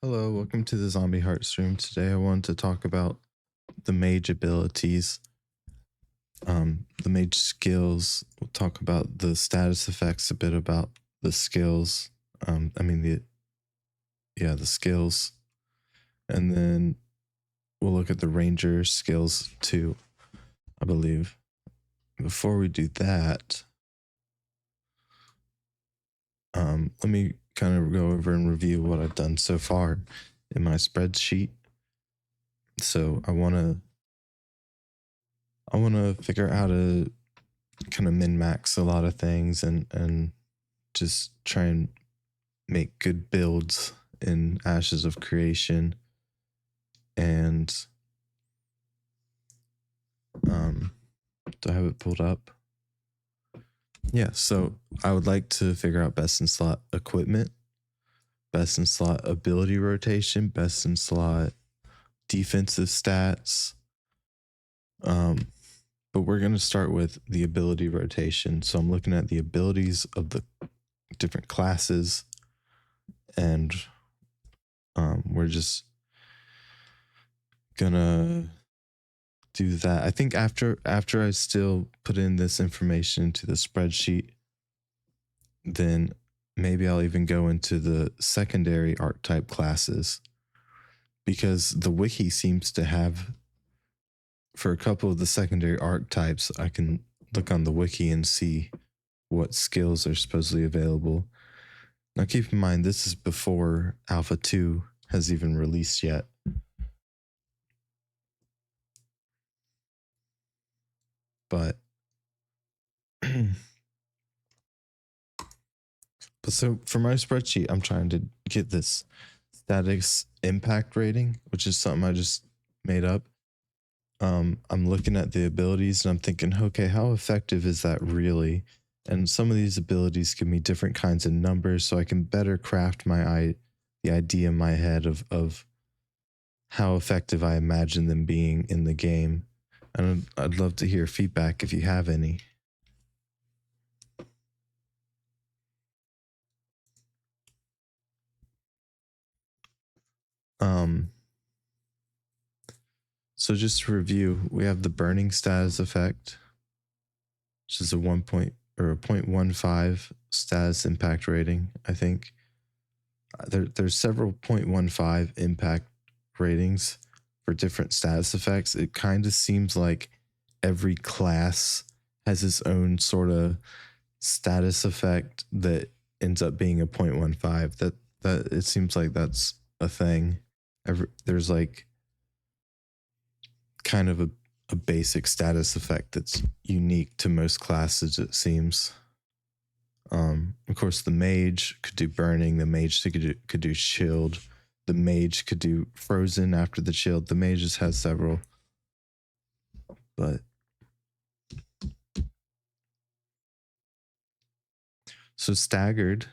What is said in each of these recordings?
Hello, welcome to the Zombie Heart stream. Today I want to talk about the mage abilities, the mage skills. We'll talk about the status effects, a bit about the skills. The skills. And then we'll look at the ranger skills too, I believe. Before we do that, let me kind of go over and review what I've done so far in my spreadsheet. So I want to figure out how to kind of min-max a lot of things and just try and make good builds in Ashes of Creation. And do I have it pulled up? Yeah, so I would like to figure out best in slot equipment, best in slot ability rotation, best in slot defensive stats. But we're going to start with the ability rotation. So I'm looking at the abilities of the different classes, and we're just gonna do that. I think after I still put in this information into the spreadsheet, then maybe I'll even go into the secondary archetype classes, because the wiki seems to have, for a couple of the secondary archetypes, I can look on the wiki and see what skills are supposedly available. Now keep in mind, this is before Alpha 2 has even released yet. But so for my spreadsheet, I'm trying to get this status impact rating, which is something I just made up. I'm looking at the abilities and I'm thinking, okay, how effective is that really? And some of these abilities give me different kinds of numbers, so I can better craft the idea in my head of how effective I imagine them being in the game. And I'd love to hear feedback if you have any. So just to review, we have the burning status effect, which is a 0.15 status impact rating. I think there's several 0.15 impact ratings for different status effects. It kind of seems like every class has its own sort of status effect that ends up being a 0.15. That it seems like that's a thing. There's like kind of a basic status effect that's unique to most classes, it seems. Of course, the mage could do burning. The mage could do shield. The mage could do frozen after the shield. The mage just has several. But so staggered,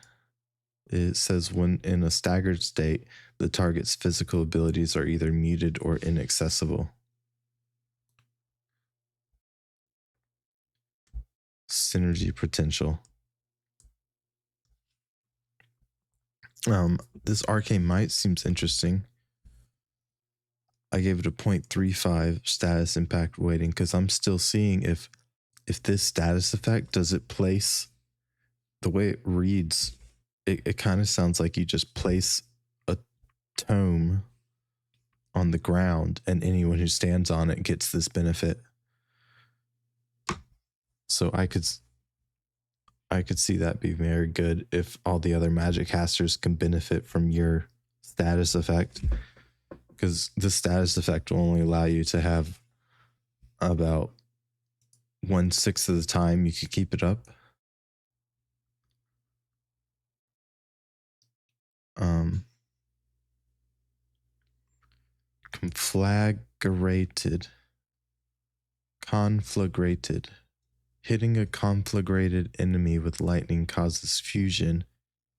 it says when in a staggered state, the target's physical abilities are either muted or inaccessible. Synergy potential. This arcane might seems interesting. I gave it a 0.35 status impact weighting because I'm still seeing if this status effect, does it place, the way it reads, it kind of sounds like you just place a tome on the ground and anyone who stands on it gets this benefit. So I could see that be very good if all the other magic casters can benefit from your status effect, because the status effect will only allow you to have about 1/6 of the time you could keep it up. Conflagrated. Hitting a conflagrated enemy with lightning causes fusion,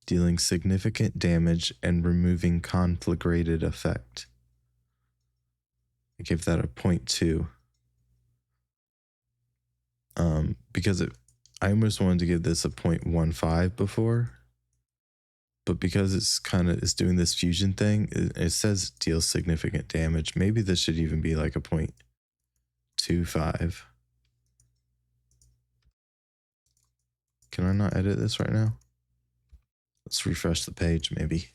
dealing significant damage and removing conflagrated effect. I give that a 0.2. Because I almost wanted to give this a 0.15 before, but because it's doing this fusion thing, it says deals significant damage. Maybe this should even be like a 0.25. Can I not edit this right now? Let's refresh the page, maybe.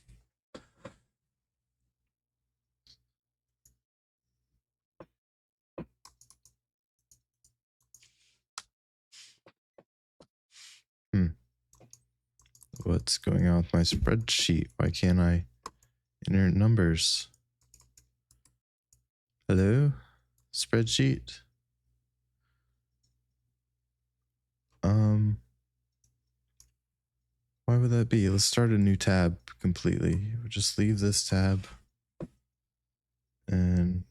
What's going on with my spreadsheet? Why can't I enter numbers? Hello? Spreadsheet? Why would that be? Let's start a new tab completely. We'll just leave this tab. And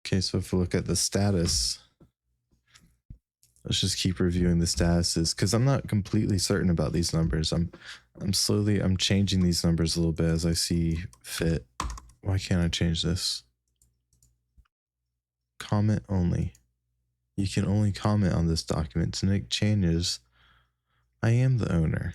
okay, so if we look at the status, let's just keep reviewing the statuses because I'm not completely certain about these numbers. I'm changing these numbers a little bit as I see fit. Why can't I change this? Comment only. You can only comment on this document. To make changes, I am the owner.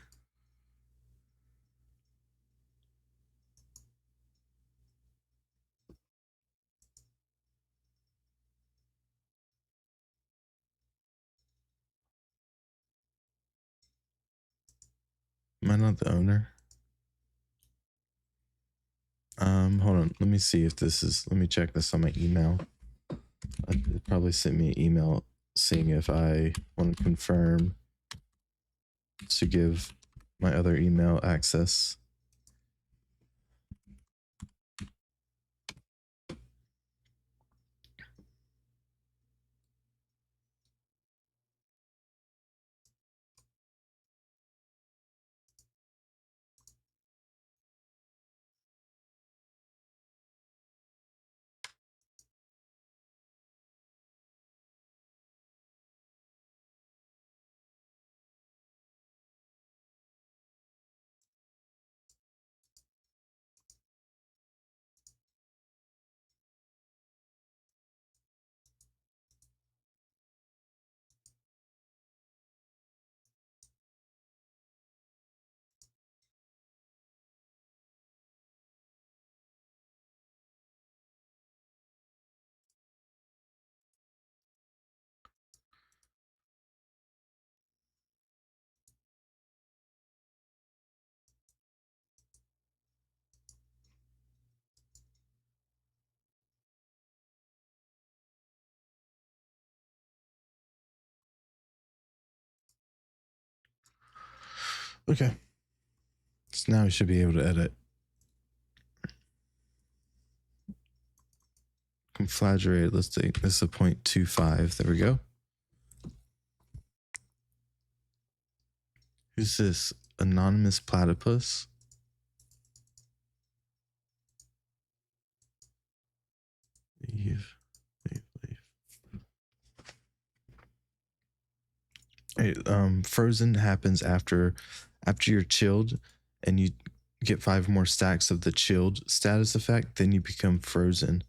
Am I not the owner? Hold on. Let me see if this is, let me check this on my email. It probably sent me an email seeing if I want to confirm to give my other email access. Okay. So now we should be able to edit. Conflagrate, let's take this a 0.25. There we go. Who's this? Anonymous platypus? Leave. Hey, frozen happens after you're chilled and you get 5 more stacks of the chilled status effect, then you become frozen.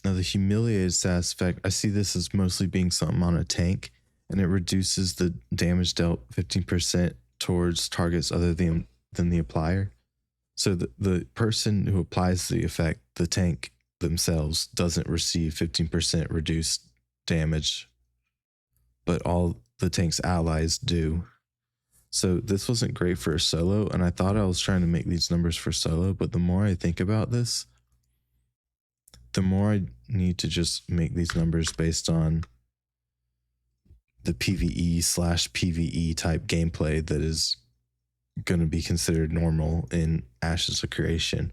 Now the humiliated status effect, I see this as mostly being something on a tank, and it reduces the damage dealt 15% towards targets other than the applier. So the person who applies the effect, the tank themselves, doesn't receive 15% reduced damage, but all the tank's allies do. So this wasn't great for a solo, and I thought I was trying to make these numbers for solo, but the more I think about this, the more I need to just make these numbers based on the PvE/PvE type gameplay that is going to be considered normal in Ashes of Creation.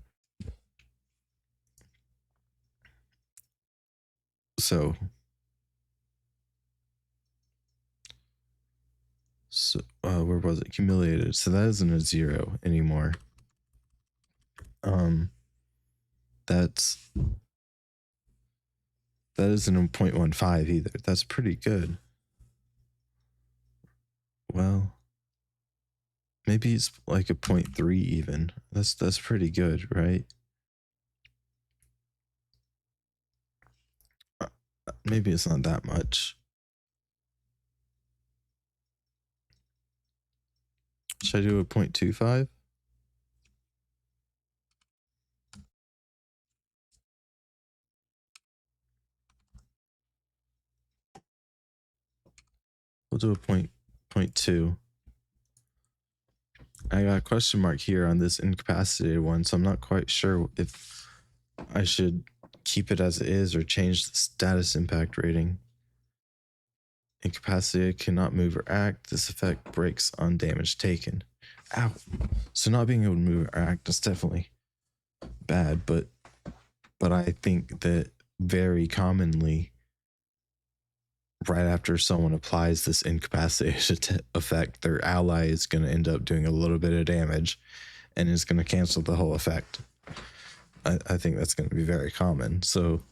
So where was it? Accumulated. So that isn't a 0 anymore. That isn't a 0.15 either. That's pretty good. Well, maybe it's like a 0.3 even. That's pretty good, right? Maybe it's not that much. Should I do a 0.25? We'll do a 0.2. I got a question mark here on this incapacitated one, so I'm not quite sure if I should keep it as it is or change the status impact rating. Incapacitated, cannot move or act. This effect breaks on damage taken. Ow. So not being able to move or act is definitely bad, but I think that very commonly, right after someone applies this incapacitated effect, their ally is going to end up doing a little bit of damage and is going to cancel the whole effect. I think that's going to be very common. So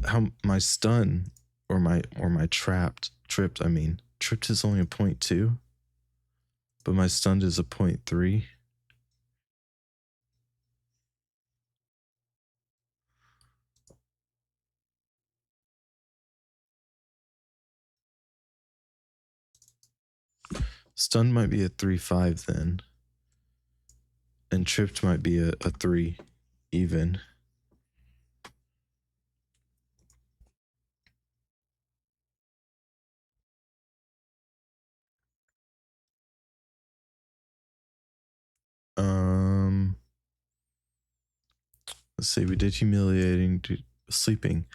how my stun or my tripped is only a 0.2, but my stunned is a 0.3. Stunned might be a 3.5 then, and tripped might be a 3 even. Let's see, we did humiliating, sleeping.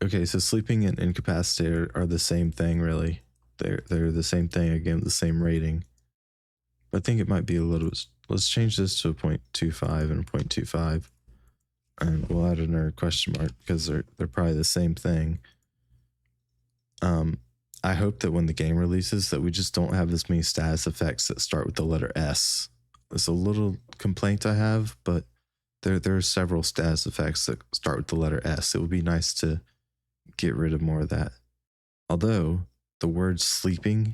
Okay, so sleeping and incapacitated are the same thing, really. They're the same thing, again, the same rating. But I think it might be a little. Let's change this to a 0.25 and a 0.25, and we'll add another question mark because they're probably the same thing. I hope that when the game releases, that we just don't have as many status effects that start with the letter S. It's a little complaint I have, but there are several status effects that start with the letter S. It would be nice to get rid of more of that. Although the word sleeping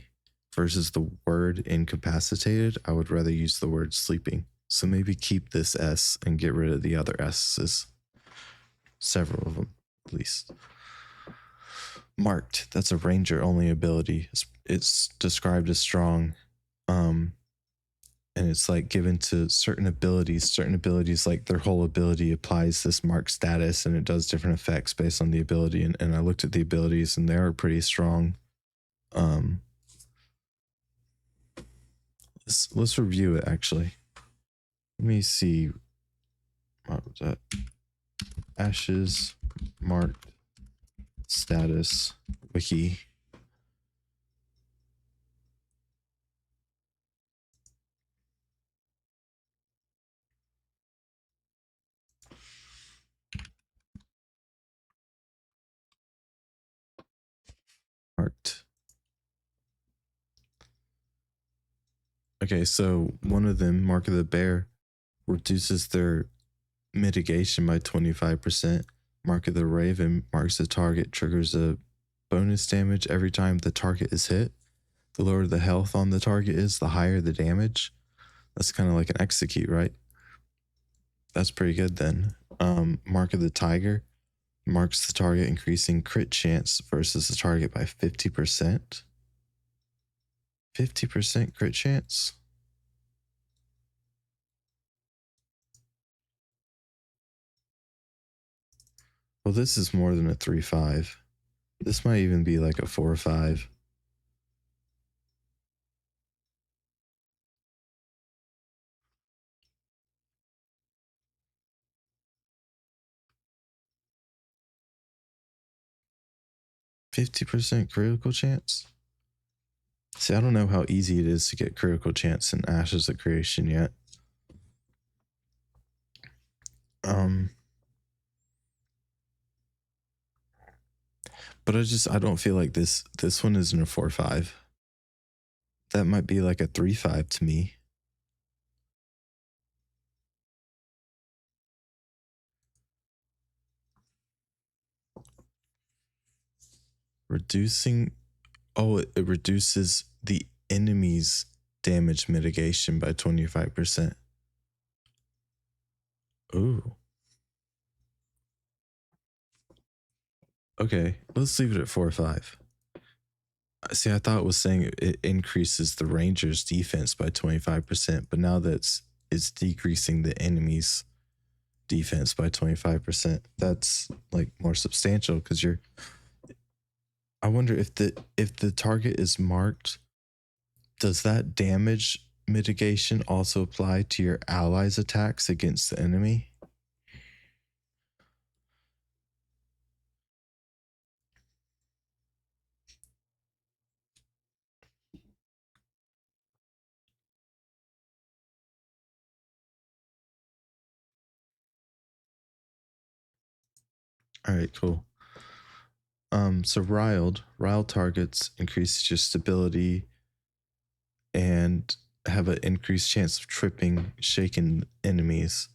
versus the word incapacitated, I would rather use the word sleeping. So maybe keep this S and get rid of the other S's. Several of them, at least. Marked, that's a ranger only ability. It's described as strong. And it's like given to certain abilities. Like their whole ability applies this mark status, and it does different effects based on the ability. And I looked at the abilities, and they are pretty strong. Let's review it actually. Let me see. What was that? Ashes marked status wiki. Marked. Okay, so one of them, Mark of the Bear, reduces their mitigation by 25%. Mark of the Raven marks the target, triggers a bonus damage every time the target is hit. The lower the health on the target is, the higher the damage. That's kind of like an execute, right? That's pretty good then. Mark of the Tiger marks the target, increasing crit chance versus the target by 50%. 50% crit chance? Well, this is more than a 3.5. This might even be like a 4 or 5. %50 critical chance? See, I don't know how easy it is to get critical chance in Ashes of Creation yet. But I don't feel like this one isn't a 4.5. That might be like a 3.5 to me. Reducing. Oh, it reduces the enemy's damage mitigation by 25%. Ooh. Okay, let's leave it at 4 or 5. See, I thought it was saying it increases the ranger's defense by 25%, but now it's decreasing the enemy's defense by 25%. That's like more substantial because I wonder if the target is marked, does that damage mitigation also apply to your allies' attacks against the enemy? All right, cool. So riled targets increases your stability and have an increased chance of tripping shaken enemies.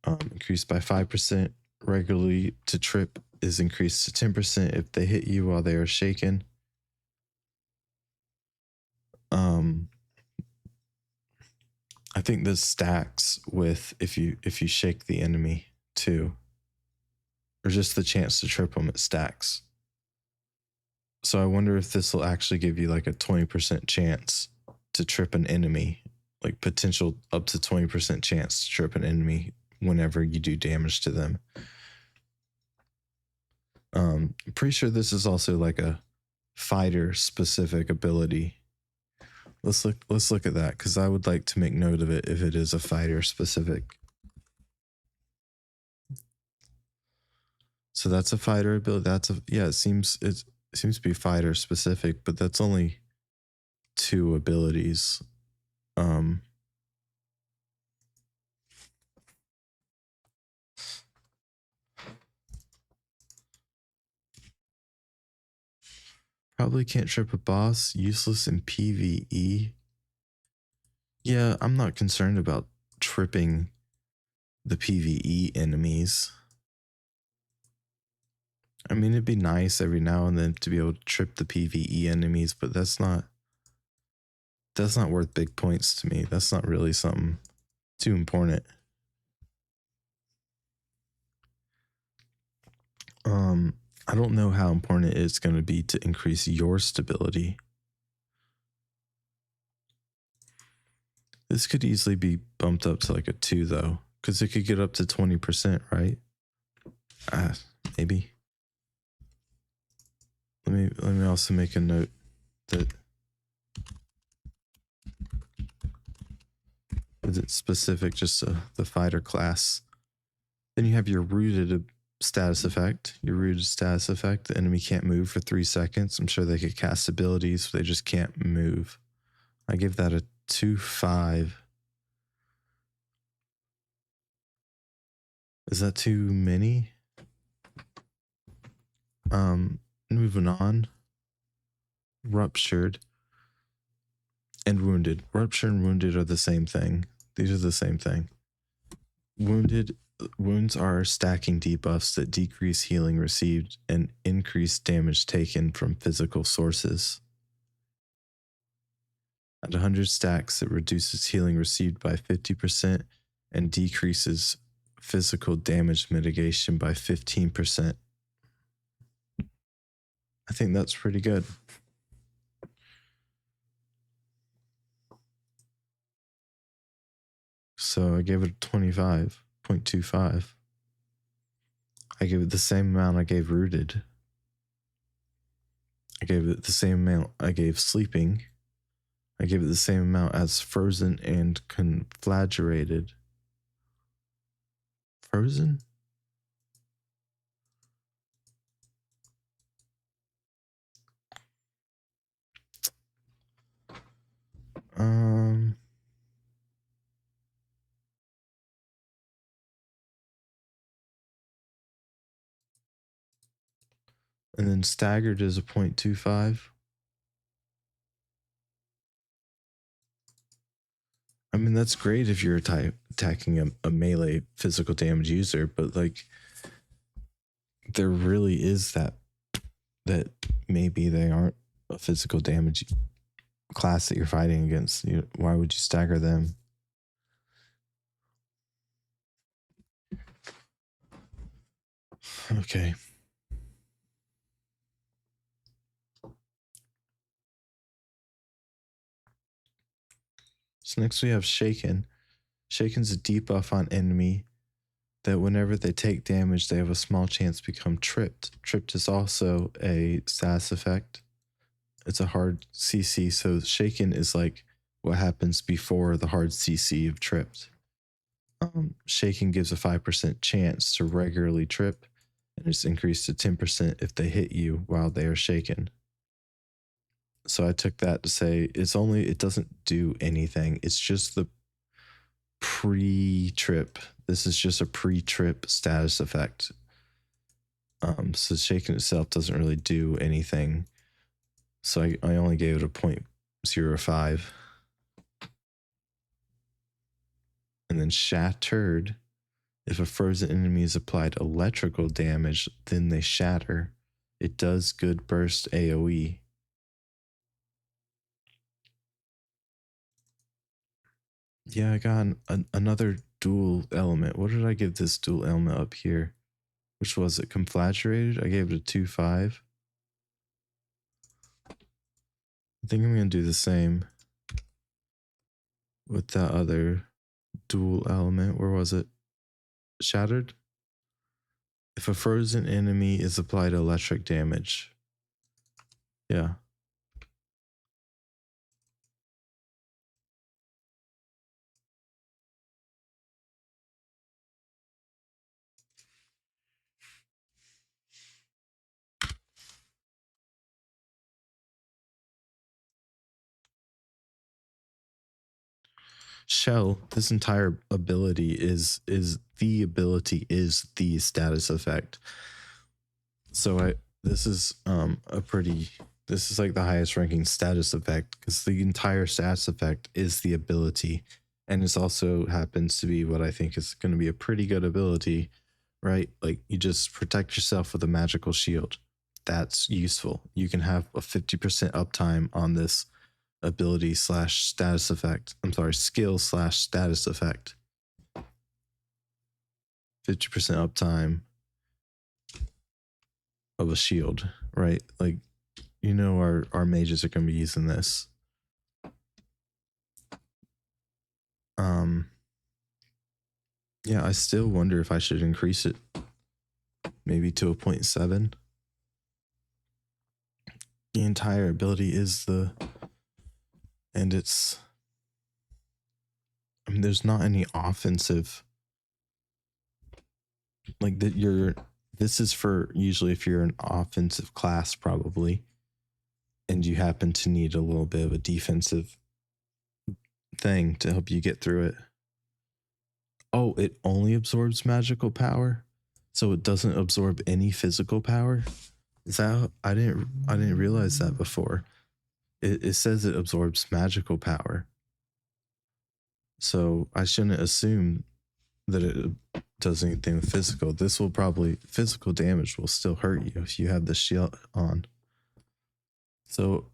Increased by 5%. Regularly to trip is increased to 10% if they hit you while they are shaken. I think this stacks with if you shake the enemy too, or just the chance to trip them. It stacks. So I wonder if this will actually give you like a 20% chance to trip an enemy, like potential up to 20% chance to trip an enemy whenever you do damage to them. I'm pretty sure this is also like a fighter specific ability. Let's look at that because I would like to make note of it if it is a fighter specific. So that's a fighter ability. It seems to be fighter specific, but that's only 2 abilities. Probably can't trip a boss. Useless in PvE. Yeah, I'm not concerned about tripping the PvE enemies. I mean, it'd be nice every now and then to be able to trip the PvE enemies, but that's not worth big points to me. That's not really something too important. I don't know how important it is going to be to increase your stability. This could easily be bumped up to like a 2 though, because it could get up to 20%, right? Maybe. Let me also make a note that it's specific just to the fighter class. Then you have your rooted status effect. Your rooted status effect, the enemy can't move for 3 seconds. I'm sure they could cast abilities, but they just can't move. I give that a 2-5. Is that too many? Moving on. Ruptured and wounded. Ruptured and wounded are the same thing. These are the same thing. Wounds are stacking debuffs that decrease healing received and increase damage taken from physical sources. At 100 stacks, it reduces healing received by 50% and decreases physical damage mitigation by 15%. I think that's pretty good. So I gave it a 25.25. I gave it the same amount I gave rooted. I gave it the same amount I gave sleeping. I gave it the same amount as frozen and conflagrated. Frozen? And then staggered is a 0.25. I mean, that's great if you're attacking a melee physical damage user, but like, there really is that that maybe they aren't a physical damage class that you're fighting against. Why would you stagger them? Okay. So next we have Shaken. Shaken's a debuff on enemy that whenever they take damage, they have a small chance to become tripped. Tripped is also a status effect. It's a hard CC, so Shaken is like what happens before the hard CC of tripped. Shaken gives a 5% chance to regularly trip, and it's increased to 10% if they hit you while they are shaken. So I took that to say it doesn't do anything. It's just the pre-trip. This is just a pre-trip status effect. So shaken itself doesn't really do anything. So I only gave it a 0.05. And then Shattered. If a frozen enemy is applied electrical damage, then they shatter. It does good burst AoE. Yeah, I got another dual element. What did I give this dual element up here? Which was it? Conflagrated? I gave it a 2.5. I think I'm going to do the same with that other dual element. Where was it? Shattered? If a frozen enemy is applied electric damage. Yeah. Shell, this entire ability is the status effect. So this is this is like the highest ranking status effect because the entire status effect is the ability, and this also happens to be what I think is going to be a pretty good ability, right? Like you just protect yourself with a magical shield. That's useful. You can have a 50% uptime on this ability / status effect. I'm sorry, skill / status effect. 50% uptime of a shield, right? Like, our mages are going to be using this. Yeah, I still wonder if I should increase it maybe to a 0.7. The entire ability is and it's, I mean, there's not any offensive, like that this is for usually if you're an offensive class probably, and you happen to need a little bit of a defensive thing to help you get through it. Oh, it only absorbs magical power, so it doesn't absorb any physical power. Is that I didn't realize that before. It says it absorbs magical power, so I shouldn't assume that it does anything with physical. This will probably physical damage will still hurt you if you have the shield on. So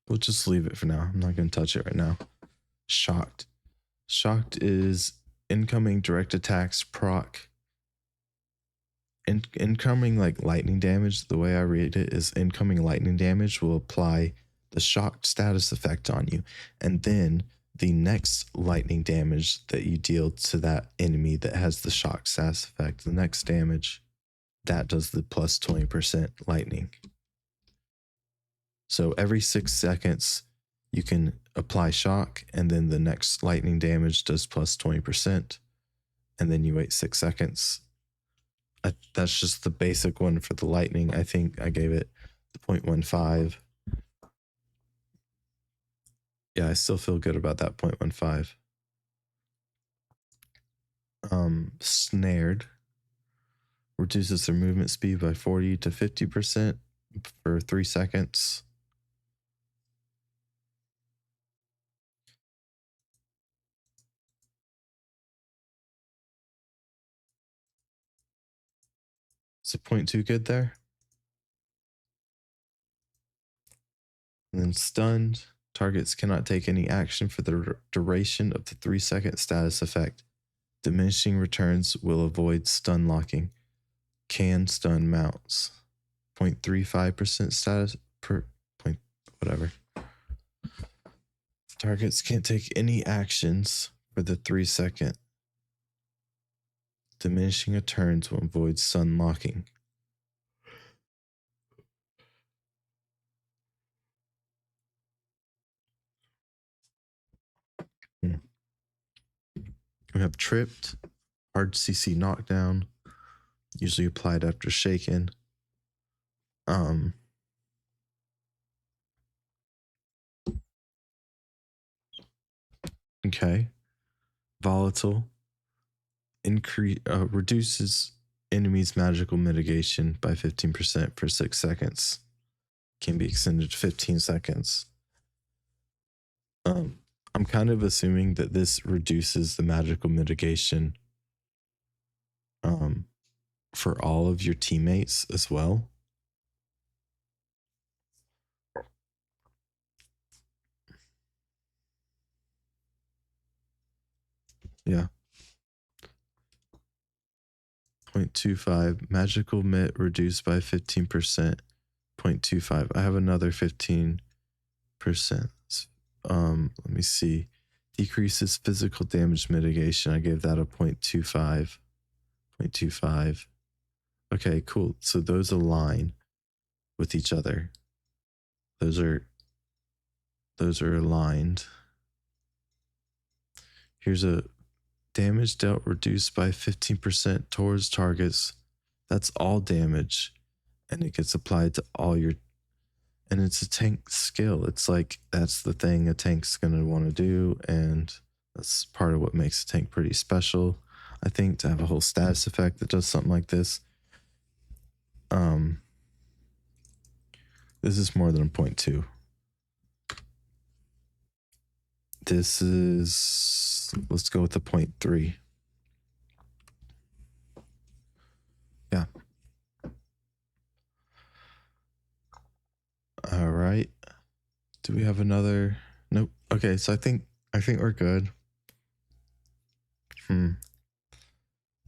we'll just leave it for now. I'm not going to touch it right now. Shocked. Shocked is incoming direct attacks proc. Incoming like lightning damage, the way I read it is incoming lightning damage will apply the shocked status effect on you, and then the next lightning damage that you deal to that enemy that has the shock status effect, the next damage, that does the plus 20% lightning. So every 6 seconds, you can apply shock, and then the next lightning damage does plus 20%, and then you wait 6 seconds. That's just the basic one for the lightning. I think I gave it the 0.15. Yeah, I still feel good about that 0.15. Snared reduces their movement speed by 40 to 50% for 3 seconds. Is a 0.2 good there? And then stunned. Targets cannot take any action for the duration of the 3-second status effect. Diminishing returns will avoid stun locking. Can stun mounts. 0.35% status per point, whatever. Targets can't take any actions for the 3-second. Diminishing returns will avoid stun locking. We have tripped, hard CC knockdown, usually applied after shaken. Okay. Volatile. Reduces enemies' magical mitigation by 15% for 6 seconds. Can be extended to 15 seconds. I'm kind of assuming that this reduces the magical mitigation for all of your teammates as well. Yeah. 0.25 magical mit reduced by 15%. 0.25. I have another 15%. Let me see. Decreases physical damage mitigation. I gave that a 0.25. 0.25. Okay, cool. So those align with each other. Those are aligned. Here's a damage dealt reduced by 15% towards targets. That's all damage. And it gets applied to all your, and it's a tank skill. It's like, that's the thing a tank's going to want to do. And that's part of what makes a tank pretty special. I think to have a whole status effect that does something like this. This is more than a 0.2. This is, let's go with the 0.3. Yeah. All right. Do we have another? Nope. Okay, so I think we're good.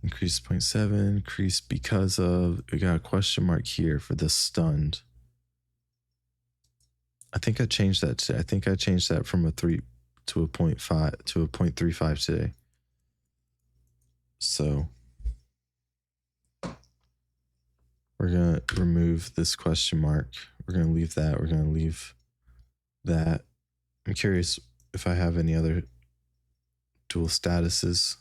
Increase 0.7, increase because of, we got a question mark here for the stunned. I think I changed that today. I think I changed that from a 3 to a 0.5 to a 0.35 today. So we're going to remove this question mark. We're going to leave that. We're going to leave that. I'm curious if I have any other dual statuses.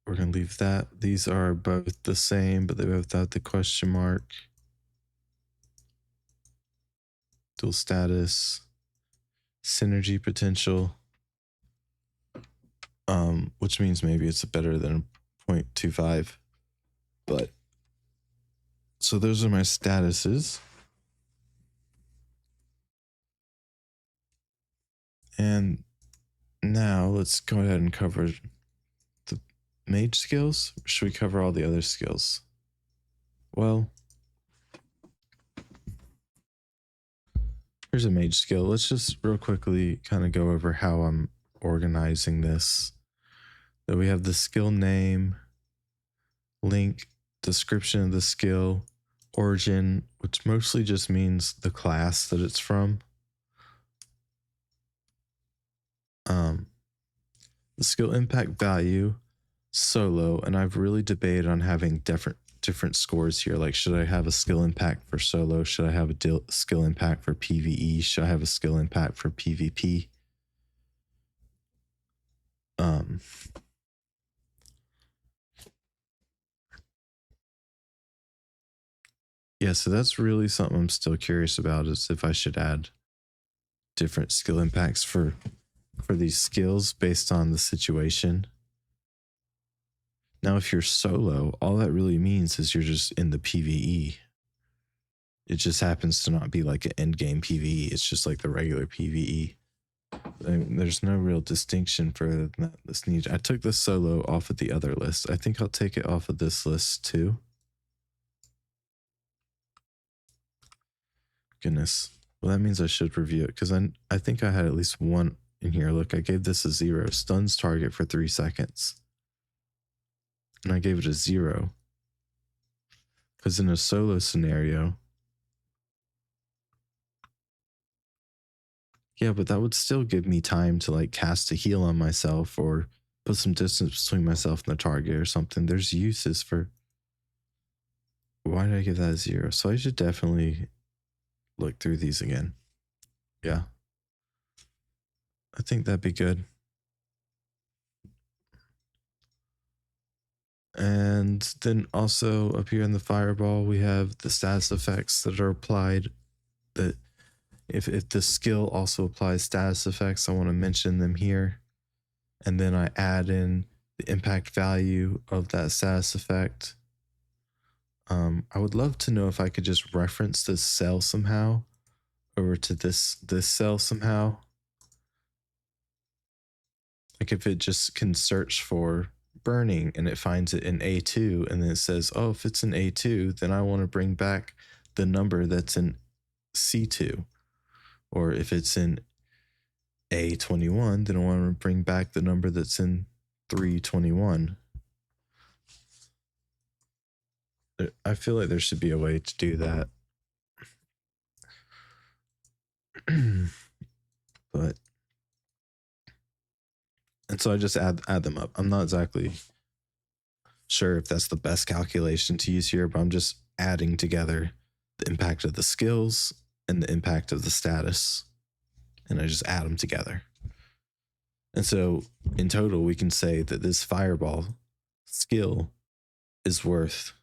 We're going to leave that. These are both the same, but they're without the question mark. Dual status, synergy potential, which means maybe it's better than 0.25. But so those are my statuses. And now let's go ahead and cover the mage skills. Or should we cover all the other skills? Well, here's a mage skill. Let's just real quickly kind of go over how I'm organizing this. So we have the skill name, link, description of the skill, origin, which mostly just means the class that it's from. The skill impact value, solo, and I've really debated on having different scores here. Like, should I have a skill impact for solo? Should I have a skill impact for PvE? Should I have a skill impact for PvP? Yeah, so that's really something I'm still curious about, is if I should add different skill impacts for these skills based on the situation. Now, if you're solo, all that really means is you're just in the PvE. It just happens to not be like an end game PvE. It's just like the regular PvE. There's no real distinction for that. This need. I took the solo off of the other list. I think I'll take it off of this list too. Goodness. Well, that means I should review it because I think I had at least one in here. Look, I gave this a 0. Stuns target for 3 seconds. And I gave it a 0. Because in a solo scenario, yeah, but that would still give me time to like cast a heal on myself or put some distance between myself and the target or something. There's uses for. Why did I give that a 0? So I should definitely look through these again. Yeah. I think that'd be good. And then also up here in the fireball, we have the status effects that are applied. That if the skill also applies status effects, I want to mention them here. And then I add in the impact value of that status effect. I would love to know if I could just reference this cell somehow over to this cell somehow. Like if it just can search for burning and it finds it in A2 and then it says, oh, if it's in A2, then I want to bring back the number that's in C2. Or if it's in A21, then I want to bring back the number that's in 321. I feel like there should be a way to do that. But and so I just add them up. I'm not exactly sure if that's the best calculation to use here, but I'm just adding together the impact of the skills and the impact of the status, and I just add them together. And so in total, we can say that this fireball skill is worth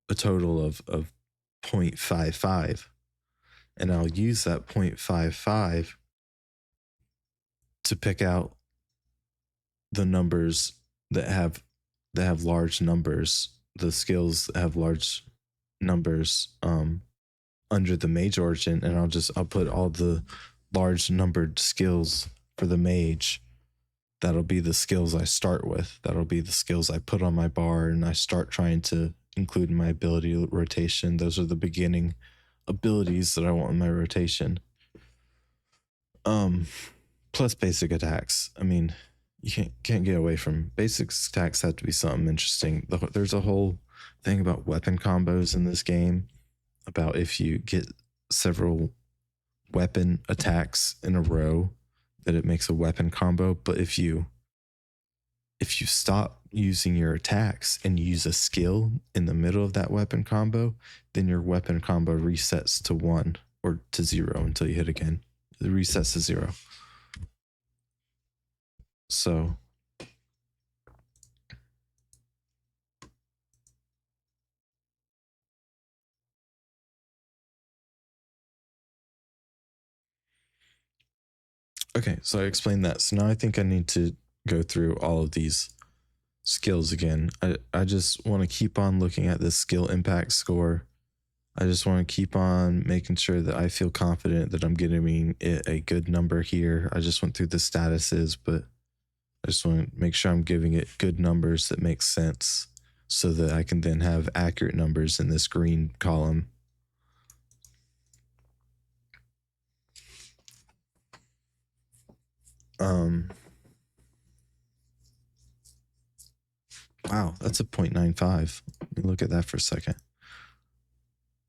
a total of 0.55. And I'll use that 0.55 to pick out the numbers that have large numbers, the skills that have large numbers under the mage origin, and I'll put all the large numbered skills for the mage. That'll be the skills I start with. That'll be the skills I put on my bar and I start trying to include in my ability rotation. Those are the beginning abilities that I want in my rotation. Plus basic attacks. I mean, you can't get away from basic attacks. Have to be something interesting. There's a whole thing about weapon combos in this game, about if you get several weapon attacks in a row, that it makes a weapon combo. But if you stop using your attacks and you use a skill in the middle of that weapon combo, then your weapon combo resets to 1 or to 0 until you hit again. It resets to 0. So okay, so I explained that. So now I think I need to go through all of these skills again. I just want to keep on looking at this skill impact score. I just want to keep on making sure that I feel confident that I'm getting a good number here. I just went through the statuses, but I just want to make sure I'm giving it good numbers that make sense so that I can then have accurate numbers in this green column. Wow, that's a 0.95. Let me look at that for a second.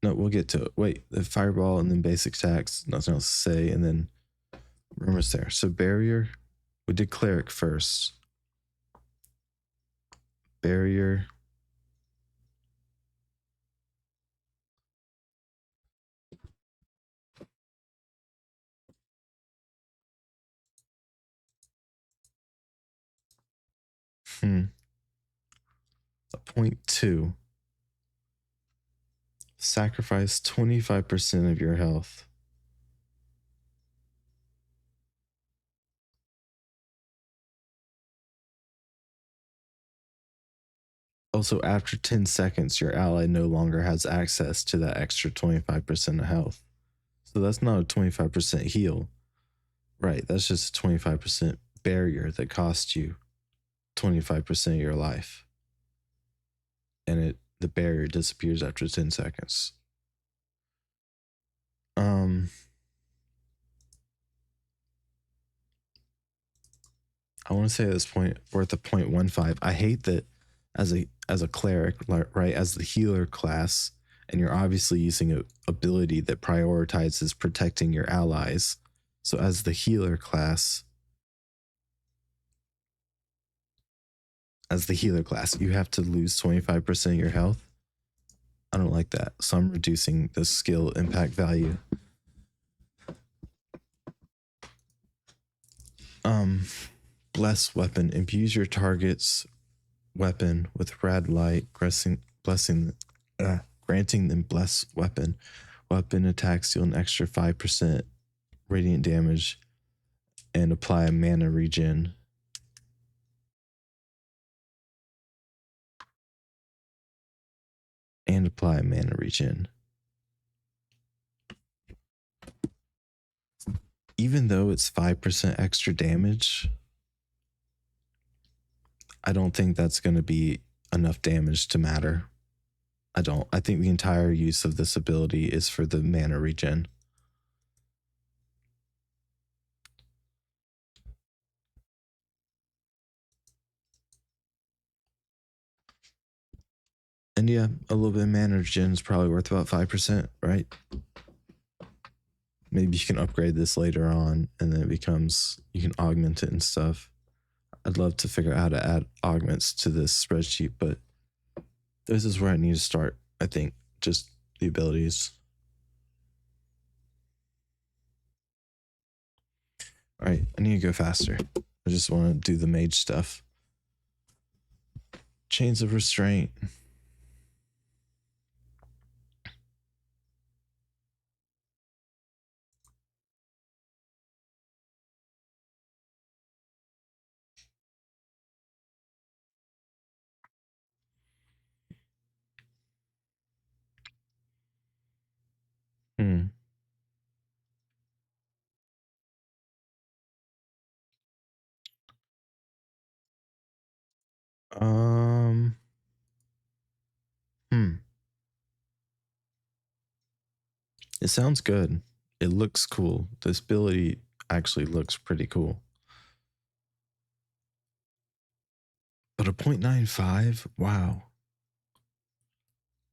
No, we'll get to it. Wait, the fireball and then basic attacks, nothing else to say, and then rumors there. So barrier, we did cleric first. Barrier. A 0.2. Sacrifice 25% of your health. Also, after 10 seconds, your ally no longer has access to that extra 25% of health. So that's not a 25% heal, Right, that's just a 25% barrier that costs you 25% of your life. And the barrier disappears after 10 seconds. I want to say at this point we're at the 0.15. I hate that as a cleric, right, as the healer class, and you're obviously using an ability that prioritizes protecting your allies. So as the healer class, you have to lose 25% of your health. I don't like that. So I'm reducing the skill impact value. Bless weapon. Imbues your target's weapon with rad light, granting them bless weapon. Weapon attacks deal an extra 5% radiant damage and apply a mana regen. Even though it's 5% extra damage, I don't think that's going to be enough damage to matter. I don't. I think the entire use of this ability is for the mana regen. And yeah, a little bit of mana regen is probably worth about 5%, right? Maybe you can upgrade this later on and then it becomes, you can augment it and stuff. I'd love to figure out how to add augments to this spreadsheet, but this is where I need to start, I think, just the abilities. All right, I need to go faster. I just want to do the mage stuff. Chains of restraint. It sounds good. It looks cool. This ability actually looks pretty cool. But a 0.95? Wow.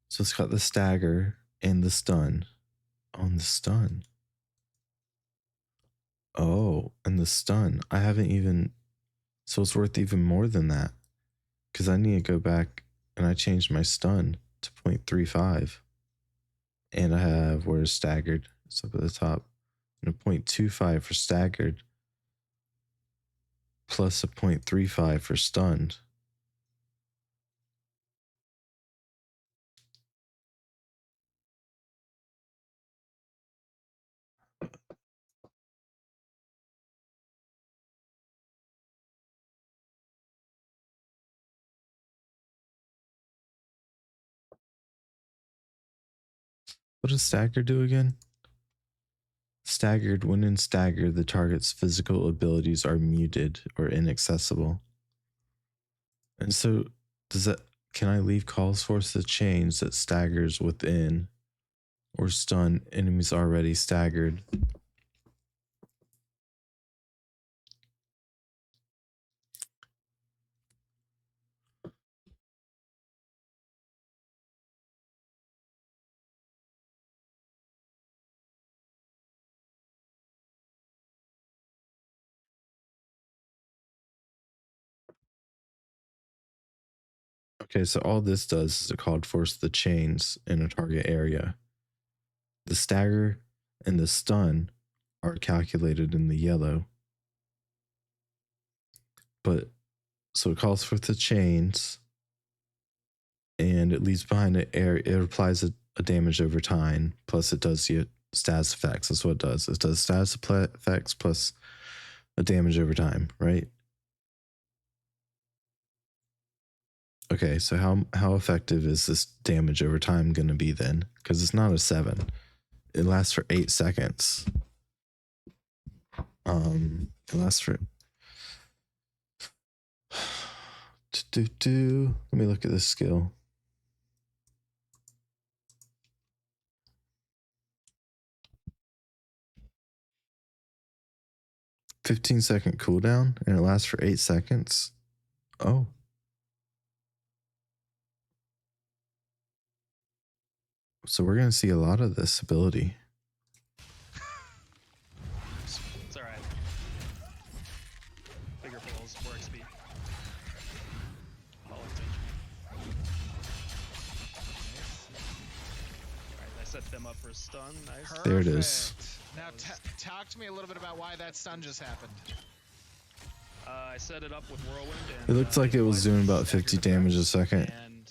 So it's got the stagger and the stun. On the stun. Oh, and the stun. I haven't even... So it's worth even more than that. Because I need to go back and I changed my stun to 0.35. And I have where it's staggered. It's up at the top. And a 0.25 for staggered. Plus a 0.35 for stunned. What does stagger do again? Staggered. When in stagger, the target's physical abilities are muted or inaccessible. And so, can I leave calls force the chains that staggers within or stun enemies already staggered? Okay, so all this does is it called force the chains in a target area. The stagger and the stun are calculated in the yellow. But so it calls for the chains and it leaves behind an area. It applies a damage over time, plus it does the status effects. That's what it does. It does status effects plus a damage over time, right? Okay, so how effective is this damage over time going to be then? Because it's not a 7. It lasts for 8 seconds. It lasts for let me look at this skill. "15-second cooldown, and it lasts for 8 seconds. Oh. So we're gonna see a lot of this ability. It's alright. Bigger balls, more XP. Alright, I set them up for a stun. Nice. Perfect. There it is. Now talk to me a little bit about why that stun just happened. I set it up with Whirlwind and It looked like it was doing about 50 damage a second. And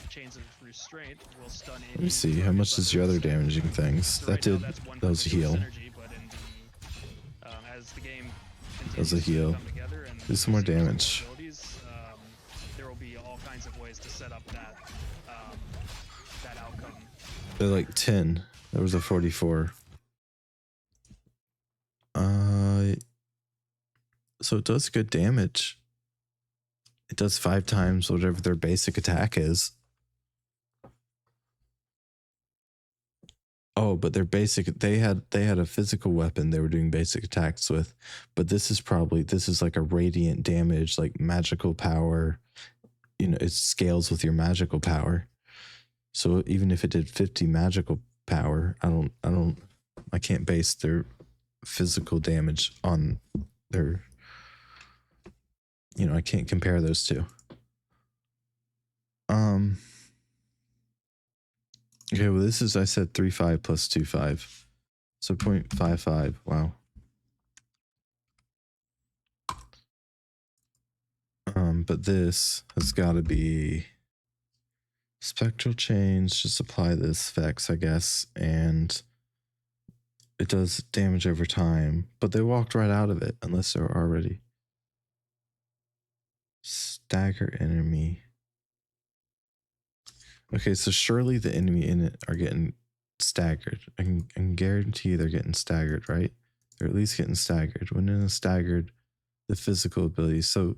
Chains of Restraint will stun. Let me see, how much does your other damaging things? So That was a heal. Synergy, but in the, as the game That was a heal. come together and Do some more damage. There will be all kinds of ways to set up that that outcome. They're like 10. There was a 44. So it does good damage. It does 5 times whatever their basic attack is. Oh, but their basic, they had a physical weapon they were doing basic attacks with, but this is like a radiant damage, like magical power. You know, it scales with your magical power. So even if it did 50 magical power, I can't base their physical damage on their, I can't compare those two. Okay, well this is, I said 3.5 plus 2.5. So 0.55, wow. But this has got to be spectral change. Just apply this vex, I guess, and it does damage over time. But they walked right out of it, unless they're already. Stagger enemy. Okay, so surely the enemy in it are getting staggered. I can guarantee they're getting staggered, right? They're at least getting staggered. When in a staggered, the physical abilities. So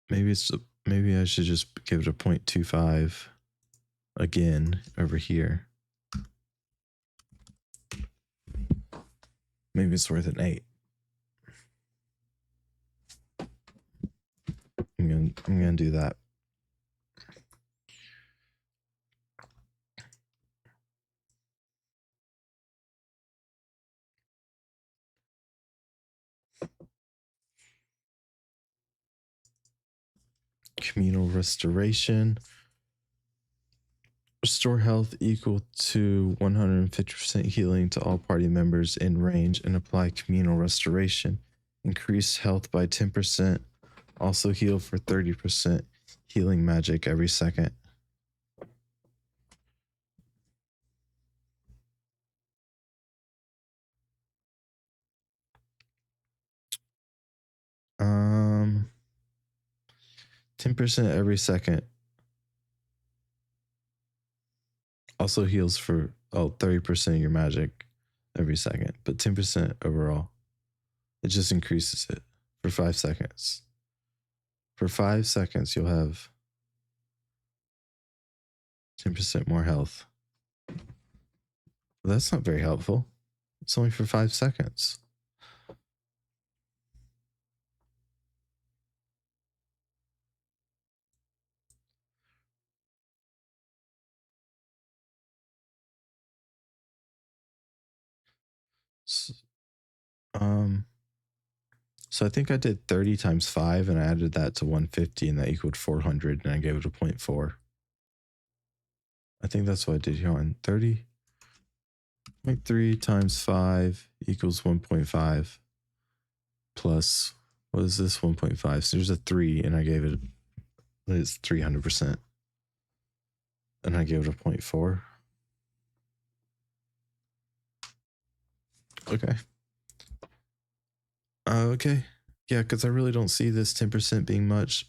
maybe I should just give it a 0.25 again over here. Maybe it's worth an 8. I'm gonna do that. Communal restoration. Restore health equal to 150% healing to all party members in range and apply communal restoration. Increase health by 10%. Also heal for 30% healing magic every second. Um, 10% every second. Also heals for 30% of your magic every second, but 10% overall. It just increases it for 5 seconds. For 5 seconds, you'll have 10% more health. Well, that's not very helpful. It's only for 5 seconds. So I think I did 30 times 5 and I added that to 150 and that equaled 400 and I gave it a 0.4. I think that's what I did here on 30.3 times 5 equals 1.5 plus, what is this, 1.5? So there's a 3 and I gave it, it's 300%. And I gave it a 0.4. Okay. Okay. Yeah, because I really don't see this 10% being much.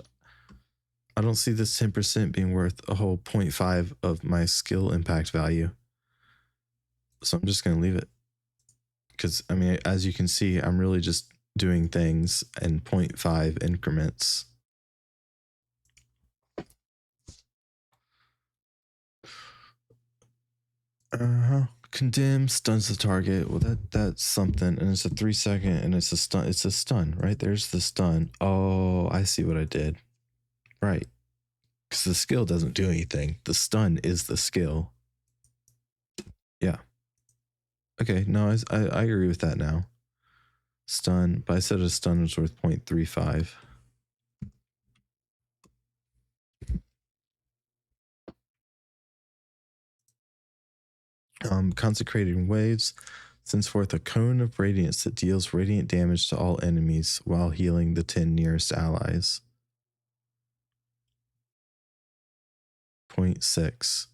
I don't see this 10% being worth a whole 0.5 of my skill impact value. So I'm just going to leave it. because I mean, as you can see, I'm really just doing things in 0.5 increments. Condemn stuns the target. Well, that's something, and it's a 3-second, and it's a stun. It's a stun, right? There's the stun. Oh, I see what I did. Right, because the skill doesn't do anything. The stun is the skill. Yeah. Okay. No, I agree with that now. Stun, but I said a stun was worth 0.35. Consecrating waves sends forth a cone of radiance that deals radiant damage to all enemies while healing the 10 nearest allies. 0.6.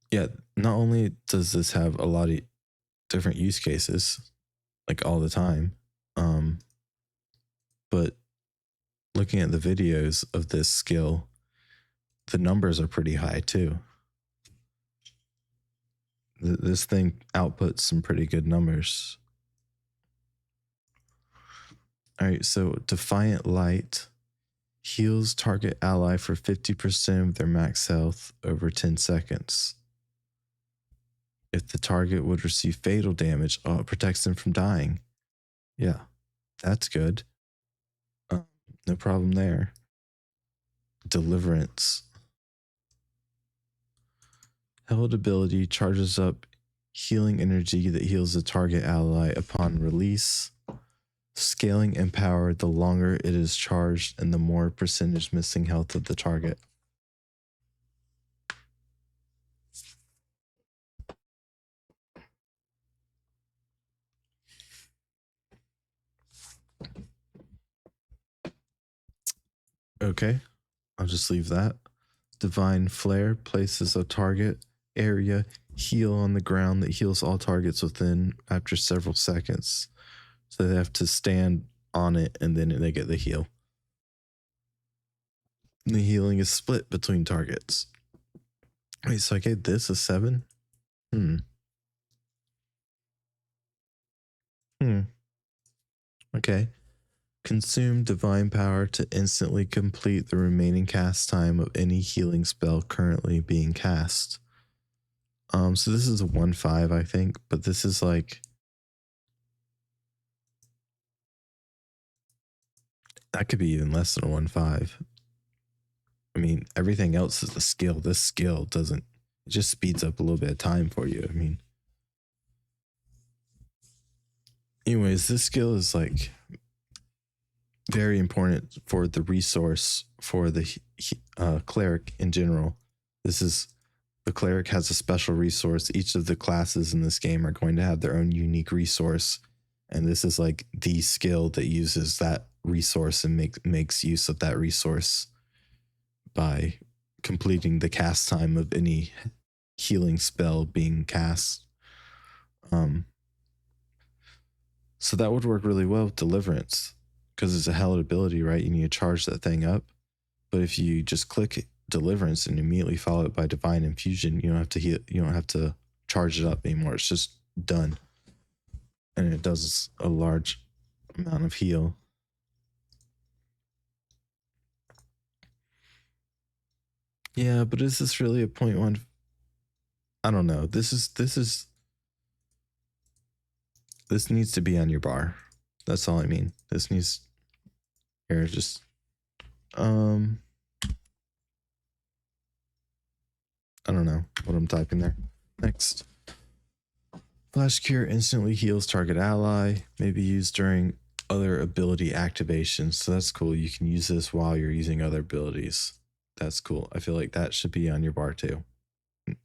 Yeah, not only does this have a lot of different use cases, like all the time, but looking at the videos of this skill, the numbers are pretty high too. This thing outputs some pretty good numbers. All right, so Defiant Light heals target ally for 50% of their max health over 10 seconds. If the target would receive fatal damage, it protects them from dying. Yeah, that's good. No problem there. Deliverance. Held ability charges up healing energy that heals the target ally upon release. Scaling in power the longer it is charged and the more percentage missing health of the target. Okay, I'll just leave that. Divine Flare places a target area heal on the ground that heals all targets within after several seconds. So they have to stand on it and then they get the heal. And the healing is split between targets. Wait, so I gave this a 7? Okay. Consume divine power to instantly complete the remaining cast time of any healing spell currently being cast. So this is a 1-5, I think, but this is like that could be even less than a 1-5. I mean, everything else is the skill. This skill doesn't, it just speeds up a little bit of time for you. I mean, anyways, this skill is like very important for the resource for the cleric in general. This is, the cleric has a special resource. Each of the classes in this game are going to have their own unique resource. And this is like the skill that uses that resource and makes use of that resource by completing the cast time of any healing spell being cast. So that would work really well with Deliverance because it's a held ability, right? You need to charge that thing up. But if you just click Deliverance and immediately follow it by Divine Infusion, you don't have to heal, you don't have to charge it up anymore. It's just done. And it does a large amount of heal. Yeah, but is this really a 0.1? I don't know. This needs to be on your bar. That's all I mean. This needs, here, just I don't know what I'm typing there. Next. Flash Cure instantly heals target ally, may be used during other ability activations. So that's cool. You can use this while you're using other abilities. That's cool. I feel like that should be on your bar too. I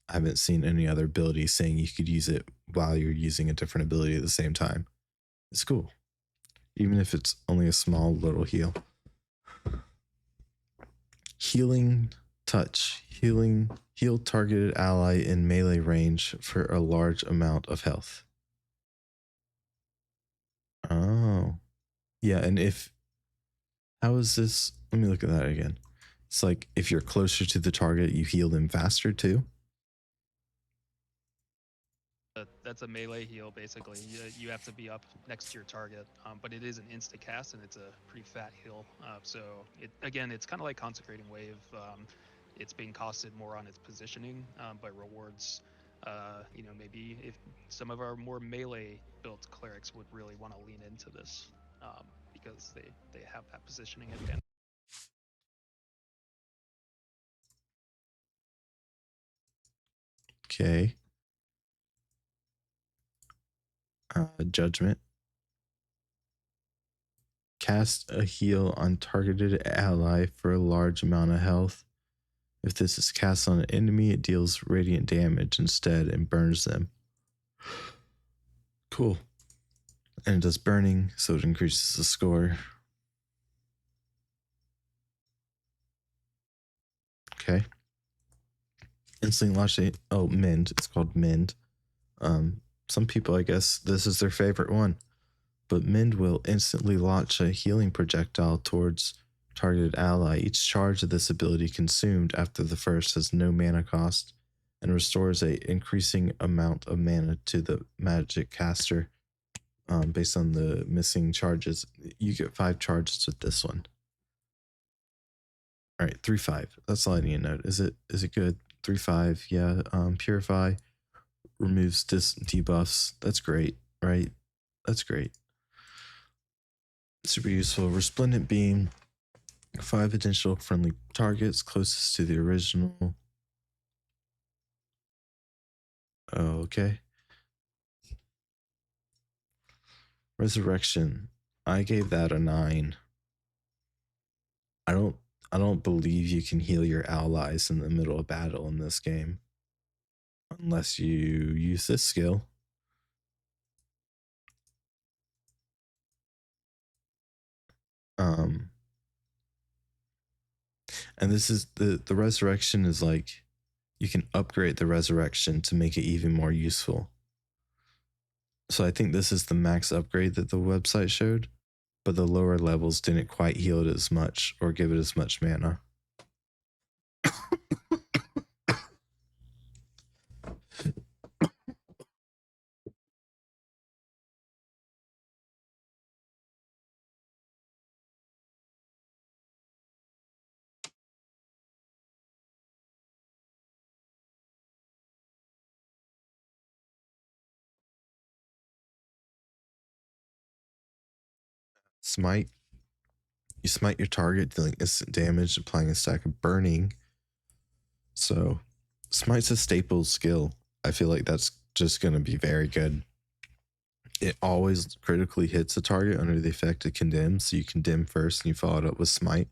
haven't seen any other ability saying you could use it while you're using a different ability at the same time. It's cool. Even if it's only a small little heal. Healing Touch. Heal targeted ally in melee range for a large amount of health. Oh. Yeah, and how is this? Let me look at that again. It's like if you're closer to the target, you heal them faster too. that's a melee heal basically. You have to be up next to your target, but it is an insta cast and it's a pretty fat heal. So it's kind of like Consecrating Wave. It's being costed more on its positioning, but rewards. Maybe if some of our more melee built clerics would really want to lean into this, because they have that positioning advantage. Okay. Judgment. Cast a heal on targeted ally for a large amount of health. If this is cast on an enemy, it deals radiant damage instead and burns them. Cool. And it does burning, so it increases the score. Okay. Instantly launch Mend. It's called Mend. Some people, I guess, this is their favorite one. But Mend will instantly launch a healing projectile towards targeted ally. Each charge of this ability consumed after the first has no mana cost and restores a increasing amount of mana to the magic caster. Based on the missing charges, you get 5 charges with this one. All right, 3/5. That's all I need to note. Is it good? 3/5. Yeah. Purify removes debuffs. That's great, right? That's great. Super useful. Resplendent Beam. 5 additional friendly targets closest to the original. Okay. Resurrection. I gave that a 9. I don't believe you can heal your allies in the middle of battle in this game. Unless you use this skill. And this is the resurrection is like, you can upgrade the resurrection to make it even more useful. So I think this is the max upgrade that the website showed, but the lower levels didn't quite heal it as much or give it as much mana. Smite. You smite your target, dealing instant damage, applying a stack of burning. So smite's a staple skill. I feel like that's just going to be very good. It always critically hits a target under the effect of condemn. So you condemn first and you follow it up with smite.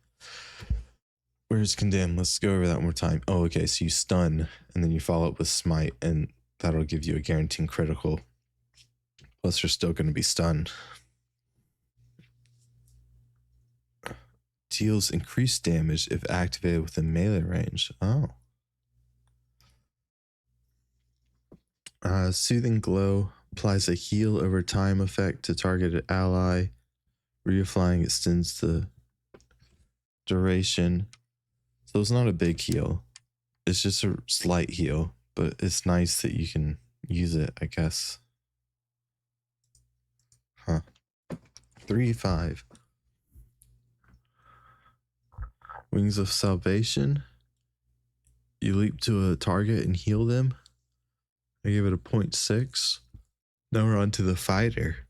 Where's condemn? Let's go over that one more time. Oh, okay. So you stun and then you follow up with smite, and that'll give you a guaranteed critical. Plus, you're still going to be stunned. Deals increased damage if activated within melee range. Oh. Soothing Glow applies a heal over time effect to targeted ally. Reapplying extends the duration. So it's not a big heal. It's just a slight heal, but it's nice that you can use it, I guess. Huh. 3/5. Wings of Salvation. You leap to a target and heal them. I give it a 0.6. Now we're on to the fighter.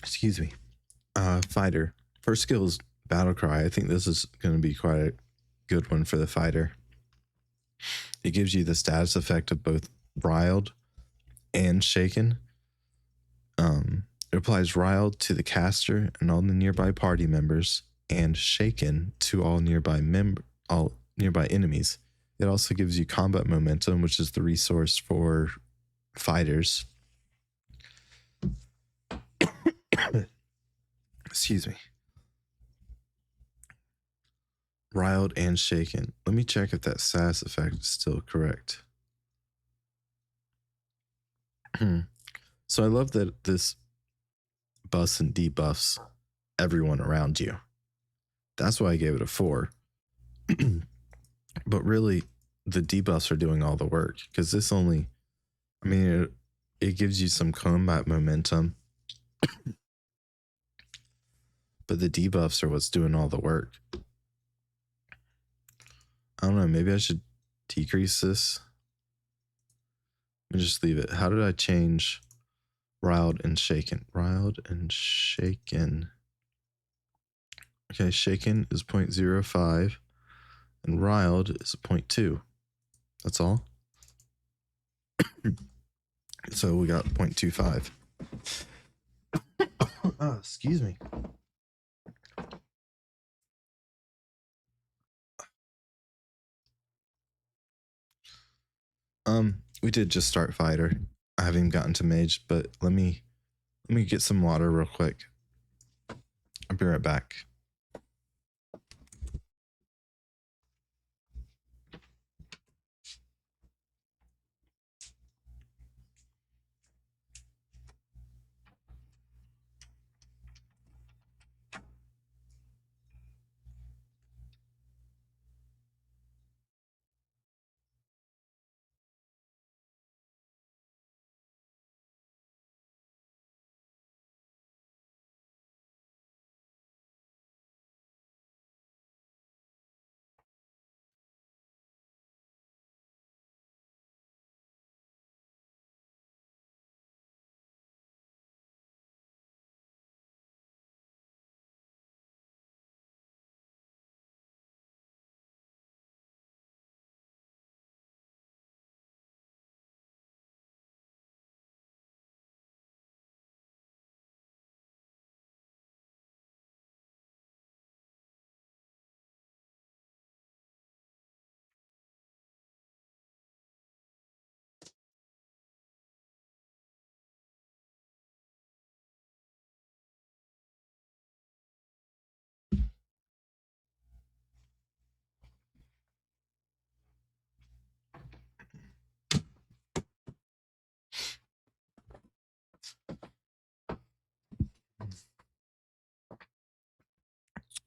Excuse me. Fighter. First skill is Battle Cry. I think this is going to be quite a good one for the fighter. It gives you the status effect of both Riled and Shaken. It applies Riled to the caster and all the nearby party members, and Shaken to all nearby enemies. It also gives you combat momentum, which is the resource for fighters. Excuse me. Riled and Shaken. Let me check if that status effect is still correct. So I love that this buffs and debuffs everyone around you. That's why I gave it a 4. But really, the debuffs are doing all the work, because this only, I mean, it gives you some combat momentum, but the debuffs are what's doing all the work. I don't know, maybe I should decrease this. Let me just leave it. How did I change riled and shaken? Riled and shaken. Okay, shaken is 0.05 and riled is 0.2. That's all. So we got 0.25. Oh, excuse me. We did just start fighter. I haven't even gotten to mage, but let me get some water real quick. I'll be right back.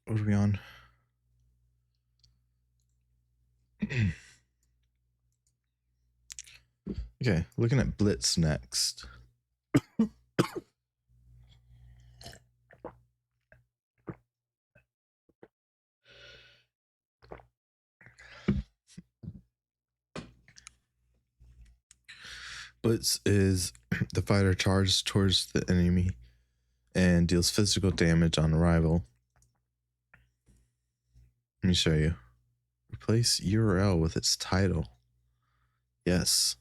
What are we on? Okay, looking at Blitz next. Blitz is the fighter charges towards the enemy and deals physical damage on arrival. Let me show you. Replace URL with its title. Yes.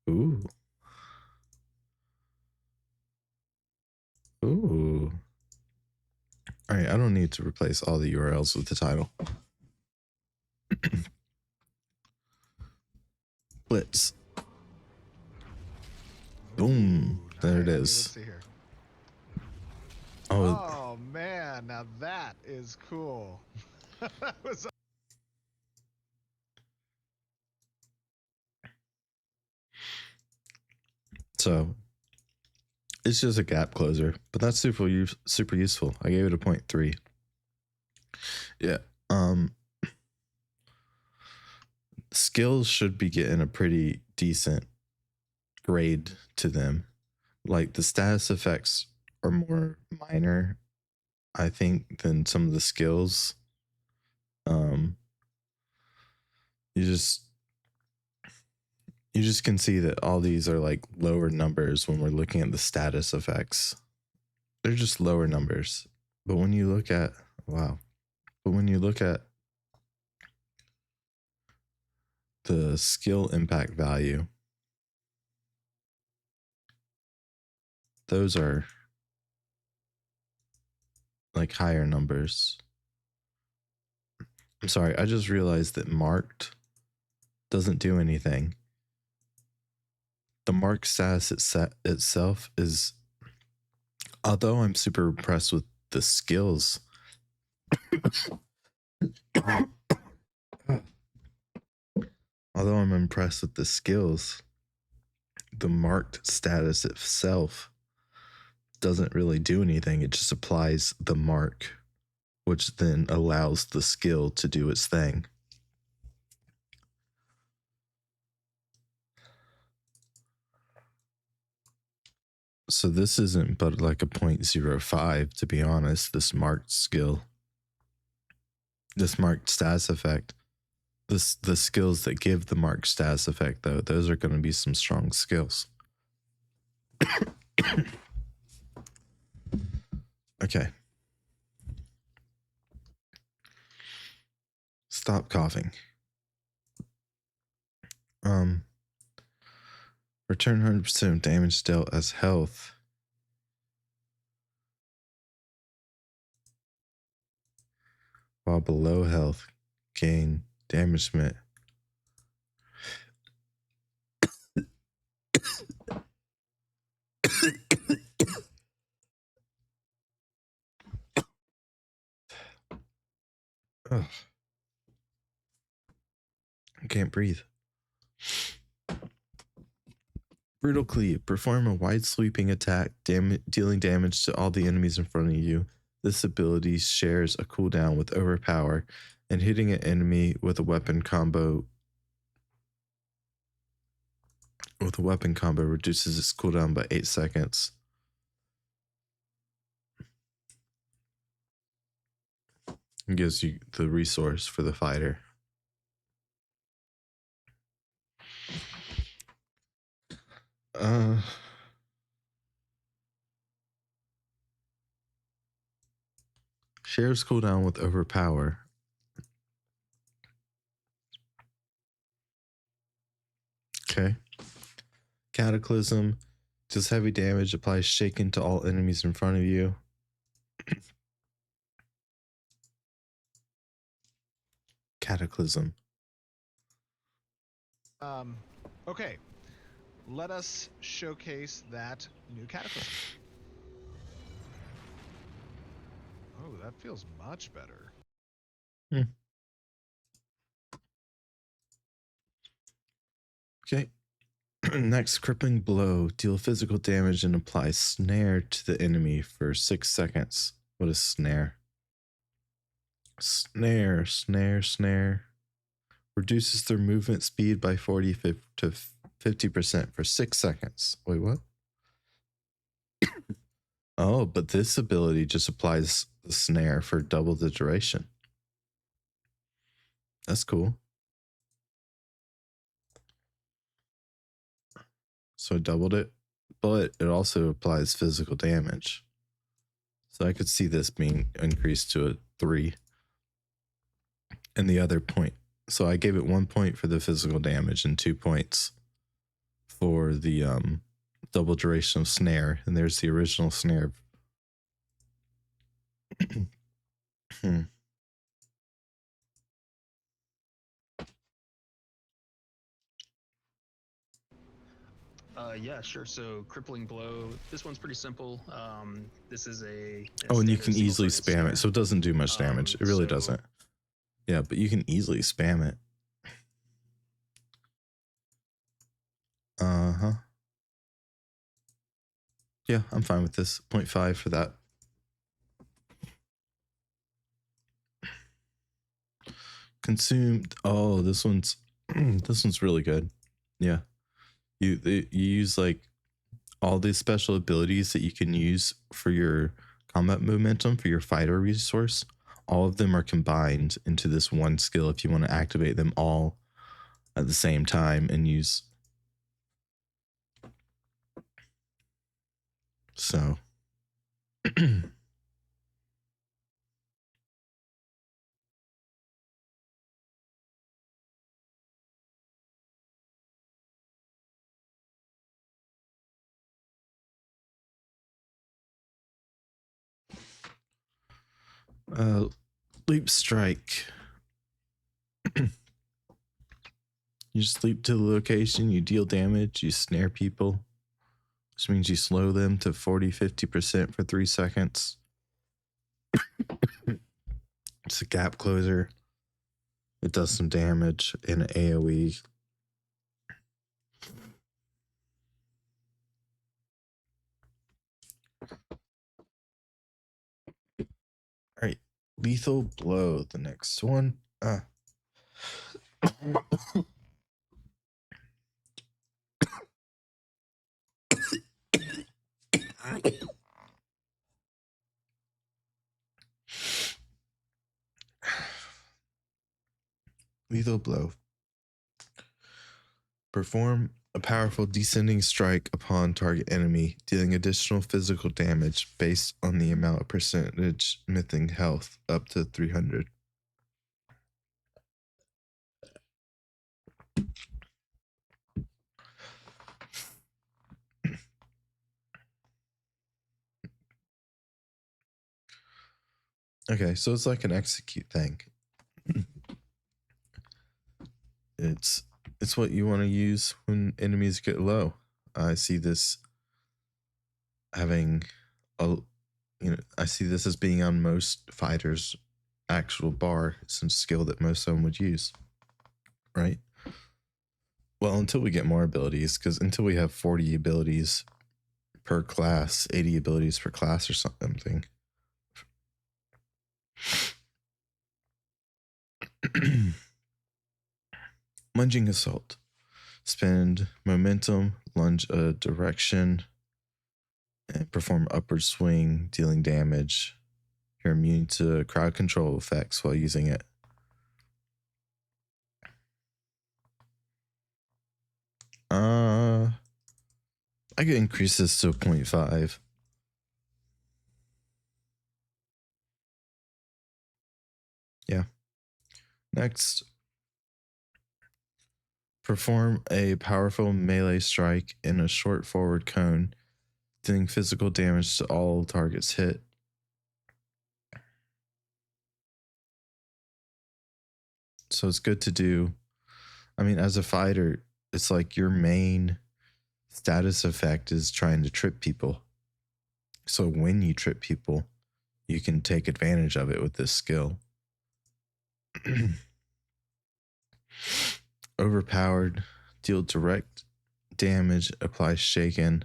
Ooh. Ooh. All right, I don't need to replace all the URLs with the title. Blitz. Boom. There it Okay, is. let's see here. Oh, Oh man, now that is cool. That was so it's just a gap closer, but that's super useful. I gave it a 0.3. Yeah. Skills should be getting a pretty decent grade to them. Like the status effects are more minor, I think, than some of the skills. You just can see that all these are like lower numbers when we're looking at the status effects. They're just lower numbers. But when you look at the skill impact value, those are like higher numbers. I'm sorry, I just realized that marked doesn't do anything. The marked status itself is, although I'm super impressed with the skills, the marked status itself doesn't really do anything. It just applies the mark which then allows the skill to do its thing. So this isn't but like a 0.05, to be honest, this marked skill. This marked status effect. The skills that give the marked status effect, though, those are going to be some strong skills. Okay. Stop coughing. Return 100% of damage dealt as health. While below health, gain damagement. Ugh. I can't breathe. Brutal Cleave. Perform a wide sweeping attack, dealing damage to all the enemies in front of you. This ability shares a cooldown with Overpower, and hitting an enemy with a weapon combo reduces its cooldown by 8 seconds. It gives you the resource for the fighter. Shares cooldown with Overpower. Okay. Cataclysm. Does heavy damage, applies shaken to all enemies in front of you. Cataclysm. Okay. Let us showcase that new Cataclysm. Oh, that feels much better. Okay. Next, Crippling Blow. Deal physical damage and apply snare to the enemy for 6 seconds. What is snare? Snare. Reduces their movement speed by 40 to 50% for 6 seconds. Wait, what? Oh, but this ability just applies the snare for double the duration. That's cool. So I doubled it, but it also applies physical damage. So I could see this being increased to a 3. And the other point. So I gave it 1 point for the physical damage and 2 points for the double duration of snare. And there's the original snare. Yeah, sure. So crippling blow. This one's pretty simple. This is a Oh, and you standard can easily single-target spam snare. it. So it doesn't do much damage. It really so- doesn't. Yeah, but you can easily spam it. Uh-huh. Yeah, I'm fine with this. 0.5 for that. Consumed. Oh, this one's really good. Yeah. You use like all these special abilities that you can use for your combat momentum, for your fighter resource. All of them are combined into this one skill if you want to activate them all at the same time and use. So leap strike. You just leap to the location, you deal damage, you snare people, which means you slow them to 40-50% for 3 seconds. It's a gap closer. It does some damage in an AoE. All right. Lethal blow, the next one. Lethal blow. Perform a powerful descending strike upon target enemy, dealing additional physical damage based on the amount of percentage mythic health up to 300. Okay, so it's like an execute thing. It's what you want to use when enemies get low. I see this having I see this as being on most fighters' actual bar, some skill that most of them would use. Right? Well, until we get more abilities, because until we have 40 abilities per class, 80 abilities per class or something. Lunging assault. Spend momentum, lunge a direction, and perform upward swing, dealing damage. You're immune to crowd control effects while using it. I could increase this to 0.5. Yeah. Next, perform a powerful melee strike in a short forward cone, dealing physical damage to all targets hit. So it's good to do. I mean, as a fighter, it's like your main status effect is trying to trip people. So when you trip people, you can take advantage of it with this skill. Overpowered, deal direct damage, apply shaken.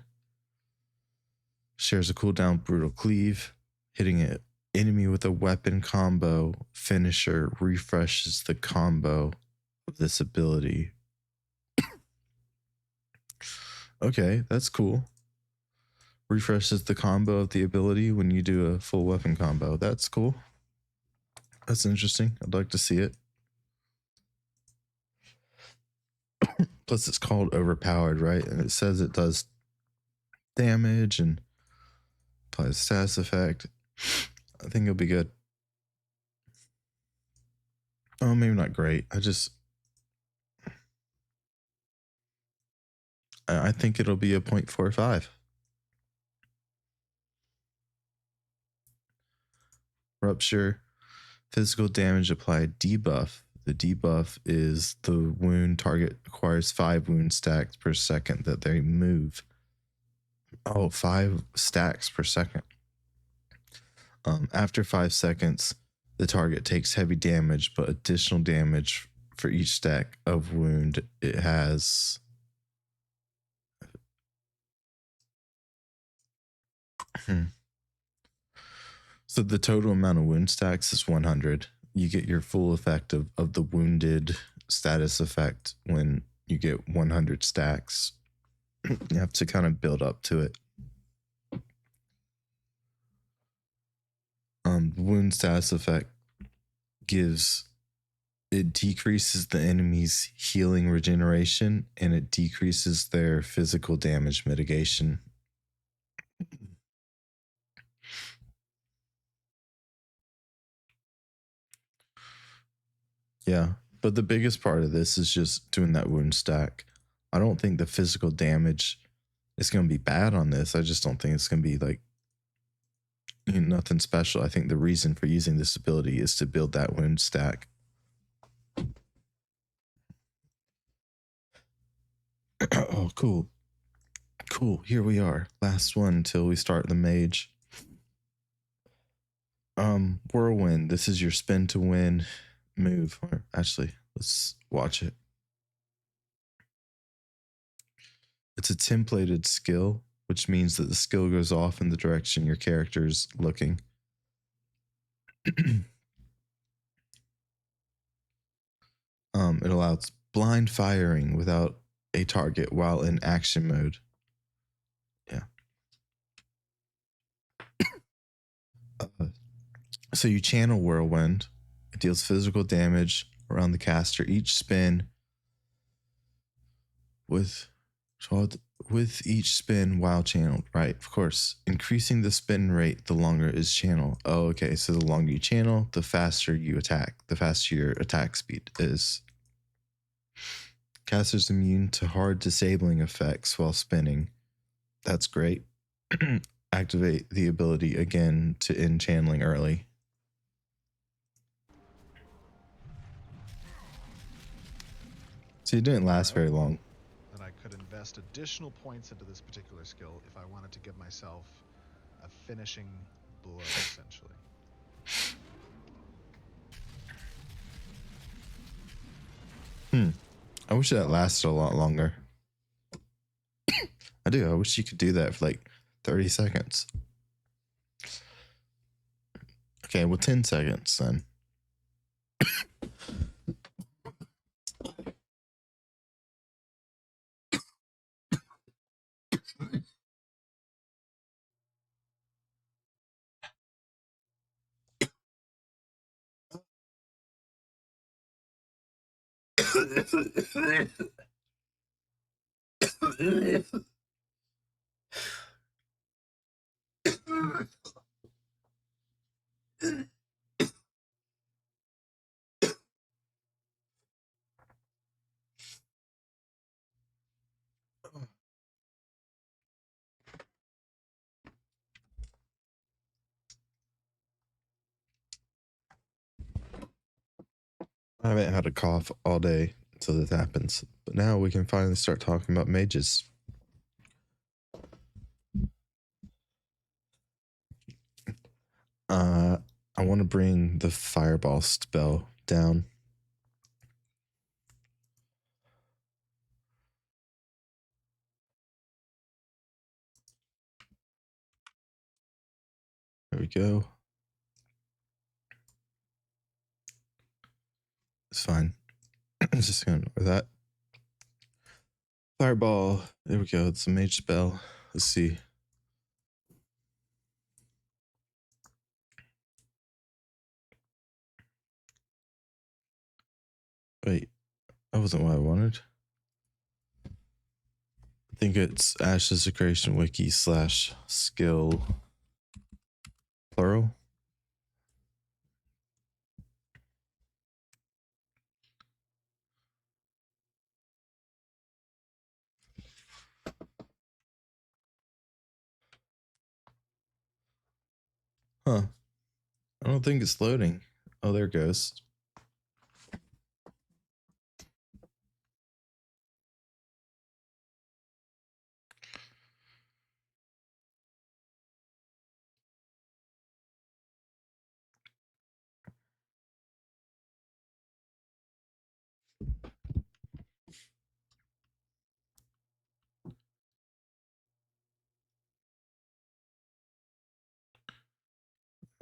Shares a cooldown brutal cleave. Hitting an enemy with a weapon combo finisher refreshes the combo of this ability. Okay, that's cool. Refreshes the combo of the ability when you do a full weapon combo. That's cool. That's interesting. I'd like to see it. Plus, it's called overpowered, right? And it says it does damage and applies status effect. I think it'll be good. Oh, maybe not great. I think it'll be a 0.45. Rupture, physical damage applied debuff. The debuff is the wound target acquires 5 wound stacks per second that they move. Oh, 5 stacks per second. After 5 seconds, the target takes heavy damage, but additional damage for each stack of wound it has. So the total amount of wound stacks is 100. You get your full effect of the wounded status effect when you get 100 stacks. You have to kind of build up to it. Wound status effect it decreases the enemy's healing regeneration and it decreases their physical damage mitigation. Yeah, but the biggest part of this is just doing that wound stack. I don't think the physical damage is going to be bad on this. I just don't think it's going to be like nothing special. I think the reason for using this ability is to build that wound stack. Oh, cool. Cool. Here we are. Last one until we start the mage. Whirlwind. This is your spin to win move. Or actually, let's watch it. It's a templated skill, which means that the skill goes off in the direction your character's looking. It allows blind firing without a target while in action mode. Yeah. So you channel Whirlwind. It deals physical damage around the caster each spin with each spin while channeled. Right, of course. Increasing the spin rate the longer is channel. Oh, okay. So the longer you channel, the faster you attack. The faster your attack speed is. Caster's immune to hard disabling effects while spinning. That's great. Activate the ability again to end channeling early. So it didn't last very long. And I could invest additional points into this particular skill if I wanted to give myself a finishing blow, essentially. I wish that lasted a lot longer. I do. I wish you could do that for like 30 seconds. Okay, well, 10 seconds then. I haven't had a cough all day until this happens. But now we can finally start talking about mages. I want to bring the fireball spell down. There we go. It's fine. I'm just gonna ignore that. Fireball. There we go. It's a mage spell. Let's see. Wait, that wasn't what I wanted. I think it's Ash's Creation Wiki / skill plural. Huh. I don't think it's loading. Oh, there it goes.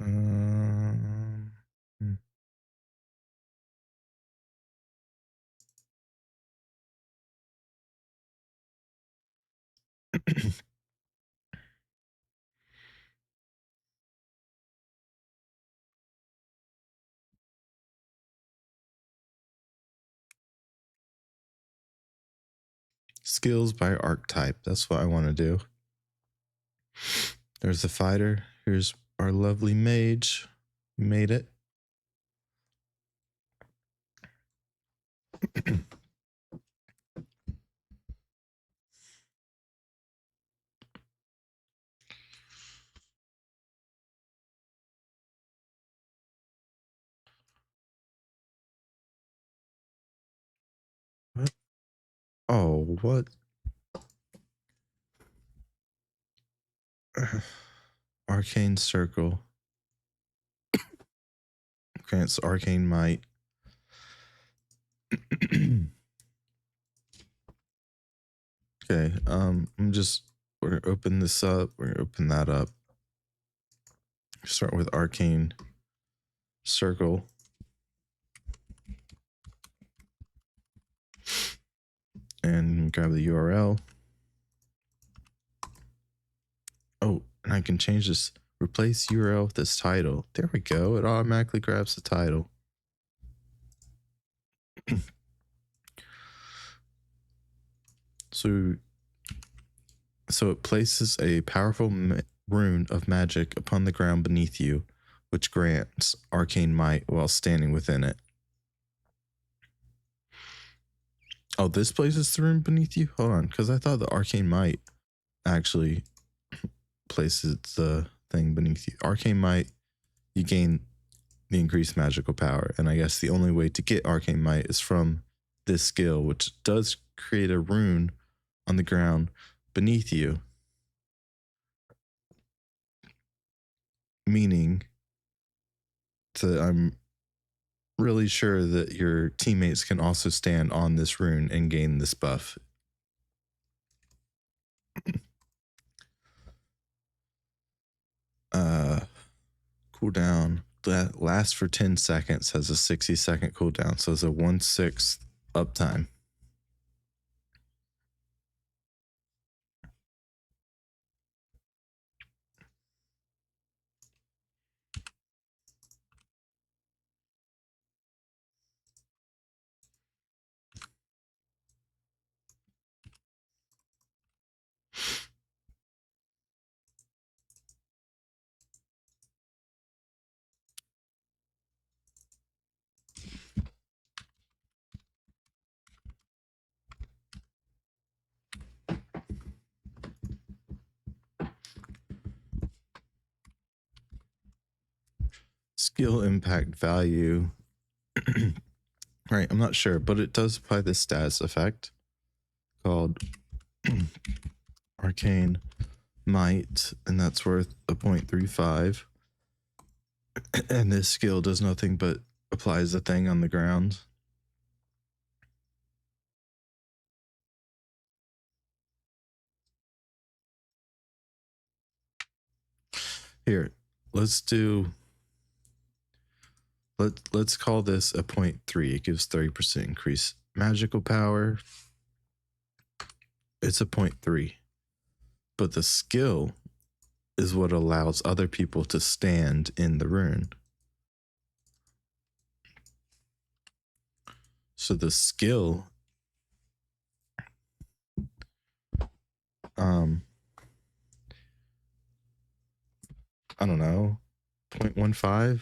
Hmm. Skills by archetype. That's what I want to do. There's the fighter. Here's our lovely mage. We made it. What? Oh, what? Arcane Circle. Grants arcane might. Okay, we're gonna open this up. We're gonna open that up. Start with Arcane Circle. and grab the URL. Oh, and I can change this. Replace URL with this title. There we go. It automatically grabs the title. So it places a powerful rune of magic upon the ground beneath you, which grants arcane might while standing within it. Oh, this places the rune beneath you? Hold on, because I thought the arcane might actually places the thing beneath you. Arcane might, you gain the increased magical power, and I guess the only way to get arcane might is from this skill, which does create a rune on the ground beneath you, meaning that I'm really sure that your teammates can also stand on this rune and gain this buff. Cooldown that lasts for 10 seconds, has a 60-second cooldown, so it's a 1/6 uptime. Skill impact value. Right, I'm not sure, but it does apply this status effect called Arcane Might, and that's worth a 0.35. And this skill does nothing but applies the thing on the ground. Here, let's call this a 0.3. It gives 30% increase magical power. It's a 0.3. But the skill is what allows other people to stand in the rune. So the skill I don't know, 0.15.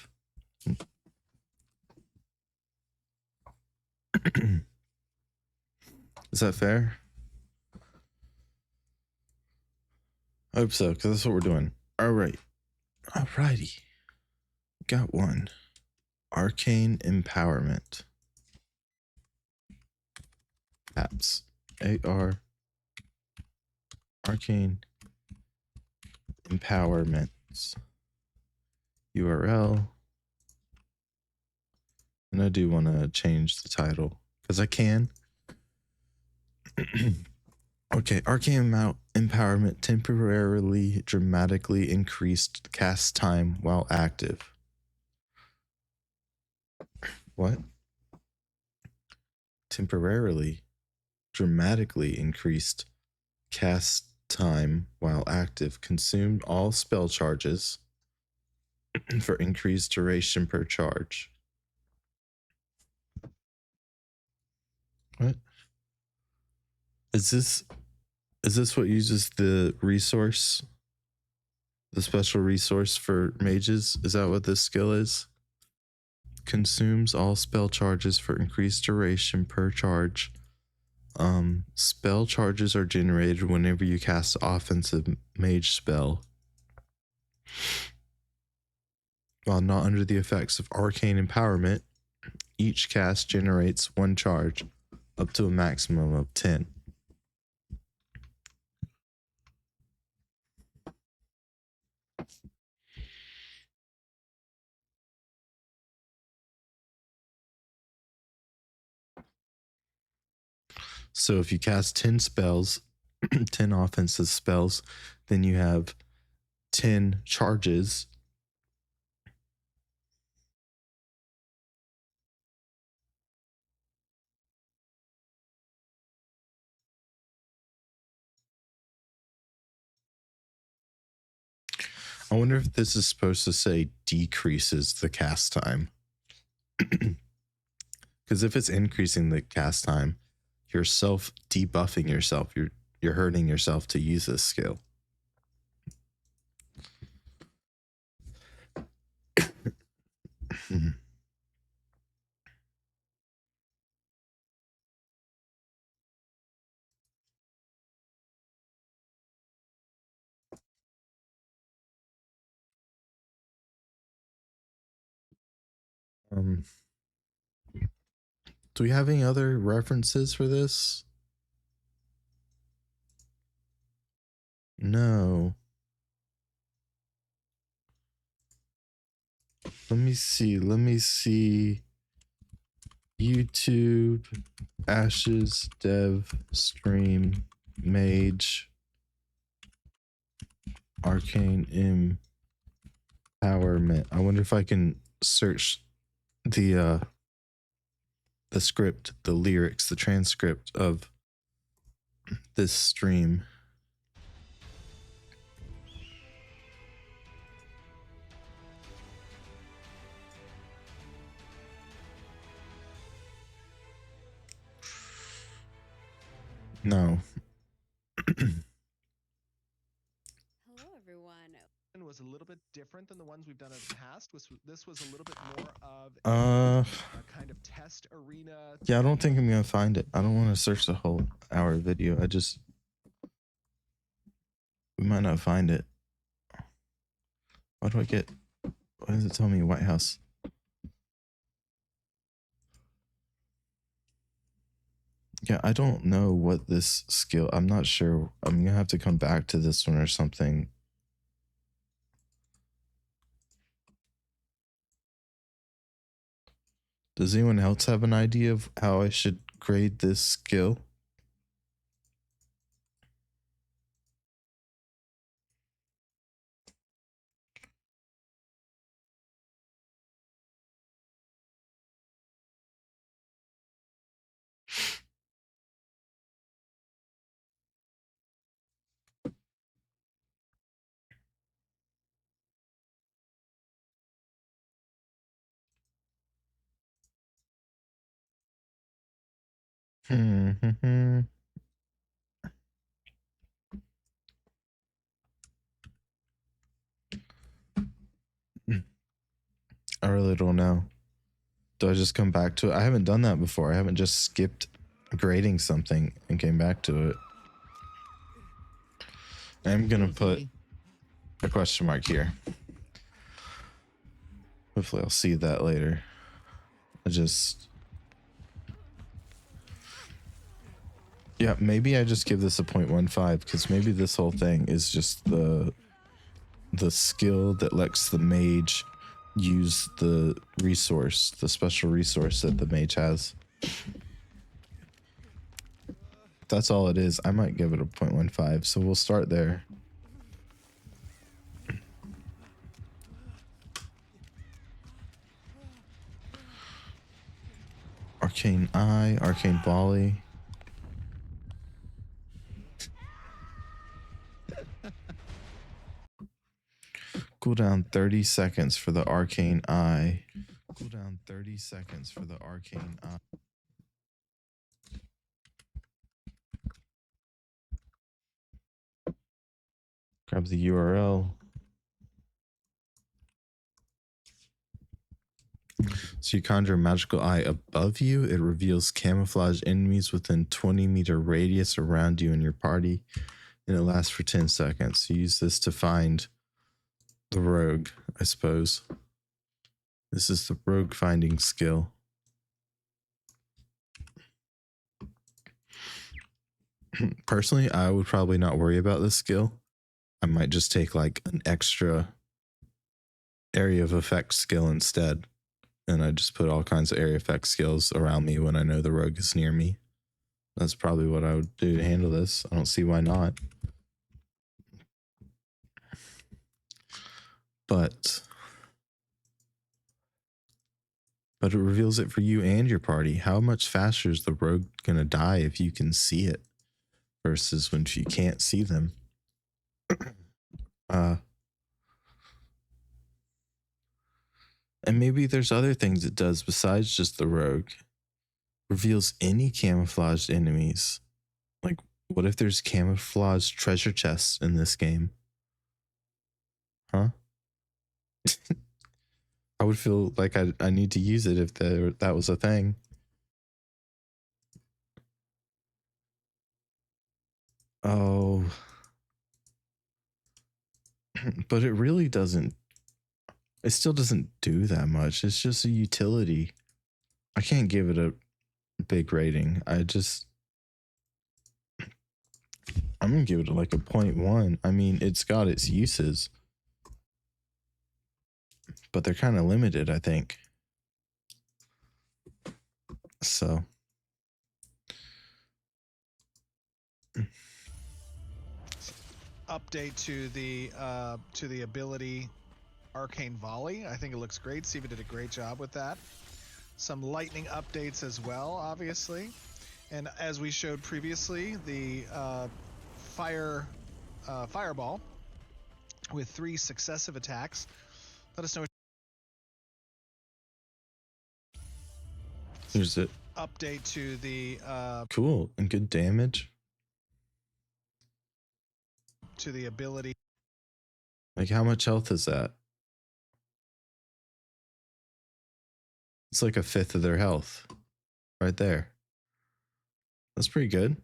Is that fair? I hope so, because that's what we're doing. Alrighty. Got one. Arcane Empowerment. Apps. AR. Arcane Empowerments. URL. And I do want to change the title because I can. Okay, Arcane Empowerment temporarily dramatically increased cast time while active. What? Temporarily dramatically increased cast time while active. Consumed all spell charges for increased duration per charge. What? Is this what uses the resource? The special resource for mages? Is that what this skill is? Consumes all spell charges for increased duration per charge. Spell charges are generated whenever you cast offensive mage spell. While not under the effects of arcane empowerment, each cast generates one charge, up to a maximum of 10. So if you cast 10 spells, 10 offensive spells, then you have 10 charges. I wonder if this is supposed to say decreases the cast time. Because if it's increasing the cast time, you're self debuffing yourself. You're hurting yourself to use this skill. Do we have any other references for this? No. Let me see. YouTube, Ashes, Dev, Stream, Mage, Arcane Empowerment. I wonder if I can search the script, the lyrics, the transcript of this stream. No. Hello, everyone. Was a little bit different than the ones we've done in the past. This was a little bit more of Uh, a kind of test arena. Yeah, I don't think I'm gonna find it. I don't want to search the whole hour video. We might not find it. Why does it tell me White House? Yeah, I don't know what this skill, I'm not sure. I'm gonna have to come back to this one or something. Does anyone else have an idea of how I should grade this skill? I really don't know. Do I just come back to it? I haven't done that before. I haven't just skipped grading something and came back to it. I'm gonna put a question mark here. Hopefully I'll see that later. Yeah, maybe I just give this a 0.15 because maybe this whole thing is just the skill that lets the mage use the resource, the special resource that the mage has. That's all it is. I might give it a 0.15, so we'll start there. Arcane Eye, Arcane Volley. Cooldown 30 seconds for the Arcane Eye. Cooldown 30 seconds for the Arcane Eye. Grab the URL. So you conjure a magical eye above you. It reveals camouflage enemies within 20-meter radius around you and your party. And it lasts for 10 seconds. So use this to find the rogue, I suppose. This is the rogue finding skill. Personally, I would probably not worry about this skill. I might just take like an extra area of effect skill instead. And I just put all kinds of area effect skills around me when I know the rogue is near me. That's probably what I would do to handle this. I don't see why not. But it reveals it for you and your party. How much faster is the rogue gonna die if you can see it versus when you can't see them? And maybe there's other things it does besides just the rogue. Reveals any camouflaged enemies. Like, what if there's camouflaged treasure chests in this game? Huh? I would feel like I need to use it if that was a thing. Oh. But it really doesn't. It still doesn't do that much. It's just a utility. I can't give it a big rating. I'm gonna give it like a 0.1. I mean, it's got its uses, but they're kind of limited, I think. So Update to the ability Arcane Volley. I think it looks great. Siva did a great job with that. Some lightning updates as well, obviously. And as we showed previously, the fireball with 3 successive attacks. Let us know. here's it. Update to the Cool and good damage. to the ability. Like, how much health is that? It's like a fifth of their health right there. That's pretty good.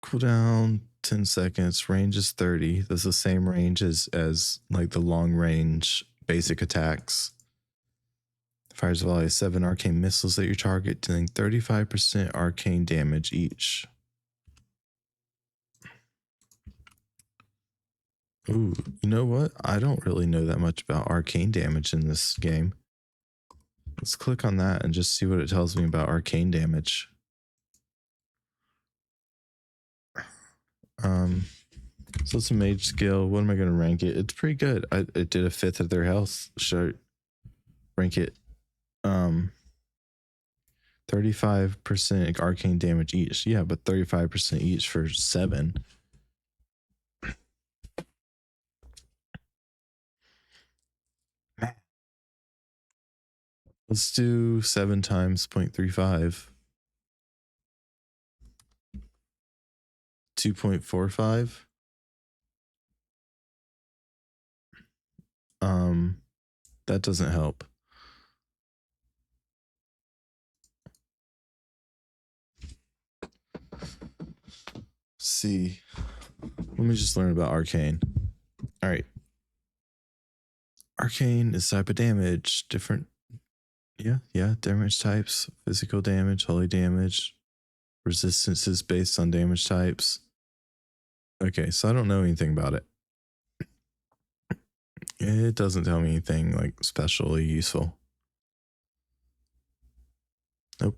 Cooldown 10 seconds. Range is 30. That's the same range as like the long range basic attacks. Fires a volley of 7 arcane missiles at your target, dealing 35% arcane damage each. Ooh, you know what? I don't really know that much about arcane damage in this game. Let's click on that and just see what it tells me about arcane damage. So it's a mage skill. What am I going to rank it? It's pretty good. It did a fifth of their health. Should I rank it 35% arcane damage each. Yeah, but 35% each for 7. Let's do 7 times 0.35. 2.45. That doesn't help. See. Let me just learn about arcane. All right. Arcane is type of damage, different. Yeah, damage types, physical damage, holy damage, resistances based on damage types. Okay, so I don't know anything about it. It doesn't tell me anything like specially useful. Nope.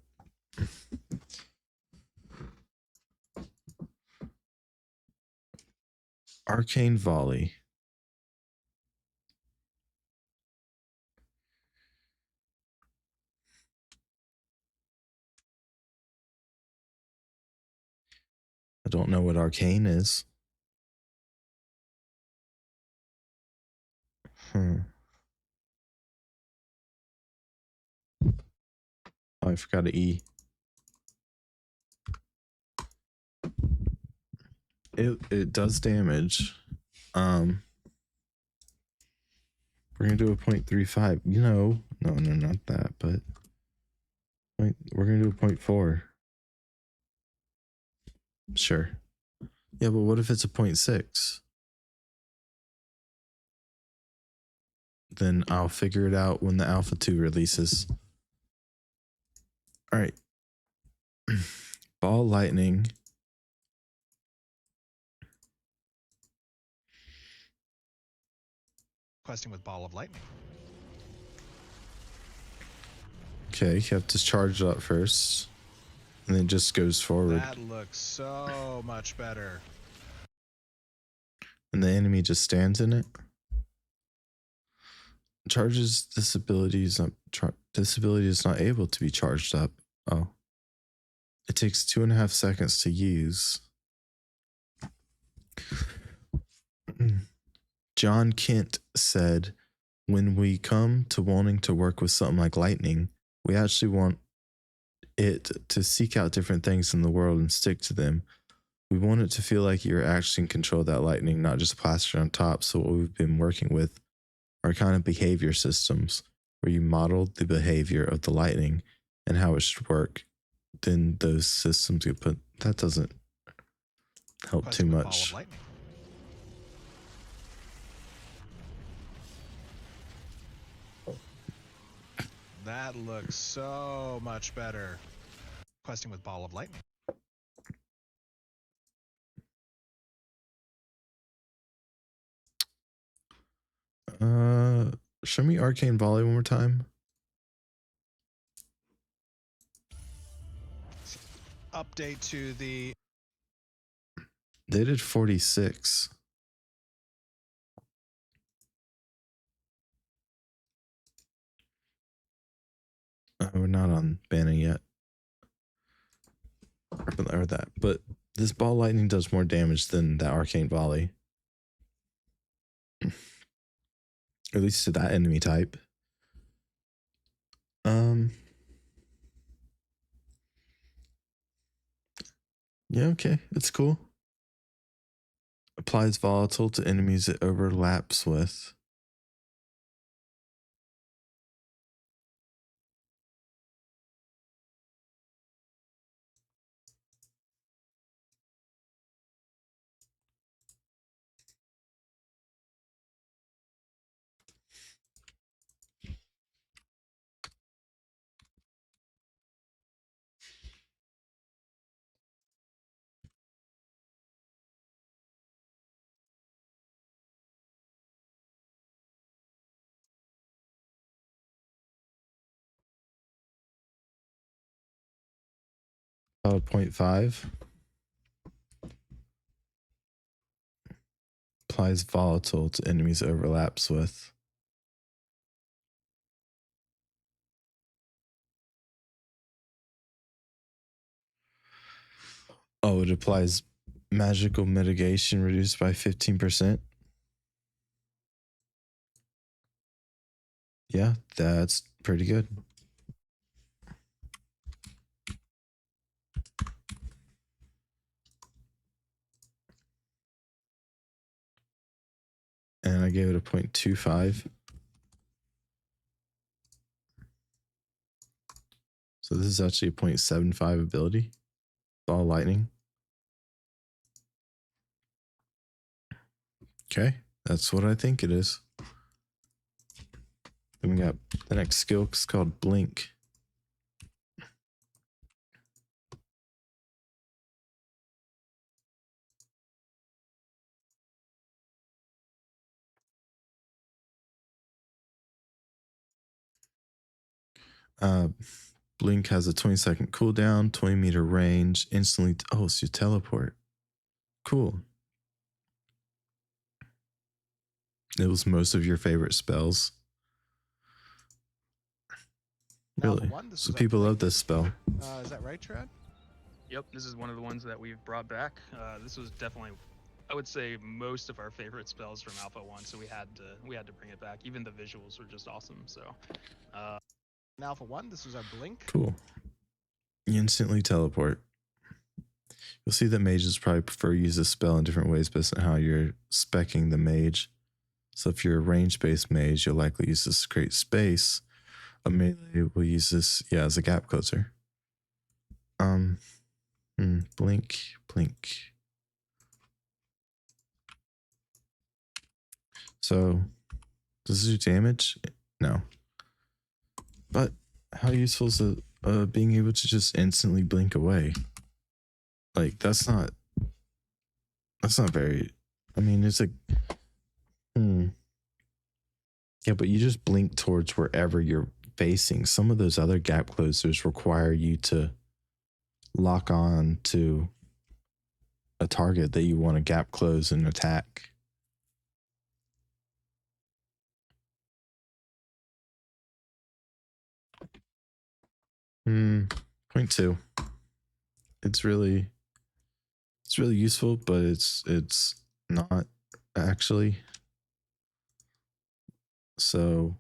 Arcane Volley. I don't know what arcane is. Oh, I forgot an E. It does damage. We're gonna do a 0.35. No, not that, but we're gonna do a 0.4. Sure. Yeah, but what if it's a 0.6? Then I'll figure it out when the Alpha 2 releases. All right. Ball lightning. Questing with Ball of Lightning. Okay, you have to charge it up first. and then it just goes forward. That looks so much better. And the enemy just stands in it. Charges this ability is not this ability is not able to be charged up. Oh. It takes 2.5 seconds to use. John Kent said, when we come to wanting to work with something like lightning, we actually want it to seek out different things in the world and stick to them. We want it to feel like you're actually in control of that lightning, not just plastered on top. So what we've been working with are kind of behavior systems where you modeled the behavior of the lightning and how it should work. Then those systems get put. That doesn't help too Questing with Ball of much. Lightning. That looks so much better. Questing with Ball of Lightning. Show me Arcane Volley one more time. Update to the They did 46. We're not on banning yet. Or that. But this ball lightning does more damage than that arcane volley. At least to that enemy type. Yeah, okay. It's cool. Applies volatile to enemies it overlaps with. About 0.5. Applies volatile to enemies it overlaps with. Oh, it applies magical mitigation reduced by 15%. Yeah, that's pretty good. And I gave it a 0.25. So this is actually a 0.75 ability. Ball lightning. Okay, that's what I think it is. Then we got the next skill is called Blink. Blink has a 20-second cooldown, 20-meter range, instantly. Oh, so you teleport. Cool. It was most of your favorite spells. Really? So people love this spell. Is that right, Trad? Yep, this is one of the ones that we've brought back. This was definitely, I would say, most of our favorite spells from Alpha 1, so we had to bring it back. Even the visuals were just awesome. So, In Alpha 1, this was our Blink. Cool. You instantly teleport. You'll see that mages probably prefer to use this spell in different ways based on how you're speccing the mage. So if you're a range-based mage, you'll likely use this to create space. A melee will use this, as a gap closer. Blink, blink. So, does it do damage? No. But how useful is being able to just instantly blink away? Like, that's not very, I mean, it's yeah, but you just blink towards wherever you're facing. Some of those other gap closers require you to lock on to a target that you want to gap close and attack. Point two. It's really useful, but it's not actually. So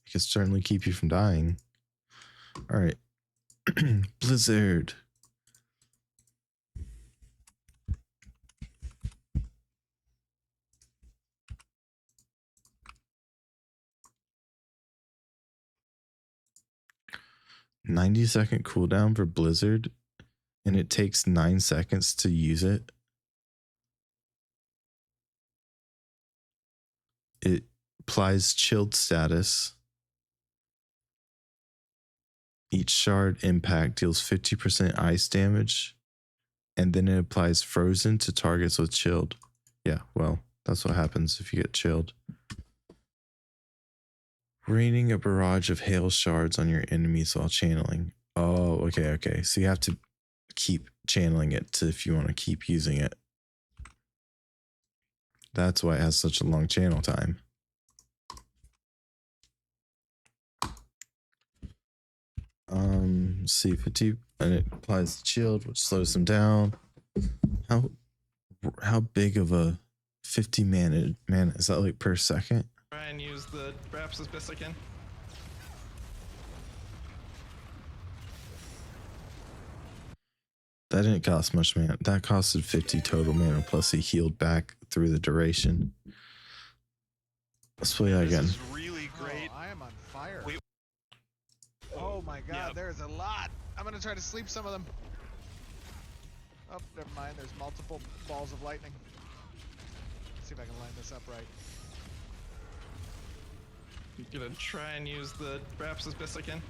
it can certainly keep you from dying. All right. Blizzard. "90-second cooldown for Blizzard, and it takes 9 seconds to use it." It applies chilled status. Each shard impact deals 50% ice damage, and then it applies frozen to targets with chilled. Yeah, well, that's what happens if you get chilled. Raining a barrage of hail shards on your enemies while channeling. Oh, okay. So you have to keep channeling it if you want to keep using it. That's why it has such a long channel time. See, 50, and it applies chilled, which slows them down. How big of a 50 mana is that, like, per second? Try and use the wraps as best I can. That didn't cost much mana. That costed 50 total mana, plus he healed back through the duration. Let's play that again. This is really great. Oh, I am on fire. We- Oh my god, Yep. there's a lot. I'm gonna try to sleep some of them. Oh, never mind. There's multiple balls of lightning. Let's see if I can line this up right. I'm gonna try and use the wraps as best I can.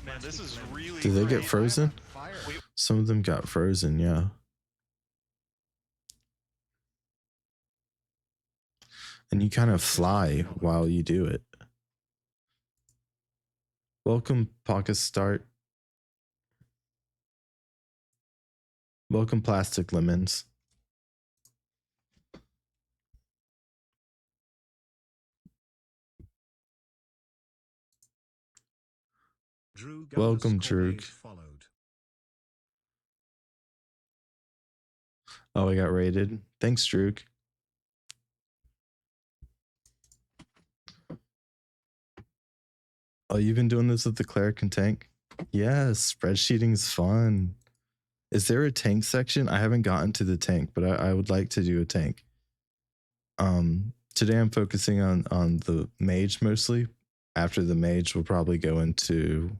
Man, this is really Did they great. get frozen? I am on fire. Some of them got frozen, yeah. And you kind of fly while you do it. Welcome, Pocket Start. Welcome, Plastic Lemons. Welcome, Droog. Oh, I got raided. Thanks, Droog. Oh, you've been doing this with the cleric and tank? Yes, spreadsheeting is fun. Is there a tank section? I haven't gotten to the tank, but I would like to do a tank. Today I'm focusing on the mage mostly. After the mage, we'll probably go into,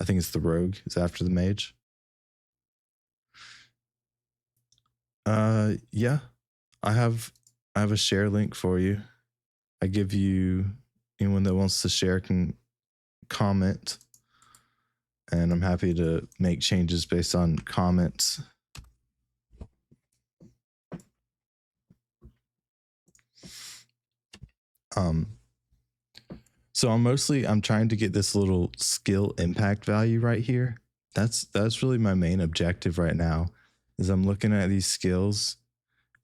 I think it's the rogue is after the mage. Yeah, I have a share link for you. I give you, anyone that wants to share can comment, and I'm happy to make changes based on comments. So I'm trying to get this little skill impact value right here. That's really my main objective right now, is I'm looking at these skills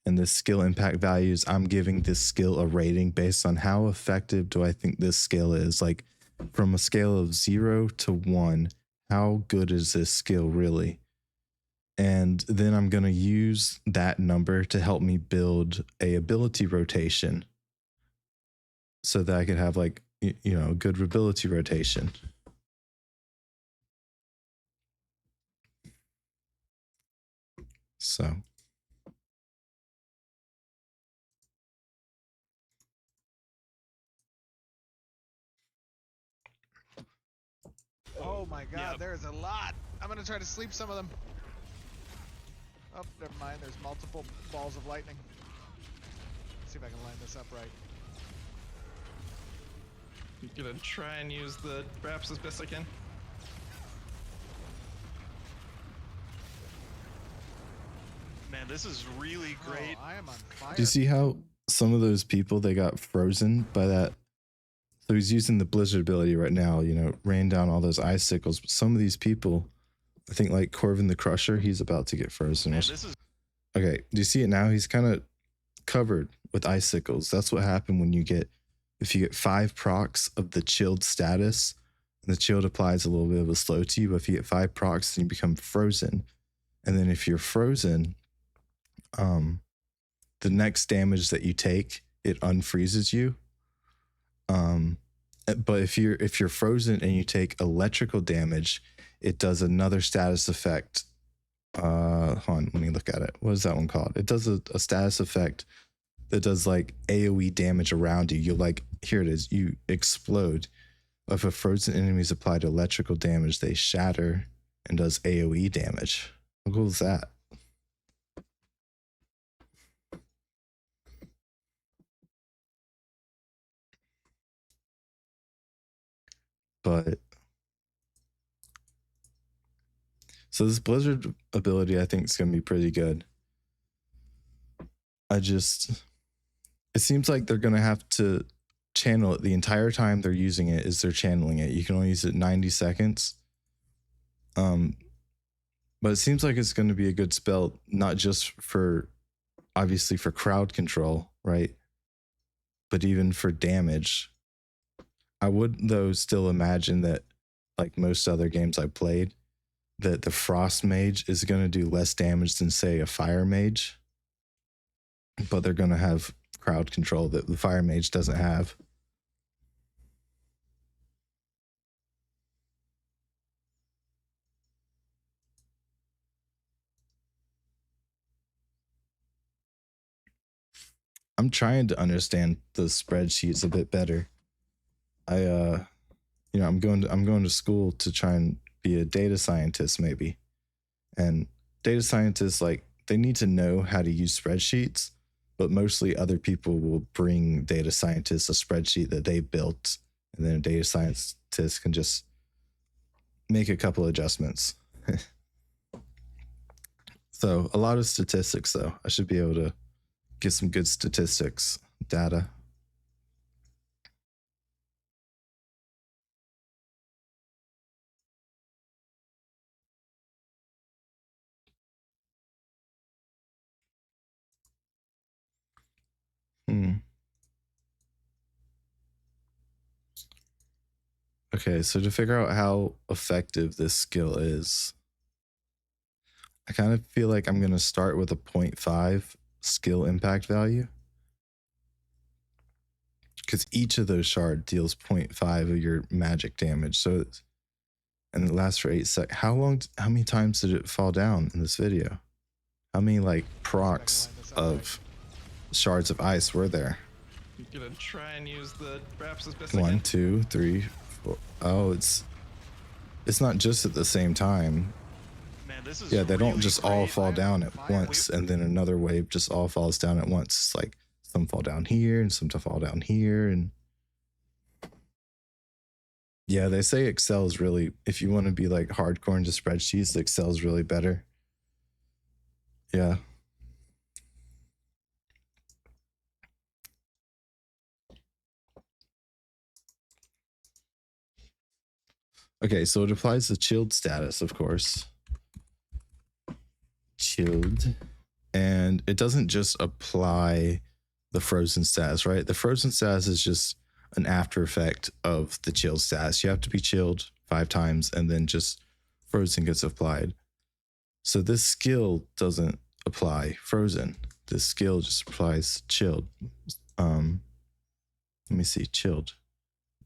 and the skill impact values. I'm giving this skill a rating based on how effective do I think this skill is. Like, from a scale of 0 to 1, how good is this skill really? And then I'm going to use that number to help me build a ability rotation so that I could have, like, you know, good ability rotation. So Oh my god, Yep. there's a lot. I'm gonna try to sleep some of them. Oh, never mind. There's multiple balls of lightning. Let's see if I can line this up right. I'm gonna try and use the wraps as best I can. Man, Man, this is really great. Oh, I am on fire. Do you see how some of those people, they got frozen by that? So he's using the blizzard ability right now, you know, rain down all those icicles. But some of these people, I think like Corvin the Crusher, he's about to get frozen. Man, this is Okay, do you see it now? He's kind of covered with icicles. That's what happened when you get, if you get 5 procs of the chilled status, the chilled applies a little bit of a slow to you, but if you get 5 procs, then you become frozen. And then if you're frozen, the next damage that you take, it unfreezes you. But if you're frozen and you take electrical damage, it does another status effect. Hold on, let me look at it. What is that one called? It does a status effect that does like AoE damage around you. You like, here it is, you explode. If a frozen enemy is applied electrical damage, they shatter and does AoE damage. How cool is that? But so this blizzard ability, I think, is going to be pretty good. It seems like they're going to have to channel it the entire time they're using it. Is they're channeling it. You can only use it 90 seconds. But it seems like it's going to be a good spell, not just for, obviously for crowd control, right? But even for damage. I would, though, still imagine that, like most other games I played, that the Frost Mage is going to do less damage than, say, a Fire Mage. But they're going to have crowd control that the Fire Mage doesn't have. I'm trying to understand the spreadsheets a bit better. I'm going to school to try and be a data scientist maybe. And data scientists, like, they need to know how to use spreadsheets, but mostly other people will bring data scientists a spreadsheet that they built, and then a data scientist can just make a couple adjustments. So a lot of statistics, though. I should be able to get some good statistics data. Okay, so to figure out how effective this skill is, I kind of feel like I'm going to start with a 0.5 skill impact value. Because each of those shards deals 0.5 of your magic damage. So, and it lasts for 8 seconds. How many times did it fall down in this video? How many like procs of shards of ice were there? You're gonna try and use the wraps as best I 1, can. 2, 3, 4. Oh, it's not just at the same time. Man, this is Yeah, they don't really just all great. fall down at once, and then another wave just all falls down at once. It's like some fall down here and some to fall down here. And yeah, they say Excel is really, if you want to be like hardcore into spreadsheets, Excel is really better. Yeah. Okay, so it applies the chilled status, of course. Chilled. And it doesn't just apply the frozen status, right? The frozen status is just an after effect of the chilled status. You have to be chilled 5 times and then just frozen gets applied. So this skill doesn't apply frozen. This skill just applies chilled. Let me see, chilled.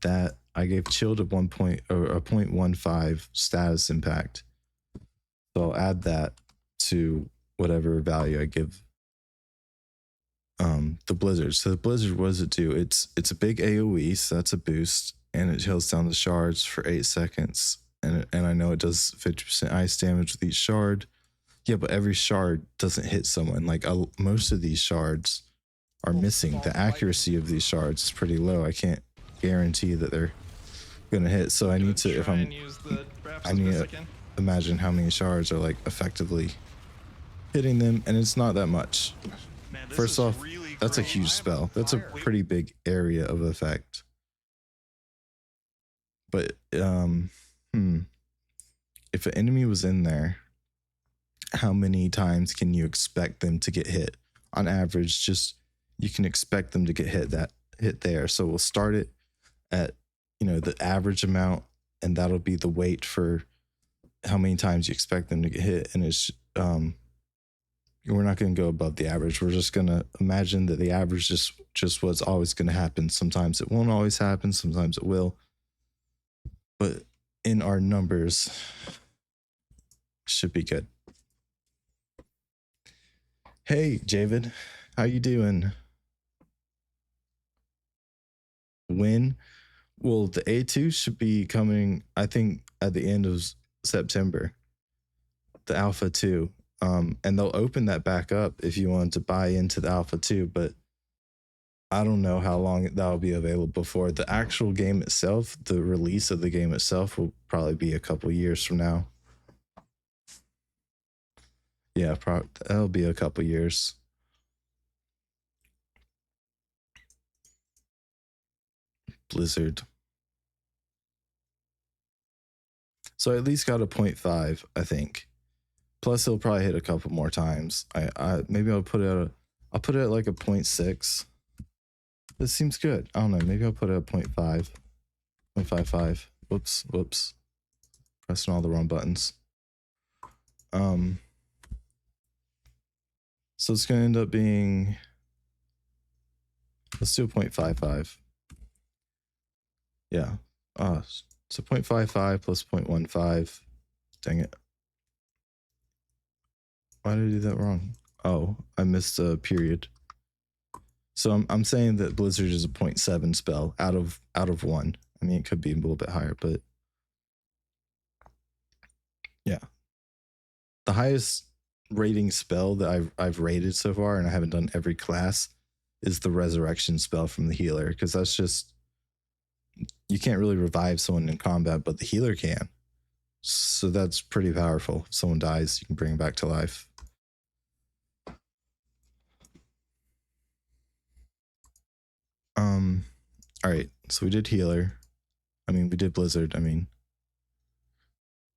That I gave chilled a 0.15 status impact. So I'll add that to whatever value I give the blizzard. So the blizzard, what does it do? It's a big AoE, so that's a boost, and it heals down the shards for 8 seconds. And I know it does 50% ice damage with each shard. Yeah, but every shard doesn't hit someone. Like most of these shards are missing. The accuracy of these shards is pretty low. I can't guarantee that they're gonna hit. So I need to, I need to imagine how many shards are like effectively hitting them, and it's not that much. Man, this First is off, really that's a great. huge spell. That's a pretty big area of effect. But if an enemy was in there, how many times can you expect them to get hit? On average, just you can expect them to get hit there. So we'll start it at, you know, the average amount, and that'll be the weight for how many times you expect them to get hit. And it's we're not going to go above the average. We're just going to imagine that the average is just what's always going to happen. Sometimes it won't always happen. Sometimes it will. But in our numbers, should be good. Hey, Javid, how you doing? When? Well, the A2 should be coming, I think, at the end of September. The Alpha 2. And they'll open that back up if you want to buy into the Alpha 2, but I don't know how long that'll be available for. The actual game itself, the release of the game itself will probably be a couple years from now. Yeah, that'll be a couple years. Blizzard. So I at least got a 0.5, I think. Plus he'll probably hit a couple more times. Maybe I'll put it at like a 0.6. This seems good. I don't know. Maybe I'll put it at 0.5. 0.55. Whoops. Pressing all the wrong buttons. So it's gonna end up being, let's do a 0.55. Yeah. So 0.55 plus 0.15. Dang it. Why did I do that wrong? Oh, I missed a period. So I'm saying that Blizzard is a 0.7 spell out of 1. I mean, it could be a little bit higher, but yeah. The highest rating spell that I've rated so far, and I haven't done every class, is the resurrection spell from the healer, because that's just, you can't really revive someone in combat, but the healer can. So that's pretty powerful. If someone dies, you can bring them back to life. All right, so we did healer. We did Blizzard.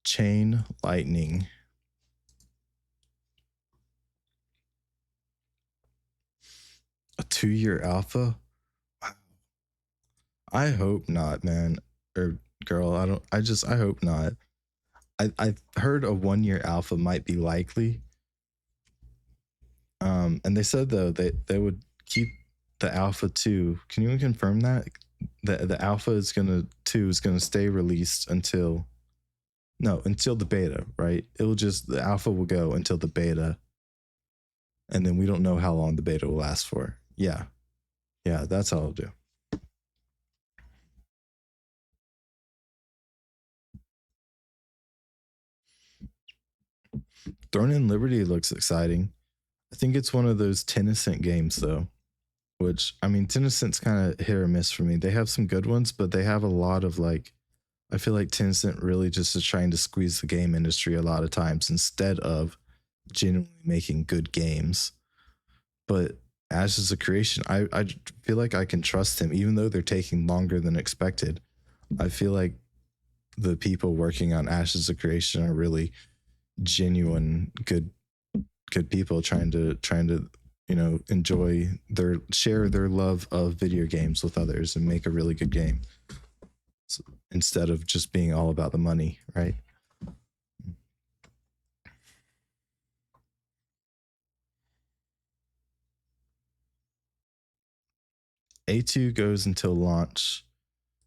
Chain lightning. A 2-year alpha? Wow. I hope not, man. Or girl, I hope not. I've heard a 1-year alpha might be likely. And they said though they would keep the alpha 2. Can you confirm that? The alpha 2 is gonna stay released until the beta, right? The alpha will go until the beta. And then we don't know how long the beta will last for. Yeah, that's how I'll do. Throne in Liberty looks exciting. I think it's one of those Tennyson games though, which, Tennyson's kind of hit or miss for me. They have some good ones, but they have a lot of I feel like Tencent really just is trying to squeeze the game industry a lot of times instead of genuinely making good games. But Ashes of Creation, I feel like I can trust him, even though they're taking longer than expected. I feel like the people working on Ashes of Creation are really genuine, good people trying to share their love of video games with others and make a really good game, so, instead of just being all about the money, right? A2 goes until launch,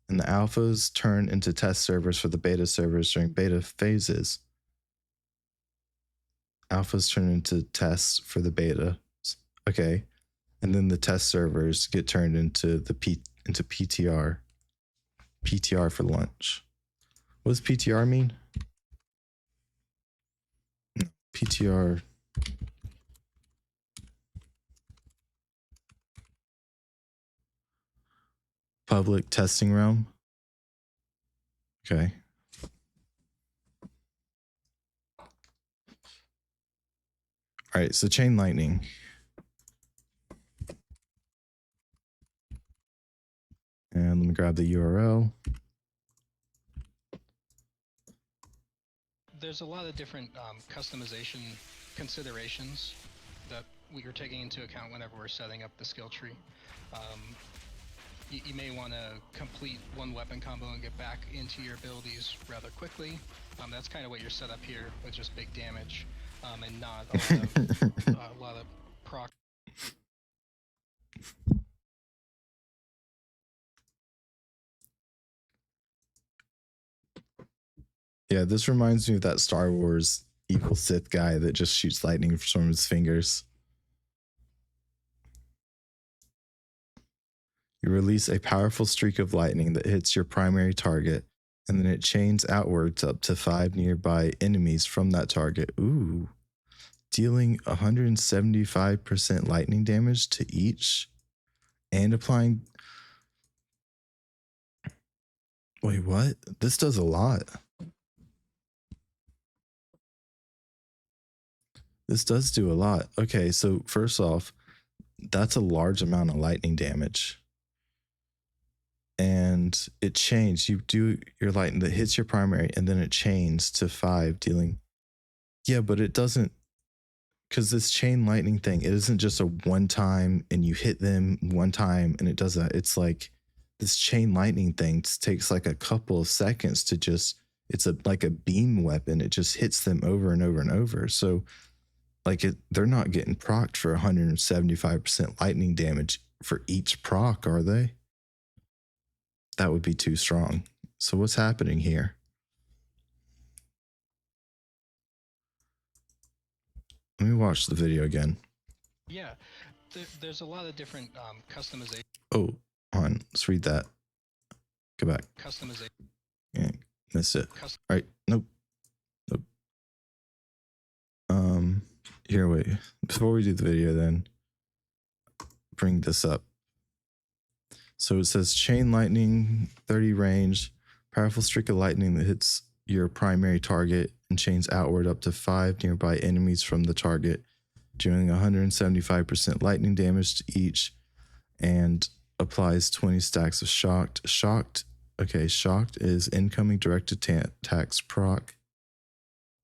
and the alphas turn into test servers for the beta servers during beta phases. Alphas turn into tests for the beta. Okay. And then the test servers get turned into PTR. PTR for lunch. What does PTR mean? PTR. Public testing realm. Okay. All right, so chain lightning. And let me grab the URL. There's a lot of different customization considerations that we are taking into account whenever we're setting up the skill tree. You may want to complete one weapon combo and get back into your abilities rather quickly. That's kind of what you're set up here with just big damage and not a lot of proc. Yeah, this reminds me of that Star Wars evil Sith guy that just shoots lightning from his fingers. You release a powerful streak of lightning that hits your primary target, and then it chains outwards up to 5 nearby enemies from that target. Ooh. Dealing 175% lightning damage to each and applying... Wait, what? This does a lot. This does do a lot. Okay, so first off, that's a large amount of lightning damage. And it chains. You do your lightning that hits your primary, and then it chains to 5, dealing... Yeah, but it doesn't... Because this chain lightning thing, it isn't just a one time and you hit them one time and it does that. It's like this chain lightning thing takes like a couple of seconds to just... It's like a beam weapon. It just hits them over and over and over. So... Like they're not getting procced for 175% lightning damage for each proc, are they? That would be too strong. So what's happening here? Let me watch the video again. Yeah, there's a lot of different customization. Oh, on. Let's read that. Go back. Customization. Yeah, that's it. All right. Nope. Nope. Here, wait. Before we do the video, then bring this up. So it says chain lightning, 30 range, powerful streak of lightning that hits your primary target and chains outward up to 5 nearby enemies from the target, doing 175% lightning damage to each, and applies 20 stacks of shocked. Shocked is incoming direct attacks proc.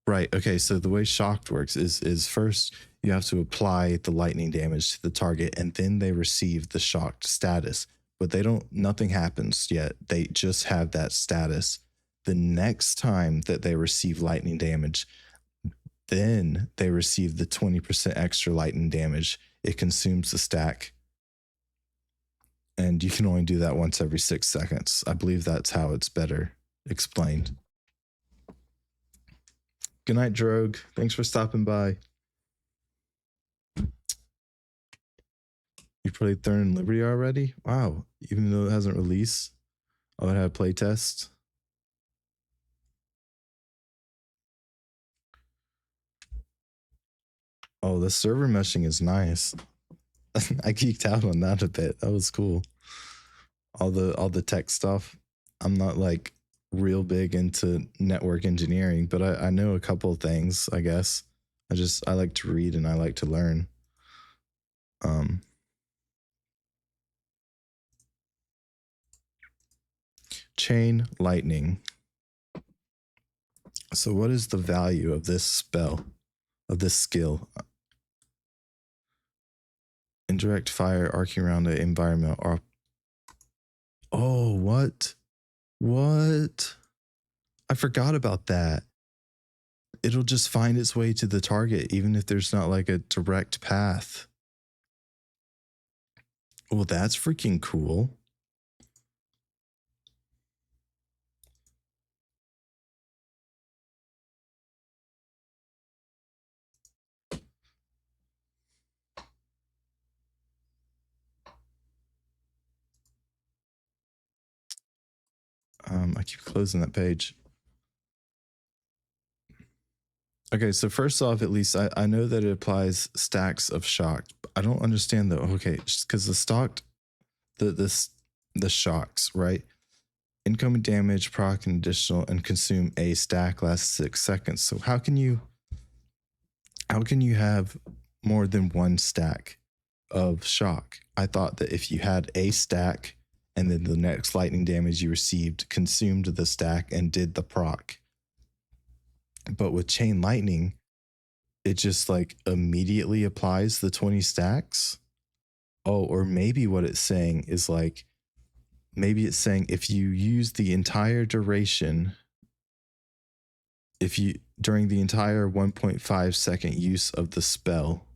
Right. Okay. So the way shocked works is first you have to apply the lightning damage to the target, and then they receive the shocked status. But nothing happens yet. They just have that status. The next time that they receive lightning damage, then they receive the 20% extra lightning damage. It consumes the stack. And you can only do that once every 6 seconds. I believe that's how it's better explained. Good night, Drogue. Thanks for stopping by. You played Thorn and Liberty already? Wow. Even though it hasn't released? Oh, it had a playtest? Oh, the server meshing is nice. I geeked out on that a bit. That was cool. All the tech stuff. I'm not like real big into network engineering, but I know a couple of things, I guess. I like to read and I like to learn. Chain lightning. So what is the value of this spell, of this skill? Indirect fire arcing around the environment. Oh, what? What? I forgot about that. It'll just find its way to the target, even if there's not like a direct path. Well, that's freaking cool. I keep closing that page. Okay, so first off, at least I know that it applies stacks of shocked. I don't understand though. Okay, because the stocked, the shocks, right? Incoming damage, proc, and additional, and consume a stack lasts 6 seconds. So how can you have more than one stack of shock. I thought that if you had a stack and then the next lightning damage you received consumed the stack and did the proc. But with chain lightning, it just like immediately applies the 20 stacks. Oh, or maybe what it's saying is like, maybe it's saying if you use the entire duration, if you during the entire 1.5 second use of the spell,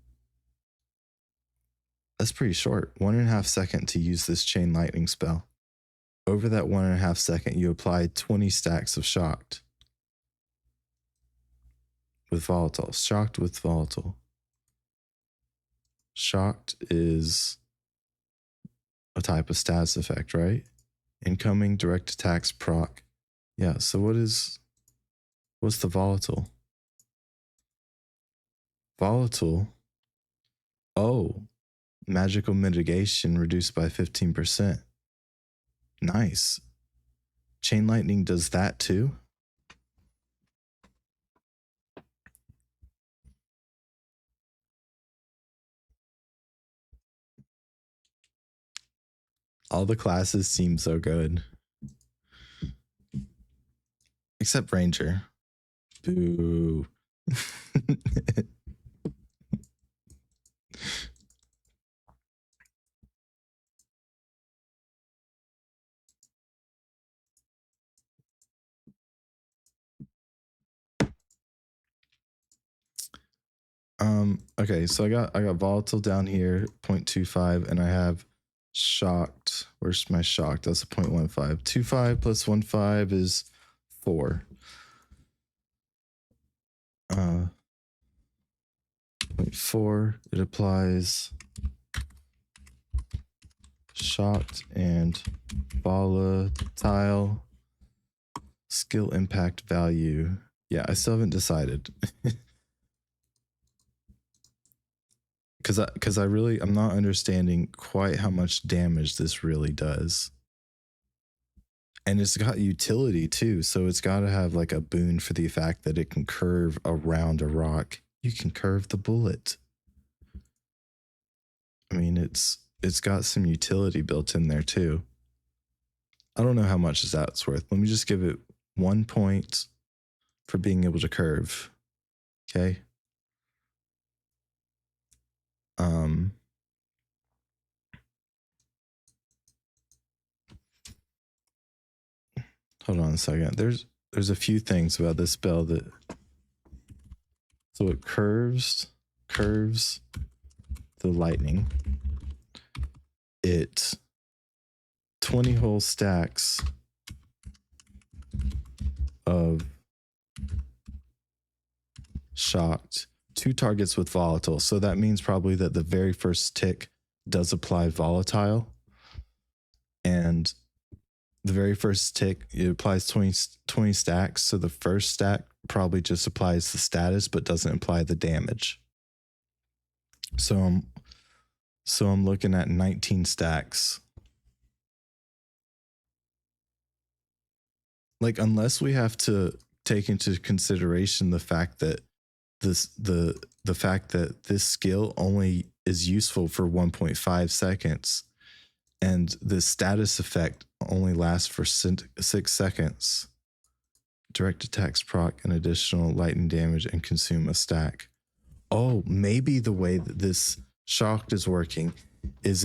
that's pretty short. 1.5 second to use this chain lightning spell. Over that 1.5 second, you apply 20 stacks of shocked with volatile. Shocked with volatile. Shocked is a type of status effect, right? Incoming direct attacks proc. Yeah, so what's the volatile? Volatile. Oh, magical mitigation reduced by 15%. Nice. Chain lightning does that too? All the classes seem so good. Except Ranger. Boo. Okay, so I got volatile down here, 0.25, and I have shocked. Where's my shocked? That's a 0.15. 25 plus 1.5 is 4. 0.4, it applies shocked and volatile skill impact value. Yeah, I still haven't decided. Because I'm not understanding quite how much damage this really does. And it's got utility too, so it's got to have like a boon for the fact that it can curve around a rock. You can curve the bullet. I mean, it's got some utility built in there too. I don't know how much that's worth. Let me just give it 1 point for being able to curve. Okay. Hold on a second. There's a few things about this spell that, so it curves the lightning. It 20 whole stacks of shocked, 2 targets with volatile. So that means probably that the very first tick does apply volatile, and the very first tick, it applies 20 stacks. So the first stack probably just applies the status, but doesn't apply the damage. So I'm looking at 19 stacks. Like, unless we have to take into consideration the fact that the fact that this skill only is useful for 1.5 seconds, and the status effect only lasts for 6 seconds. Direct attacks proc an additional lightning damage and consume a stack. Oh, maybe the way that this shocked is working is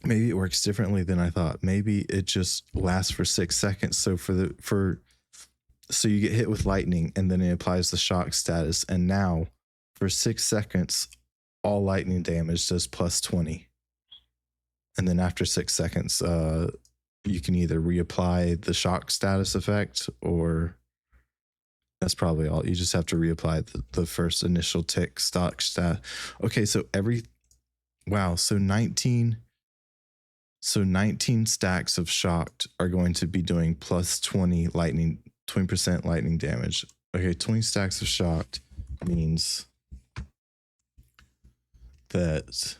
maybe it works differently than I thought. Maybe it just lasts for 6 seconds. So so you get hit with lightning and then it applies the shock status, and now for 6 seconds all lightning damage does plus 20. And then after 6 seconds, you can either reapply the shock status effect, or that's probably all. You just have to reapply the first initial tick stock stat. Okay, so so 19 stacks of shocked are going to be doing plus 20% lightning damage. Okay, 20 stacks of shocked means that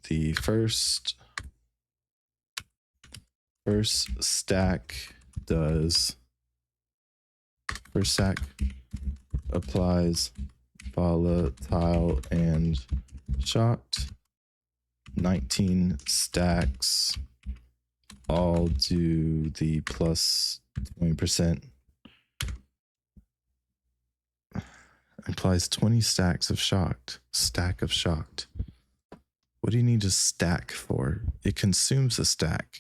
the first stack applies volatile and shocked. 19 stacks. I'll do the plus 20%. Implies 20 stacks of shocked. Stack of shocked. What do you need a stack for? It consumes a stack.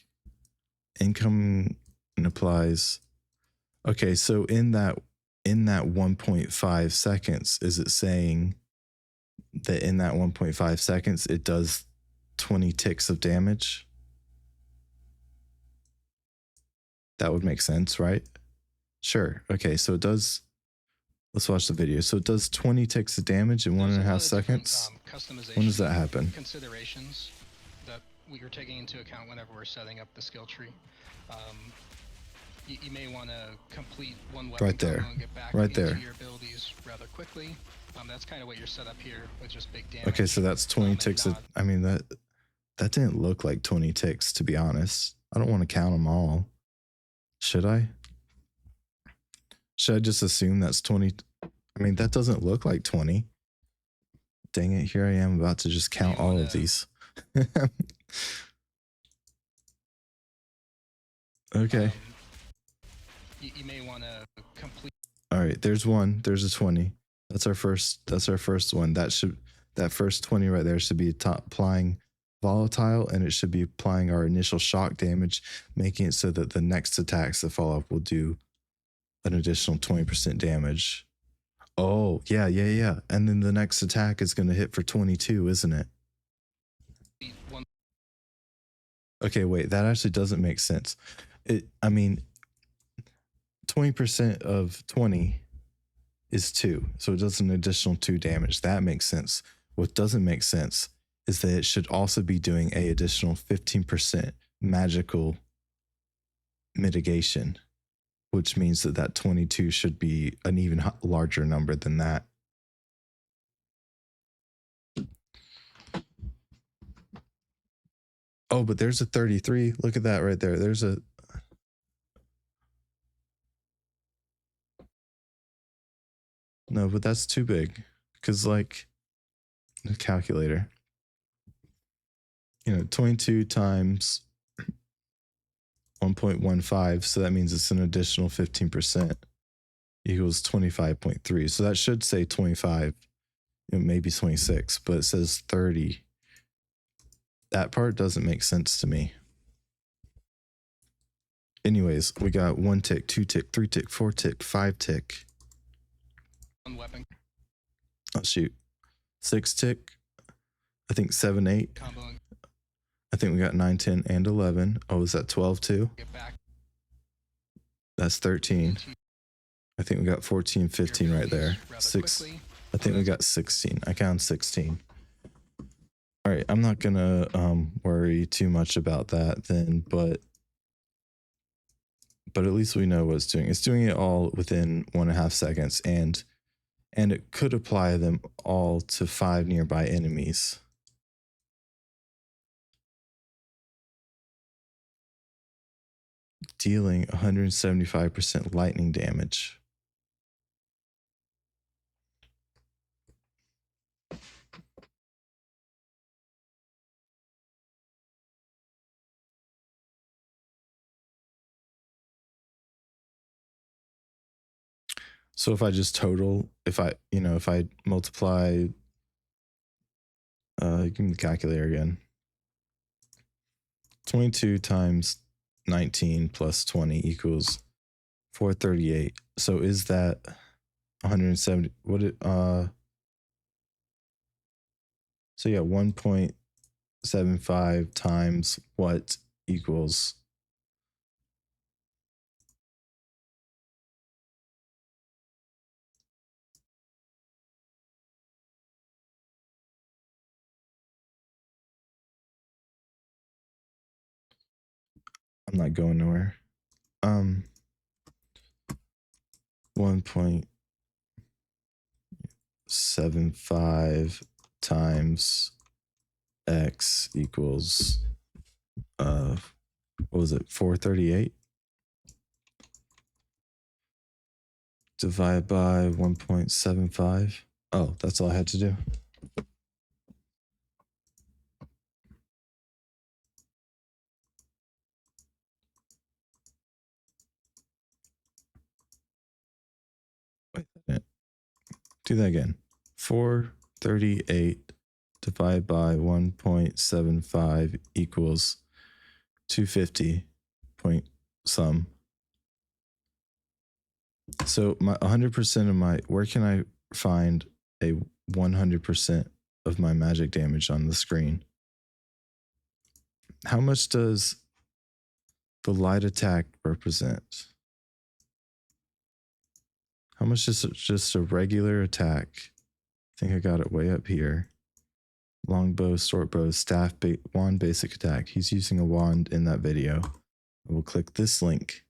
Income applies. Okay, so in that 1.5 seconds, is it saying that in that 1.5 seconds it does 20 ticks of damage? That would make sense, right? Sure. Okay, so it does. Let's watch the video. So it does 20 ticks of damage in 1.5 seconds. When does that happen? Considerations that we are taking into account whenever we're setting up the skill tree. You may want to complete one weapon Right there. combo and get back Right into there. your abilities rather quickly. That's kind of what you're set up here with just big damage. Okay, so that's 20 and ticks. not- I mean, that didn't look like 20 ticks, to be honest. I don't want to count them all. Should I? Should I just assume that's 20? I mean, that doesn't look like 20. Dang it, here I am about to just count all of these. Okay. You may want to complete. All right, there's one. There's a 20. That's our first one. That first 20 right there should be applying volatile, and it should be applying our initial shock damage, making it so that the next attacks that follow up will do an additional 20% damage. Oh, yeah. And then the next attack is going to hit for 22, isn't it? Okay, wait, that actually doesn't make sense. I mean, 20% of 20 is 2, so it does an additional 2 damage. That makes sense. What doesn't make sense is that it should also be doing a additional 15% magical mitigation, which means that 22 should be an even larger number than that. Oh, but there's a 33. Look at that right there. There's a... No, but that's too big. Because, like, the calculator. 22 times 1.15. So that means it's an additional 15% equals 25.3. So that should say 25. Maybe 26, but it says 30. That part doesn't make sense to me. Anyways, we got 1 tick, 2 tick, 3 tick, 4 tick, 5 tick. One weapon Oh, shoot. 6 tick. I think 7, 8. combo and I think we got 9, 10, and 11. Oh, is that 12 too? get back That's 13. into I think we got 14, 15 your right there. abilities rather 6. quickly. I think we got 16. I count 16. All right, I'm not gonna worry too much about that then, but at least we know what it's doing. It's doing it all within 1.5 seconds, and it could apply them all to 5 nearby enemies. Dealing 175% lightning damage. So if I just total, if I multiply, give me the calculator again. 22 times 19 plus 20 equals 438. So is that 170? So yeah, 1.75 times what equals? I'm not going nowhere. 1.75 times x equals what was it, 438 divided by 1.75. Oh, that's all I had to do. Wait a minute. Do that again. 438 divided by 1.75 equals 250 point some. So my 100% of my, where can I find a 100% of my magic damage on the screen? How much does the light attack represent? How much is just a regular attack? I think I got it way up here. Longbow, short bow, staff, wand, basic attack. He's using a wand in that video. I will click this link.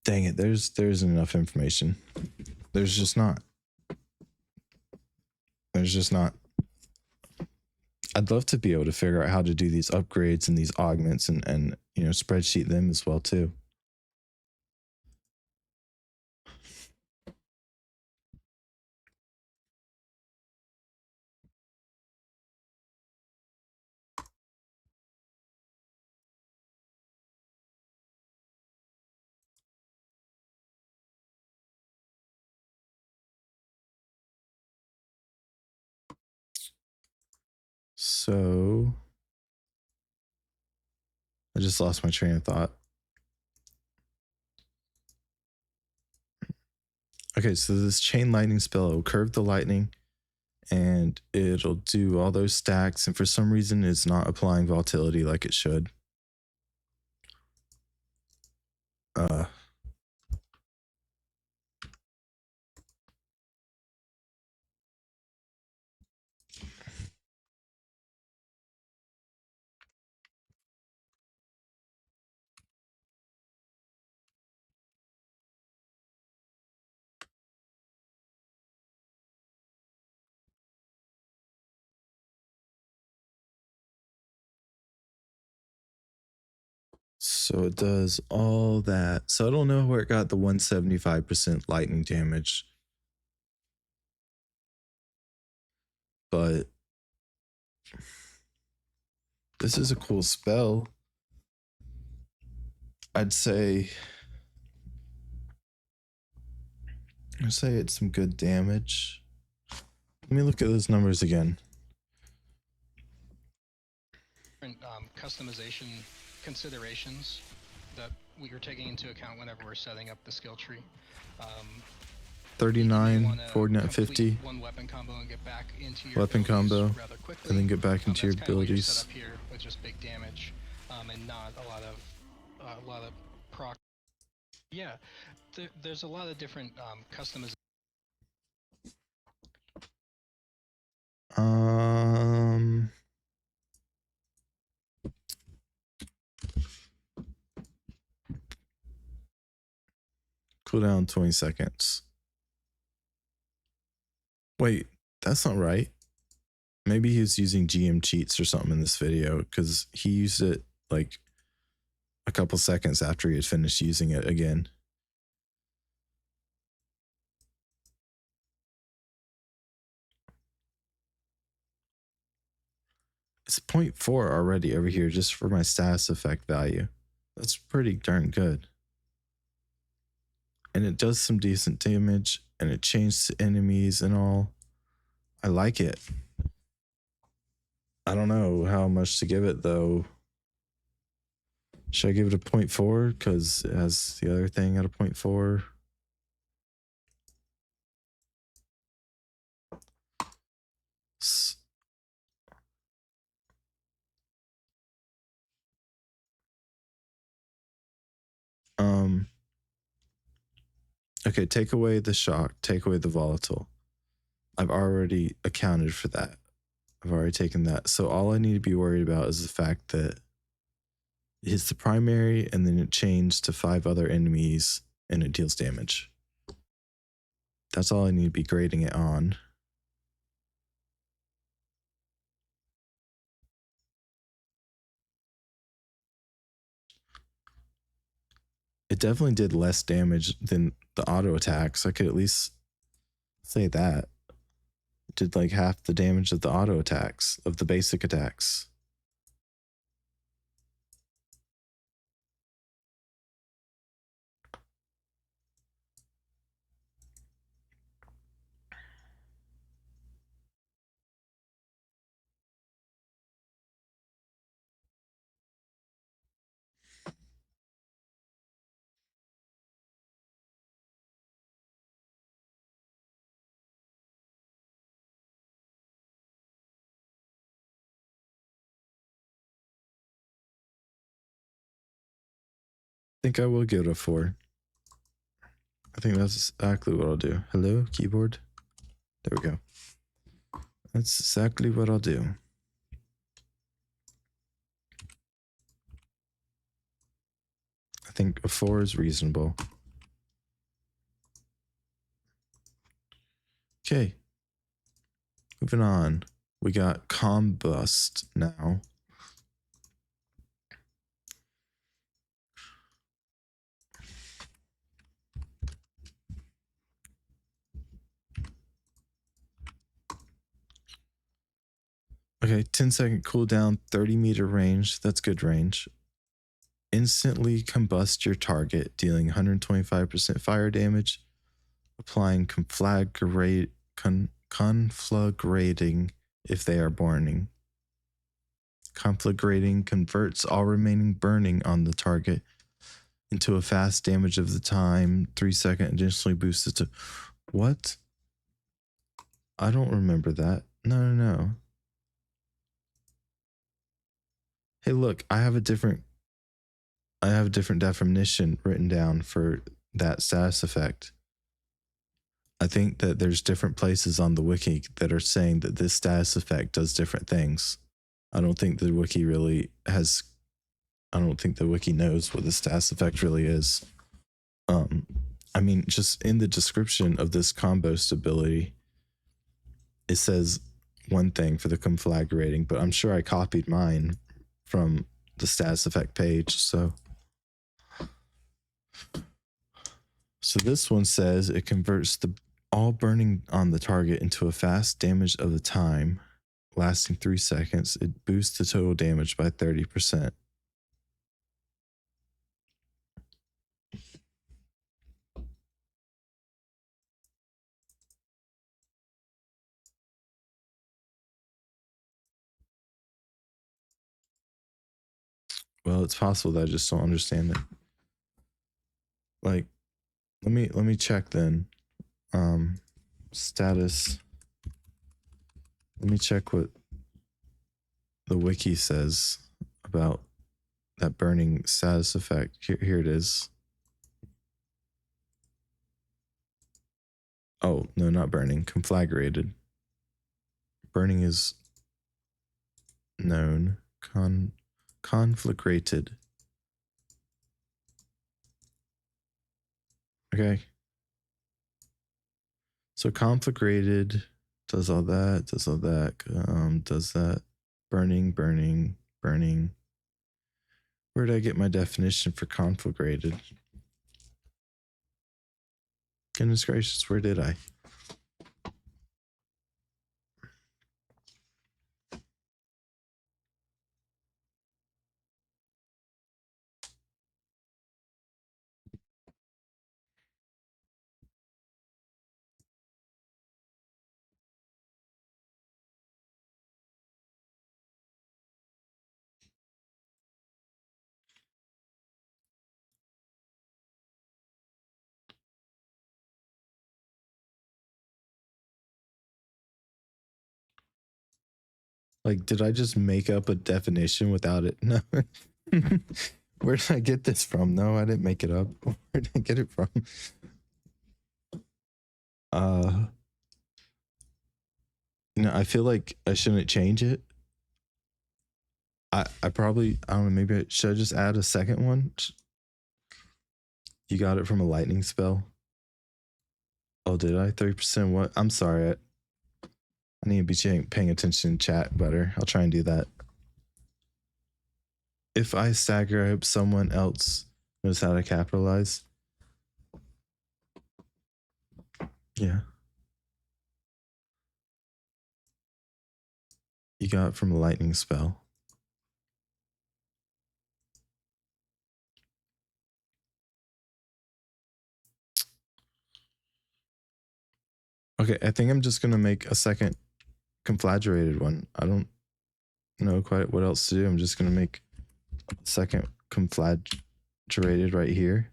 Dang it, there isn't enough information. There's just not. There's just not. I'd love to be able to figure out how to do these upgrades and these augments and you know, spreadsheet them as well too. So I just lost my train of thought. Okay, so this chain lightning spell will curve the lightning and it'll do all those stacks, and for some reason it's not applying volatility like it should. So it does all that. So I don't know where it got the 175% lightning damage. But this is a cool spell. I'd say it's some good damage. Let me look at those numbers again. Customization considerations that we are taking into account whenever we're setting up the skill tree. 39, 49, 50. One weapon combo and get back into your weapon combo, rather quickly. and then get back into your That's kinda what you're abilities. set up here with just big damage, and not a lot of proc. Yeah, there's a lot of different customizations. Cooldown 20 seconds. Wait, that's not right. Maybe he was using GM cheats or something in this video, because he used it like a couple seconds after he had finished using it again. It's 0.4 already over here just for my status effect value. That's pretty darn good. And it does some decent damage, and it changed to enemies and all. I like it. I don't know how much to give it though. Should I give it a 0.4 because it has the other thing at a 0.4? Okay, take away the shock, take away the volatile. I've already accounted for that. I've already taken that. So all I need to be worried about is the fact that it hits the primary and then it chains to 5 other enemies and it deals damage. That's all I need to be grading it on. It definitely did less damage than the auto attacks. I could at least say that. It did like half the damage of the auto attacks, of the basic attacks. I think I will give it a 4. I think that's exactly what I'll do. Hello, keyboard. There we go. That's exactly what I'll do. I think a 4 is reasonable. Okay. Moving on. We got combust now. Okay, 10-second cooldown, 30-meter range. That's good range. Instantly combust your target, dealing 125% fire damage, applying conflagrating if they are burning. Conflagrating converts all remaining burning on the target into a fast damage of the time. 3-second additionally boosts it to... What? I don't remember that. No. Hey, look, I have a different definition written down for that status effect. I think that there's different places on the wiki that are saying that this status effect does different things. I don't think the wiki knows what the status effect really is. I mean, just in the description of this combo stability, it says one thing for the conflagrating, but I'm sure I copied mine from the status effect page. So this one says it converts all burning on the target into a fast damage of the time, lasting 3 seconds. It boosts the total damage by 30%. Well, it's possible that I just don't understand it. Like, let me check then. Status. Let me check what the wiki says about that burning status effect. Here it is. Oh, no, not burning. Conflagrated. Burning is known. Conflagrated. Okay. So conflagrated does all that, does that. Burning. Where did I get my definition for conflagrated? Goodness gracious, where did I? Like, did I just make up a definition without it? No. Where did I get this from? No, I didn't make it up. Where did I get it from? I feel like I shouldn't change it. I probably, I don't know, maybe should I just add a second one? You got it from a lightning spell? Oh, did I? 30% what? I'm sorry. I need to be paying attention in chat better. I'll try and do that. If I stagger, I hope someone else knows how to capitalize. Yeah. You got it from a lightning spell. Okay, I think I'm just gonna make a second conflagrated one. I don't know quite what else to do. I'm just gonna make a second conflagrated right here.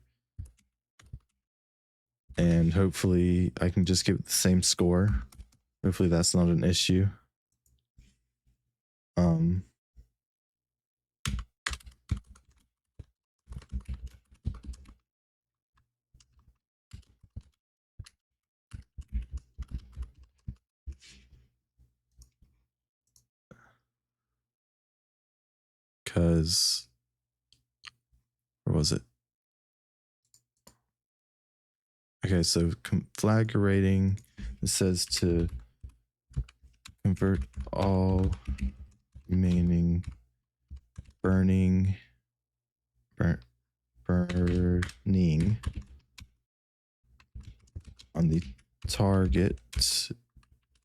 And hopefully I can just get the same score. Hopefully that's not an issue. Because where was it? Okay, so conflagrating, it says to convert all remaining burning on the target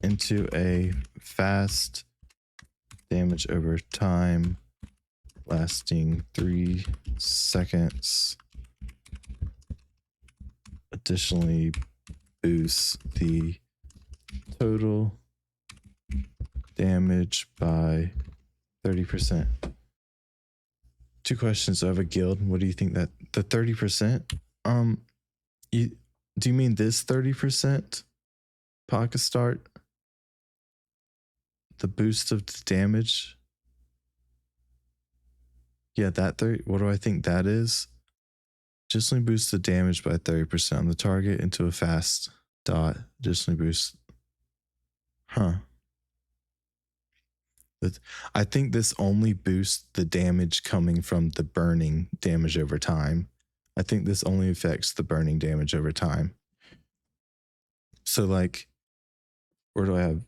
into a fast damage over time lasting 3 seconds. Additionally, boosts the total damage by 30%. 2 questions. I have a guild. What do you think that the 30%? Do you mean this 30%? Pocket start? The boost of the damage? Yeah, that 30. What do I think that is? Additionally boosts the damage by 30% on the target into a fast dot. Additionally boosts. Huh. But I think this only boosts the damage coming from the burning damage over time. I think this only affects the burning damage over time. So like, where do I have?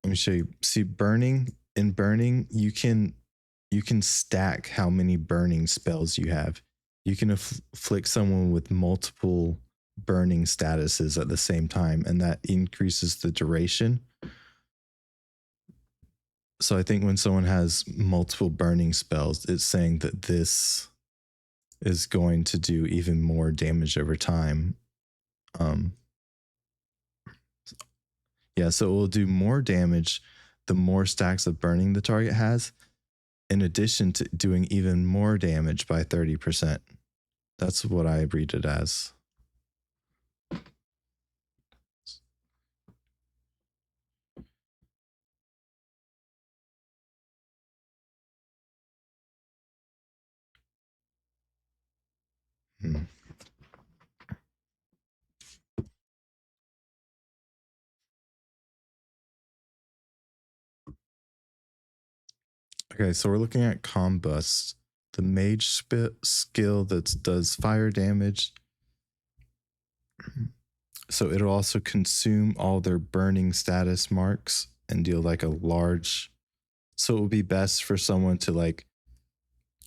Let me show you. See, in burning, you can stack how many burning spells you have. You can afflict someone with multiple burning statuses at the same time, and that increases the duration. So I think when someone has multiple burning spells, it's saying that this is going to do even more damage over time. Yeah, so it will do more damage the more stacks of burning the target has, in addition to doing even more damage by 30%. That's what I read it as. Okay, so we're looking at Combust, the mage skill that does fire damage. So it'll also consume all their burning status marks and deal like a large. So it would be best for someone to like,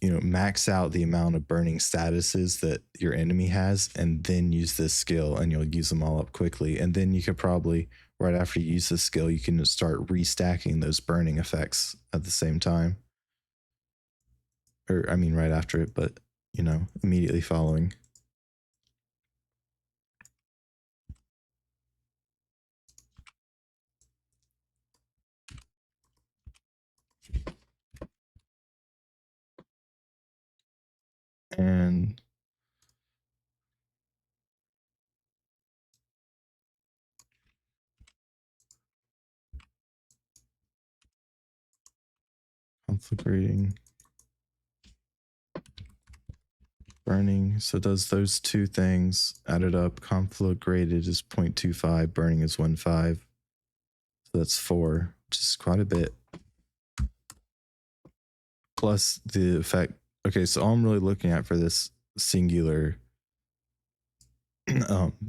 max out the amount of burning statuses that your enemy has and then use this skill, and you'll use them all up quickly. And then you could probably, right after you use this skill, you can start restacking those burning effects at the same time. Or, I mean, right after it, but, immediately following. And conflagrating, burning. So does those two things added up. Conflagrated is 0.25, burning is 1.5. So that's 4, which is quite a bit. Plus the effect. Okay, so all I'm really looking at for this singular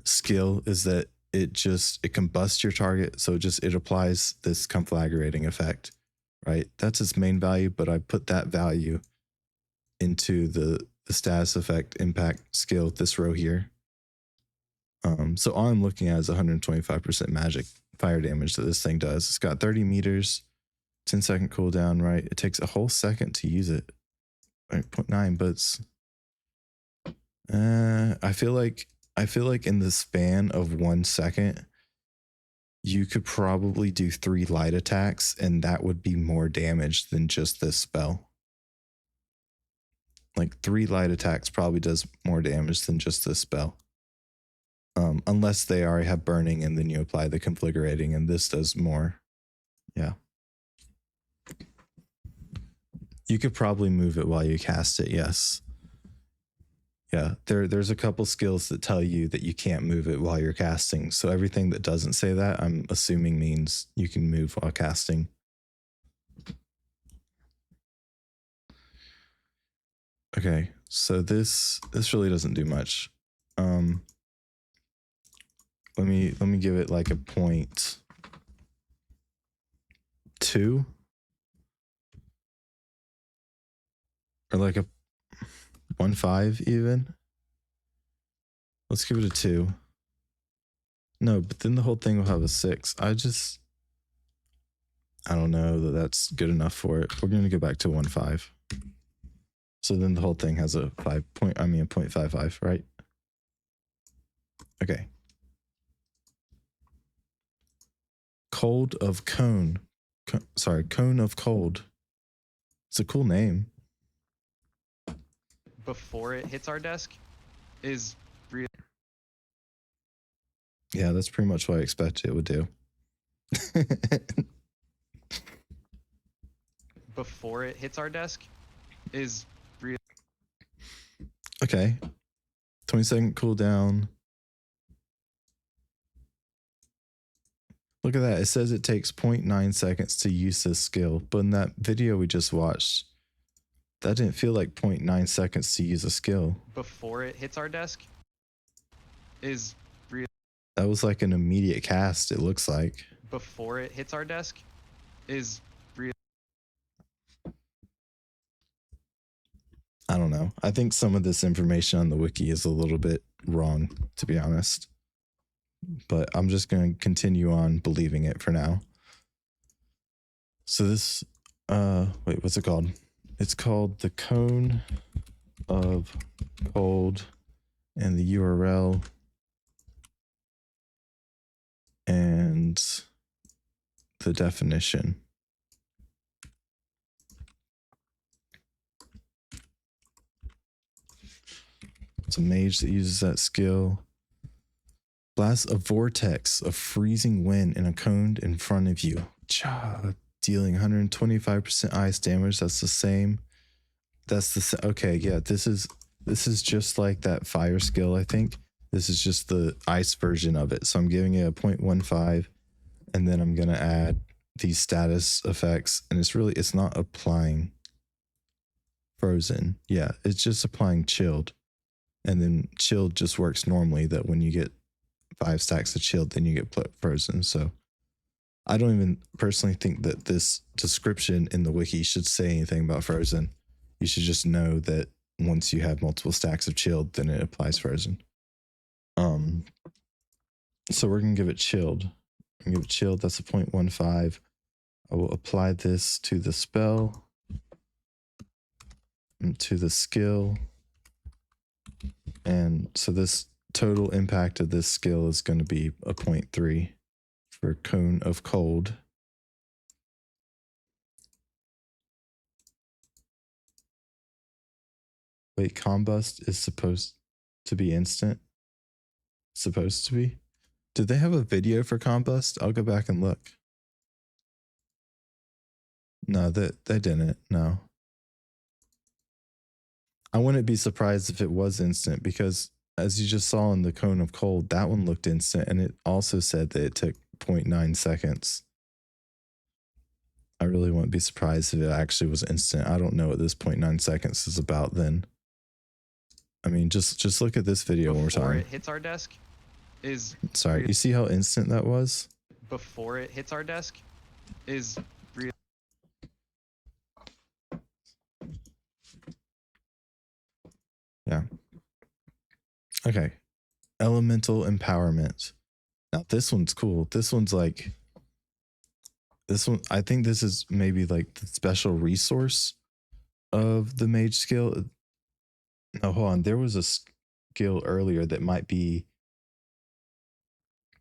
skill is that it combusts your target. So it applies this conflagrating effect, right? That's its main value, but I put that value into the status effect impact skill, this row here. So all I'm looking at is 125% magic fire damage that this thing does. It's got 30 meters, 10-second cooldown, right? It takes a whole second to use it. 0.9, but it's I feel like in the span of 1 second, you could probably do 3 light attacks, and that would be more damage than just this spell. Like 3 light attacks probably does more damage than just this spell. Unless they already have burning and then you apply the configurating, and this does more. Yeah. You could probably move it while you cast it, yes. Yeah, there's a couple skills that tell you that you can't move it while you're casting. So everything that doesn't say that, I'm assuming means you can move while casting. Okay, so this really doesn't do much. Let me give it like a 0.2 or like a 1.5 even. Let's give it a 2. No, but then the whole thing will have a 6. I don't know that that's good enough for it. We're going to go back to 1.5. So then the whole thing has a 0.55, right? Okay. Cold of Cone. Cone of Cold. It's a cool name. Before it hits our desk is real. Yeah, that's pretty much what I expected it would do. Before it hits our desk is real. Okay. 20-second cooldown. Look at that. It says it takes 0.9 seconds to use this skill. But in that video we just watched, that didn't feel like 0.9 seconds to use a skill. Before it hits our desk is real. That was like an immediate cast, it looks like. Before it hits our desk is real. I don't know. I think some of this information on the wiki is a little bit wrong, to be honest. But I'm just going to continue on believing it for now. So this, wait, what's it called? It's called the Cone of Cold, and the URL and the definition. It's a mage that uses that skill. Blast a vortex of freezing wind in a cone in front of you. Dealing 125% ice damage. That's the same. Okay, yeah, this is just like that fire skill, I think. This is just the ice version of it. So I'm giving it a 0.15, and then I'm going to add these status effects, and it's not applying frozen. Yeah, it's just applying chilled. And then chilled just works normally, that when you get 5 stacks of chilled, then you get frozen. So I don't even personally think that this description in the wiki should say anything about frozen. You should just know that once you have multiple stacks of chilled, then it applies frozen. So we're gonna give it chilled. Give it chilled. That's a 0.15. I will apply this to the spell, and to the skill, and so this total impact of this skill is going to be a 0.3 for Cone of Cold. Wait, Combust is supposed to be instant? Supposed to be? Did they have a video for Combust? I'll go back and look. No, they didn't. No. I wouldn't be surprised if it was instant, because as you just saw in the Cone of Cold, that one looked instant, and it also said that it took 0.9 seconds. I really wouldn't be surprised if it actually was instant. I don't know what this 0.9 seconds is about then. I mean, just look at this video one more Before time. it hits our desk is Sorry, you see how instant that was? before it hits our desk is real. Yeah. Okay. Elemental empowerment. Now this one's cool. This one's like, this one, I think this is maybe like the special resource of the mage skill. No, hold on. There was a skill earlier that might be,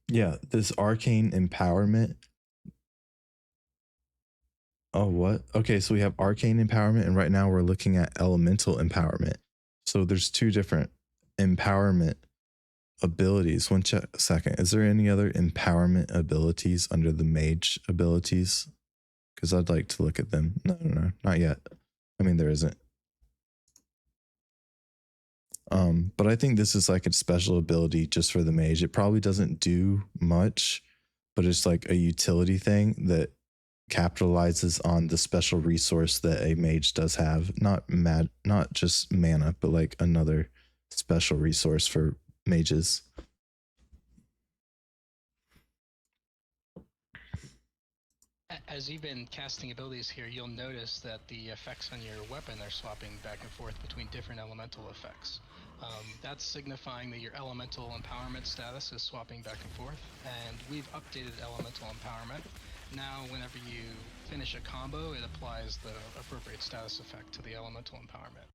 yeah, this arcane empowerment. Oh, what? Okay, so we have arcane empowerment, and right now we're looking at elemental empowerment. So there's two different empowerment abilities. One second. Is there any other empowerment abilities under the mage abilities? Because I'd like to look at them. No, not yet. I mean, there isn't. But I think this is like a special ability just for the mage. It probably doesn't do much, but it's like a utility thing that capitalizes on the special resource that a mage does have. Not just mana, but like another special resource for mages. As you've been casting abilities here, you'll notice that the effects on your weapon are swapping back and forth between different elemental effects. That's signifying that your elemental empowerment status is swapping back and forth, and we've updated elemental empowerment. Now, whenever you finish a combo, it applies the appropriate status effect to the elemental empowerment.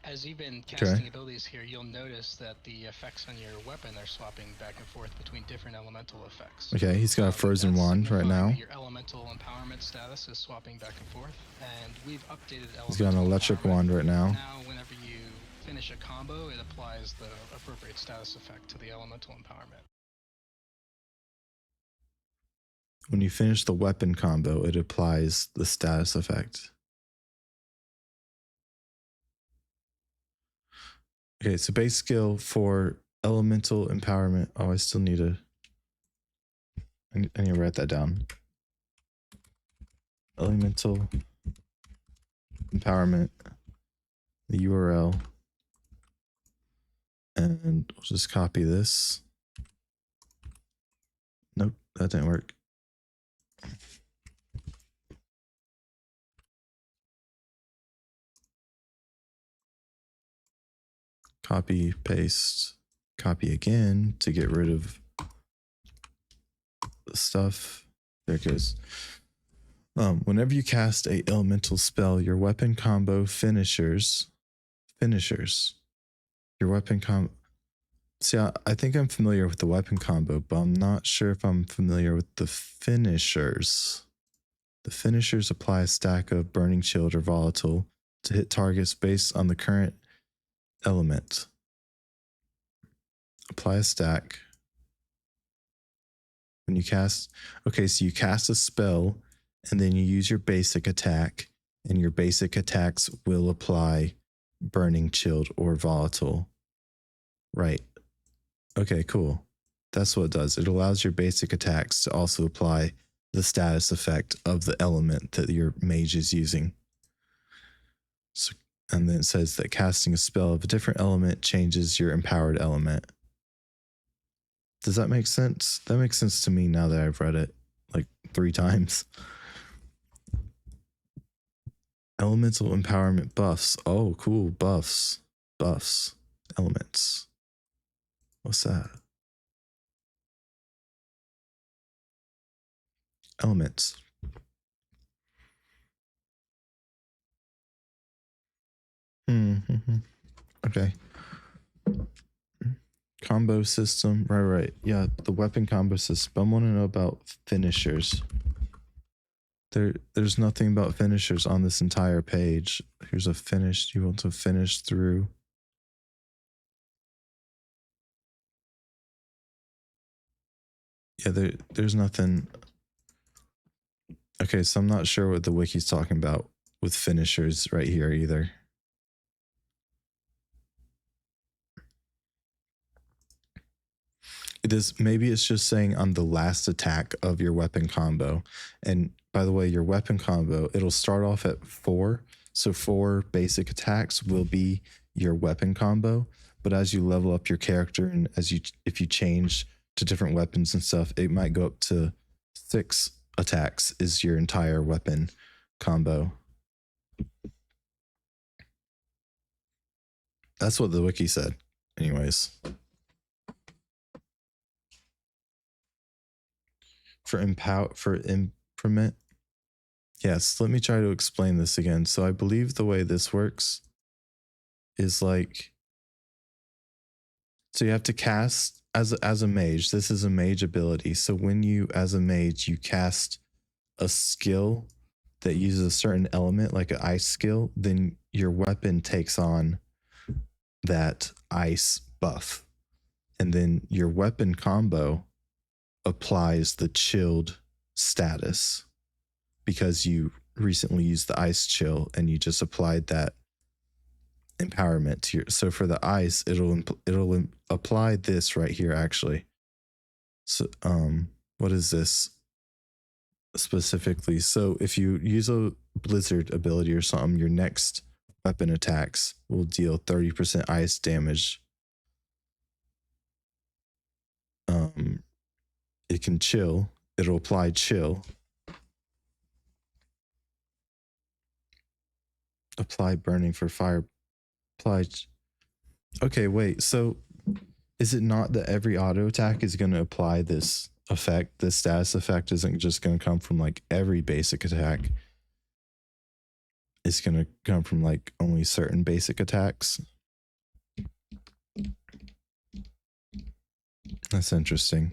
As you've been casting abilities here, you'll notice that the effects on your weapon are swapping back and forth between different elemental effects. Okay, he's got a frozen wand right now. Your elemental empowerment status is swapping back and forth, and we've updated elemental. He's got an electric wand right now. Now, whenever you finish a combo, it applies the appropriate status effect to the elemental empowerment. When you finish the weapon combo, it applies the status effect. Okay, so base skill for elemental empowerment. Oh, I still need I need to write that down. Elemental empowerment, the URL, and we'll just copy this. Nope, that didn't work. Copy, paste, copy again to get rid of the stuff. There it goes. Whenever you cast a elemental spell, your weapon combo finishers. Your weapon combo. See, I think I'm familiar with the weapon combo, but I'm not sure if I'm familiar with the finishers. The finishers apply a stack of burning, chilled, or volatile to hit targets based on the current element. Apply a stack. When you cast, okay, so you cast a spell and then you use your basic attack, and your basic attacks will apply burning, chilled, or volatile. Right. Okay, cool. That's what it does. It allows your basic attacks to also apply the status effect of the element that your mage is using. So, and then it says that casting a spell of a different element changes your empowered element. Does that make sense? That makes sense to me now that I've read it like 3 times. Elemental empowerment buffs. Oh, cool. Buffs. Elements. What's that? Elements. Okay. Combo system. Right. Yeah, the weapon combo system. I want to know about finishers. There's nothing about finishers on this entire page. Here's a finish. You want to finish through. Yeah, there's nothing. Okay, so I'm not sure what the wiki's talking about with finishers right here either. It is, maybe it's just saying on the last attack of your weapon combo. And by the way, your weapon combo, it'll start off at 4. So 4 basic attacks will be your weapon combo. But as you level up your character and if you change to different weapons and stuff, it might go up to 6 attacks is your entire weapon combo. That's what the wiki said. Anyways. For improvement. Yes, let me try to explain this again. So I believe the way this works is like, so you have to cast as a mage. This is a mage ability. So when you, as a mage, you cast a skill that uses a certain element, like an ice skill, then your weapon takes on that ice buff. And then your weapon combo applies the chilled status because you recently used the ice chill and you just applied that empowerment to your. So for the ice, it'll apply this right here actually. So what is this specifically? So if you use a blizzard ability or something, your next weapon attacks will deal 30% ice damage. It can chill. It'll apply chill. Apply burning for fire. Apply. Okay, wait. So is it not that every auto attack is going to apply this effect? This status effect isn't just going to come from like every basic attack. It's going to come from like only certain basic attacks. That's interesting.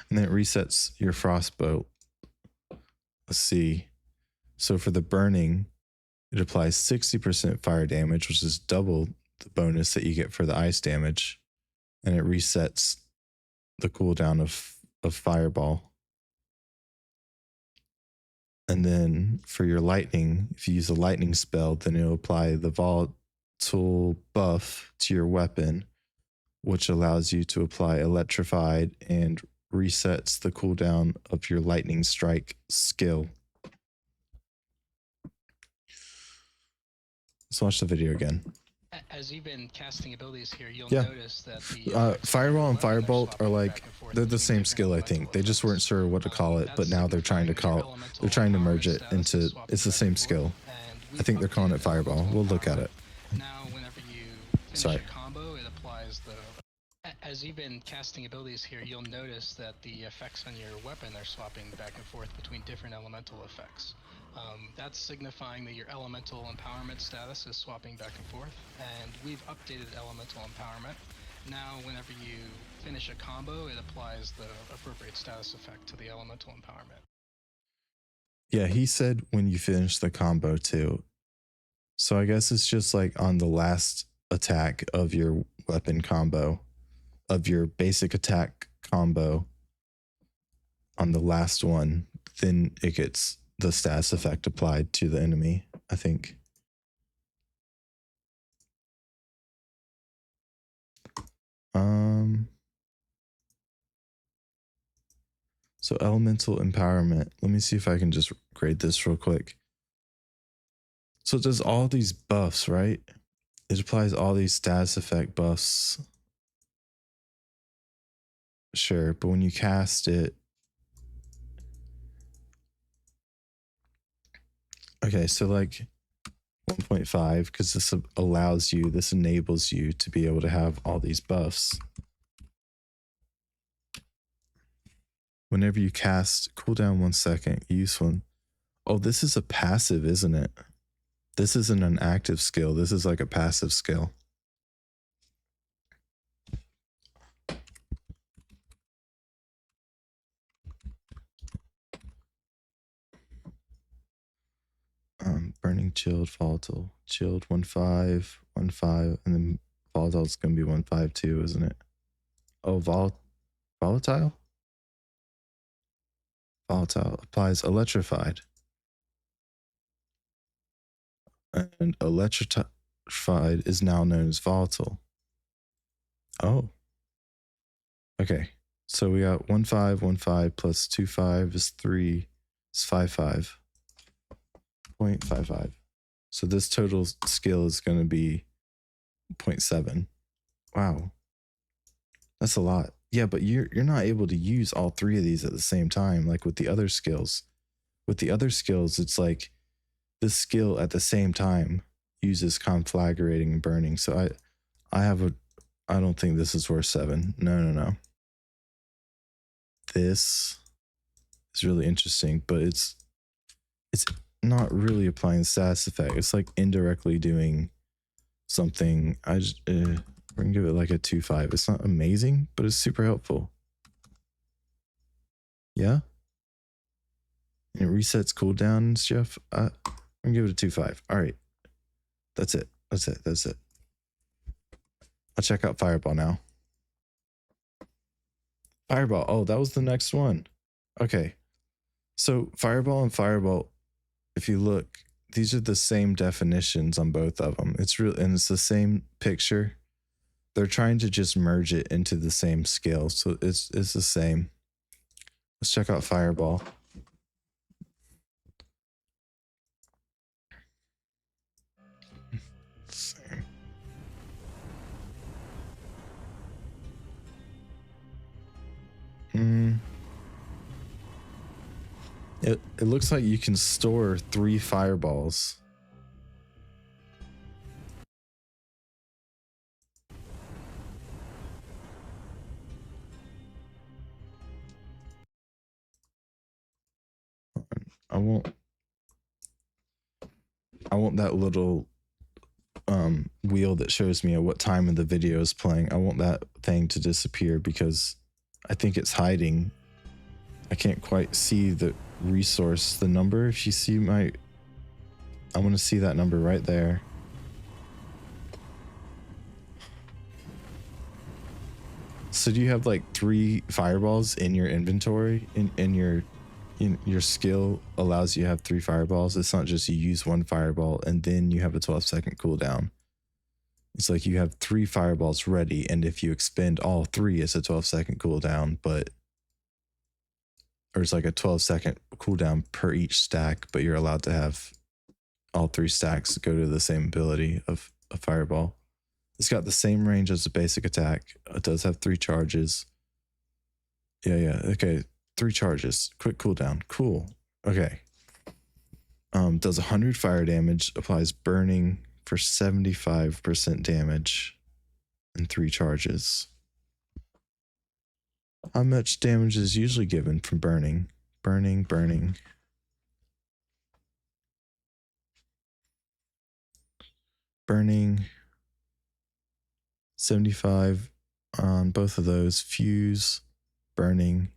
And then it resets your frostbolt. Let's see. So for the burning, it applies 60% fire damage, which is double the bonus that you get for the ice damage. And it resets the cooldown of fireball. And then for your lightning, if you use a lightning spell, then it'll apply the volatile buff to your weapon, which allows you to apply electrified and resets the cooldown of your lightning strike skill. Let's watch the video again. As you've been casting abilities here, you'll Yeah. notice that the Fireball and Firebolt are like, they're the same skill, I think. They just weren't sure what to call it, but now they're trying to merge it into, it's the same skill. I think they're calling it Fireball. We'll look at it. Now, whenever you finish Sorry. a combo, it applies the. As you've been casting abilities here, you'll notice that the effects on your weapon are swapping back and forth between different elemental effects. That's signifying that your elemental empowerment status is swapping back and forth, and we've updated elemental empowerment. Now, whenever you finish a combo, it applies the appropriate status effect to the elemental empowerment. Yeah, he said when you finish the combo too. So I guess it's just like on the last attack of your weapon combo, of your basic attack combo, on the last one, then it gets the status effect applied to the enemy, I think. So elemental empowerment. Let me see if I can just grade this real quick. So it does all these buffs, right? It applies all these status effect buffs. Sure, but when you cast it, okay, so like 1.5, because this allows you, this enables you to be able to have all these buffs. Whenever you cast, cooldown 1 second, use one. Oh, this is a passive, isn't it? This isn't an active skill. This is like a passive skill. Burning, chilled, volatile. Chilled 1.5, 1.5, and then volatile is going to be 1.5 too, isn't it? Oh, volatile? Volatile applies electrified. And electrified is now known as volatile. Oh. Okay. So we got 1.5, 1.5 plus 2.5 is 3, is 5.5. 0.55. So this total skill is going to be 0.7. Wow. That's a lot. Yeah, but you're not able to use all three of these at the same time, like with the other skills. With the other skills, it's like this skill at the same time uses conflagrating and burning. So I don't think this is worth 7. No. This is really interesting, but it's not really applying the status effect. It's like indirectly doing something. We're gonna give it like a 2.5. It's not amazing, but it's super helpful. Yeah. And it resets cooldown and stuff. I'm gonna give it a 2.5. All right. That's it. I'll check out Fireball now. Fireball. Oh, that was the next one. Okay. So Fireball and Firebolt, if you look, these are the same definitions on both of them. It's real, and it's the same picture. They're trying to just merge it into the same skill. So it's the same. Let's check out Fireball. Same. It looks like you can store 3 fireballs. I want that little wheel that shows me at what time of the video is playing. I want that thing to disappear because I think it's hiding. I can't quite see the resource, the number. If you see I want to see that number right there. So do you have like 3 fireballs in your inventory? In your skill allows you to have 3 fireballs. It's not just you use 1 fireball and then you have a 12-second cooldown. It's like you have 3 fireballs ready, and if you expend all 3, it's a 12-second cooldown, or it's like a 12-second cooldown per each stack, but you're allowed to have all 3 stacks go to the same ability of a fireball. It's got the same range as a basic attack. It does have 3 charges. Yeah. Okay. 3 charges. Quick cooldown. Cool. Okay. Does 100 fire damage, applies burning for 75% damage, and 3 charges. How much damage is usually given from burning? Burning. Burning. 75 on both of those. Fuse. Burning.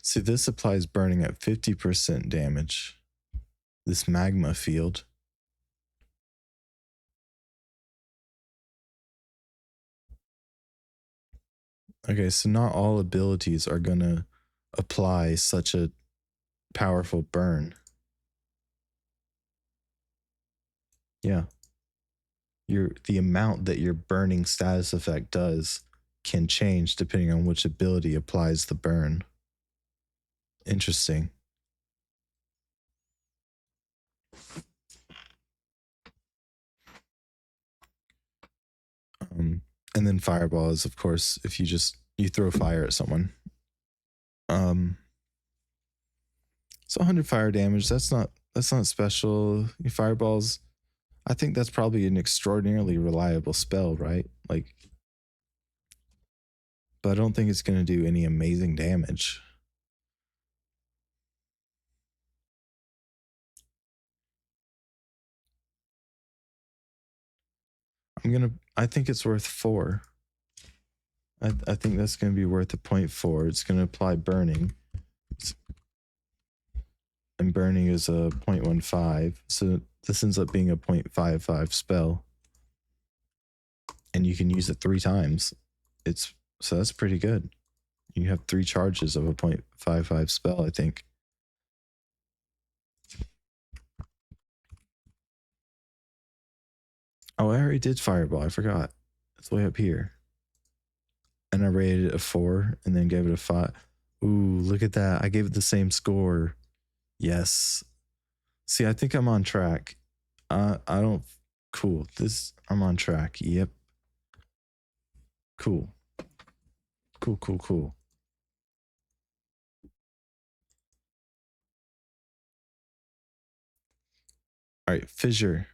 See, this applies burning at 50% damage. This magma field. Okay, so not all abilities are gonna apply such a powerful burn. Yeah. The amount that your burning status effect does can change depending on which ability applies the burn. Interesting. And then fireball is, of course, if you throw fire at someone. So 100 fire damage, that's not special. Fireballs, I think that's probably an extraordinarily reliable spell, right? Like, but I don't think it's going to do any amazing damage. I think it's worth 4. I think that's going to be worth a 0.4. It's going to apply burning. And burning is a 0.15. So this ends up being a 0.55 spell. And you can use it 3 times. So that's pretty good. You have 3 charges of a 0.55 spell, I think. Oh, I already did fireball. I forgot. It's way up here. And I rated it a 4 and then gave it a 5. Ooh, look at that. I gave it the same score. Yes. See, I think I'm on track. Cool. I'm on track. Yep. Cool. Cool. All right, fissure.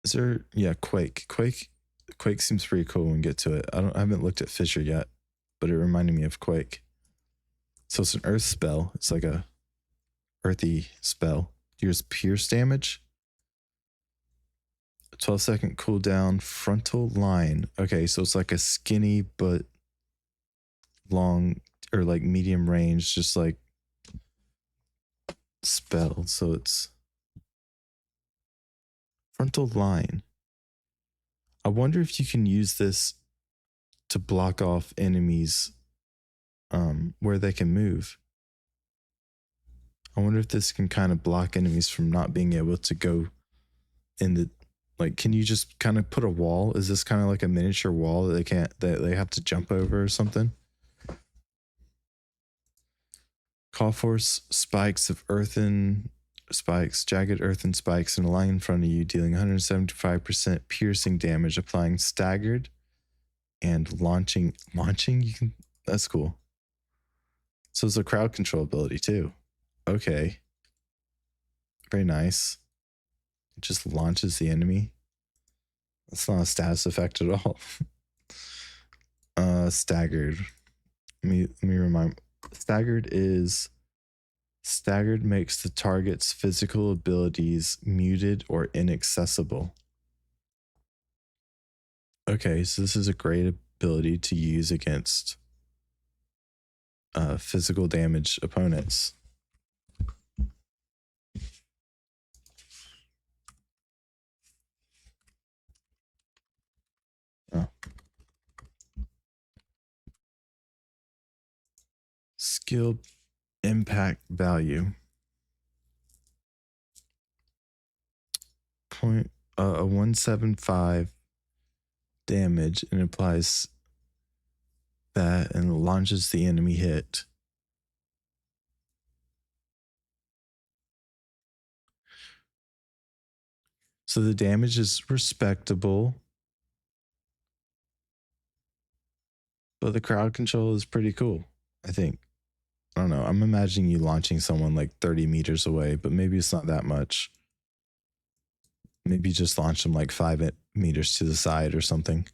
Is there? Yeah, quake. Quake seems pretty cool when we get to it. I haven't looked at fissure yet, but it reminded me of quake. So it's an earth spell. It's like a earthy spell. Deals pierce damage. 12-second cooldown. Frontal line. Okay, so it's like a skinny but long or like medium range, just like spell. So it's frontal line. I wonder if you can use this to block off enemies where they can move. I wonder if this can kind of block enemies from not being able to go in the, like, can you just kind of put a wall? Is this kind of like a miniature wall that they have to jump over or something? Call force spikes of earthen spikes, jagged earthen spikes in a line in front of you, dealing 175% piercing damage, applying staggered and launching. You can, that's cool. So it's a crowd control ability too. Okay. Very nice. It just launches the enemy. That's not a status effect at all. Staggered. Let me remind. Staggered makes the target's physical abilities muted or inaccessible. Okay, so this is a great ability to use against physical damage opponents. Oh. Skill impact value. Point a 175 damage and applies that and launches the enemy hit. So the damage is respectable, but the crowd control is pretty cool, I think. I don't know. I'm imagining you launching someone like 30 meters away, but maybe it's not that much. Maybe just launch them like 5 meters to the side or something.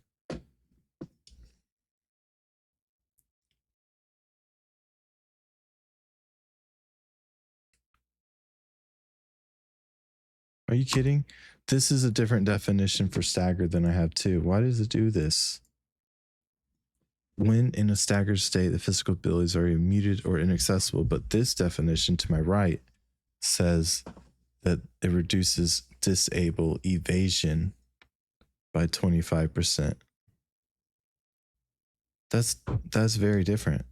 Are you kidding? This is a different definition for staggered than I have too. Why does it do this? When in a staggered state, the physical abilities are muted or inaccessible, but this definition to my right says that it reduces disable evasion by 25%. That's very different.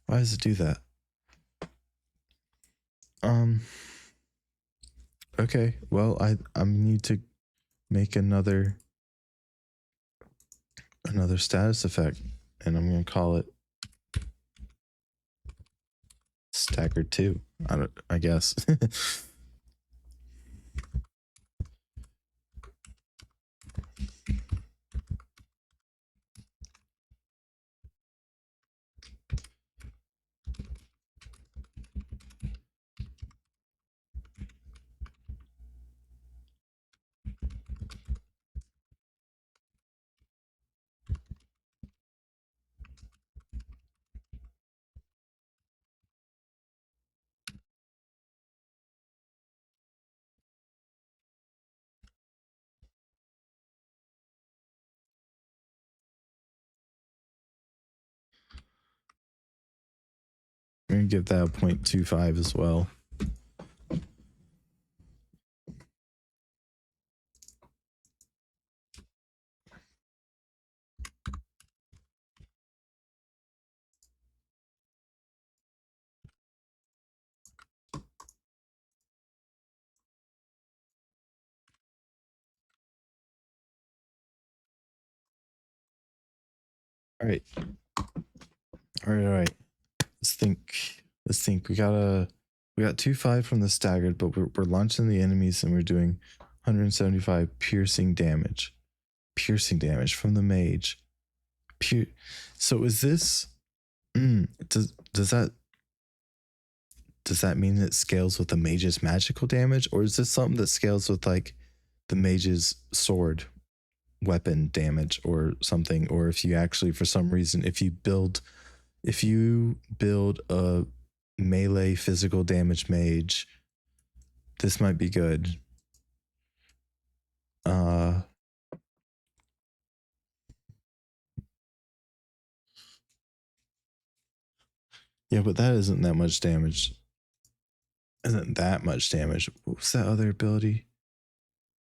Why does it do that? Okay, well, I need to make another status effect, and I'm gonna call it staggered 2. I guess. I'm gonna give that a 0.25 as well. All right. Let's think. We got 2-5 from the staggered, but we're launching the enemies and we're doing 175 piercing damage. Piercing damage from the mage. So is this? Does that mean it scales with the mage's magical damage, or is this something that scales with like the mage's sword weapon damage or something? Or if you actually, for some reason, if you build a melee physical damage mage, this might be good. Yeah, but that isn't that much damage. Isn't that much damage? What was that other ability?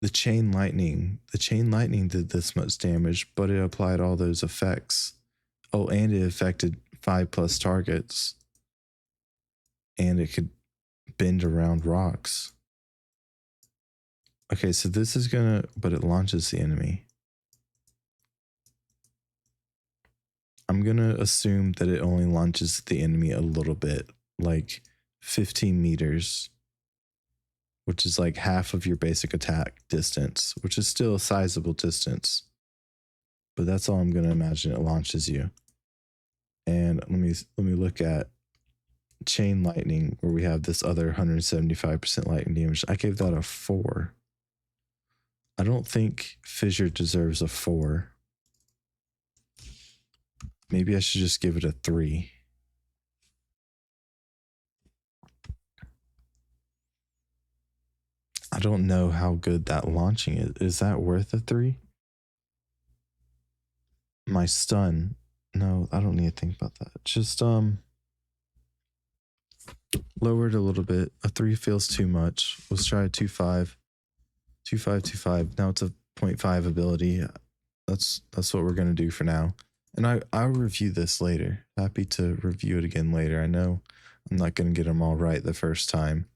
The chain lightning. The chain lightning did this much damage, but it applied all those effects. Oh, and it affected 5+ targets. And it could bend around rocks. Okay, so this is gonna, but it launches the enemy. I'm gonna assume that it only launches the enemy a little bit, like 15 meters, which is like half of your basic attack distance, which is still a sizable distance. But that's all I'm gonna imagine it launches you. And let me look at chain lightning, where we have this other 175% lightning damage. I gave that a 4. I don't think fissure deserves a 4. Maybe I should just give it a 3. I don't know how good that launching is. Is that worth a 3? My stun. No, I don't need to think about that. Just lower it a little bit. A 3 feels too much. Let's try a 2.5. 2.5, 2.5. Now it's a 0.5 ability. That's what we're gonna do for now. And I'll review this later. Happy to review it again later. I know I'm not gonna get them all right the first time.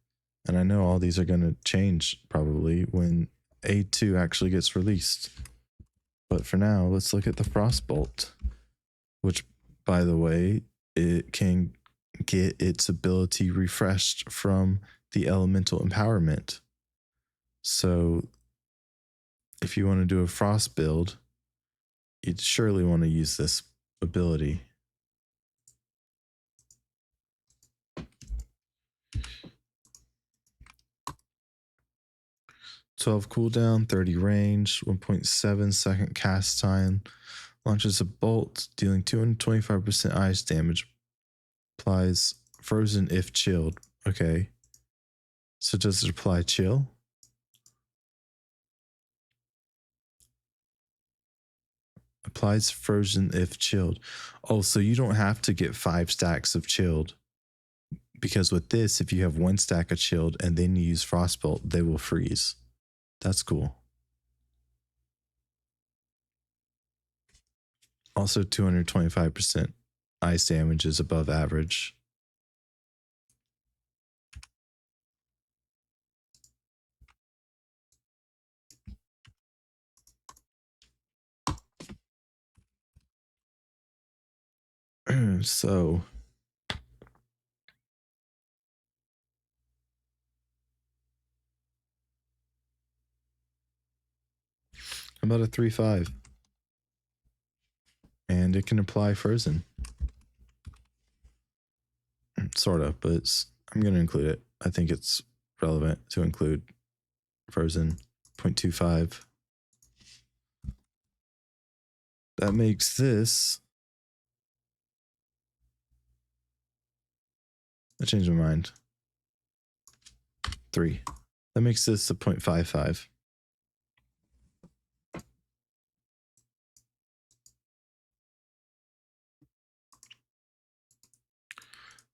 And I know all these are gonna change probably when A2 actually gets released. But for now, let's look at the Frostbolt, which, by the way, it can get its ability refreshed from the Elemental Empowerment. So if you want to do a Frost build, you'd surely want to use this ability. $12 cooldown, 30 range, 1.7 second cast time. Launches a bolt, dealing 225% ice damage. Applies frozen if chilled. Okay. So does it apply chill? Applies frozen if chilled. Oh, so you don't have to get 5 stacks of chilled. Because with this, if you have 1 stack of chilled and then you use Frostbolt, they will freeze. That's cool. Also 225% ice damage is above average. So about a 3.5. And it can apply frozen. Sort of, but I'm going to include it. I think it's relevant to include frozen 0.25. That makes this... I changed my mind. 3. That makes this a 0.55.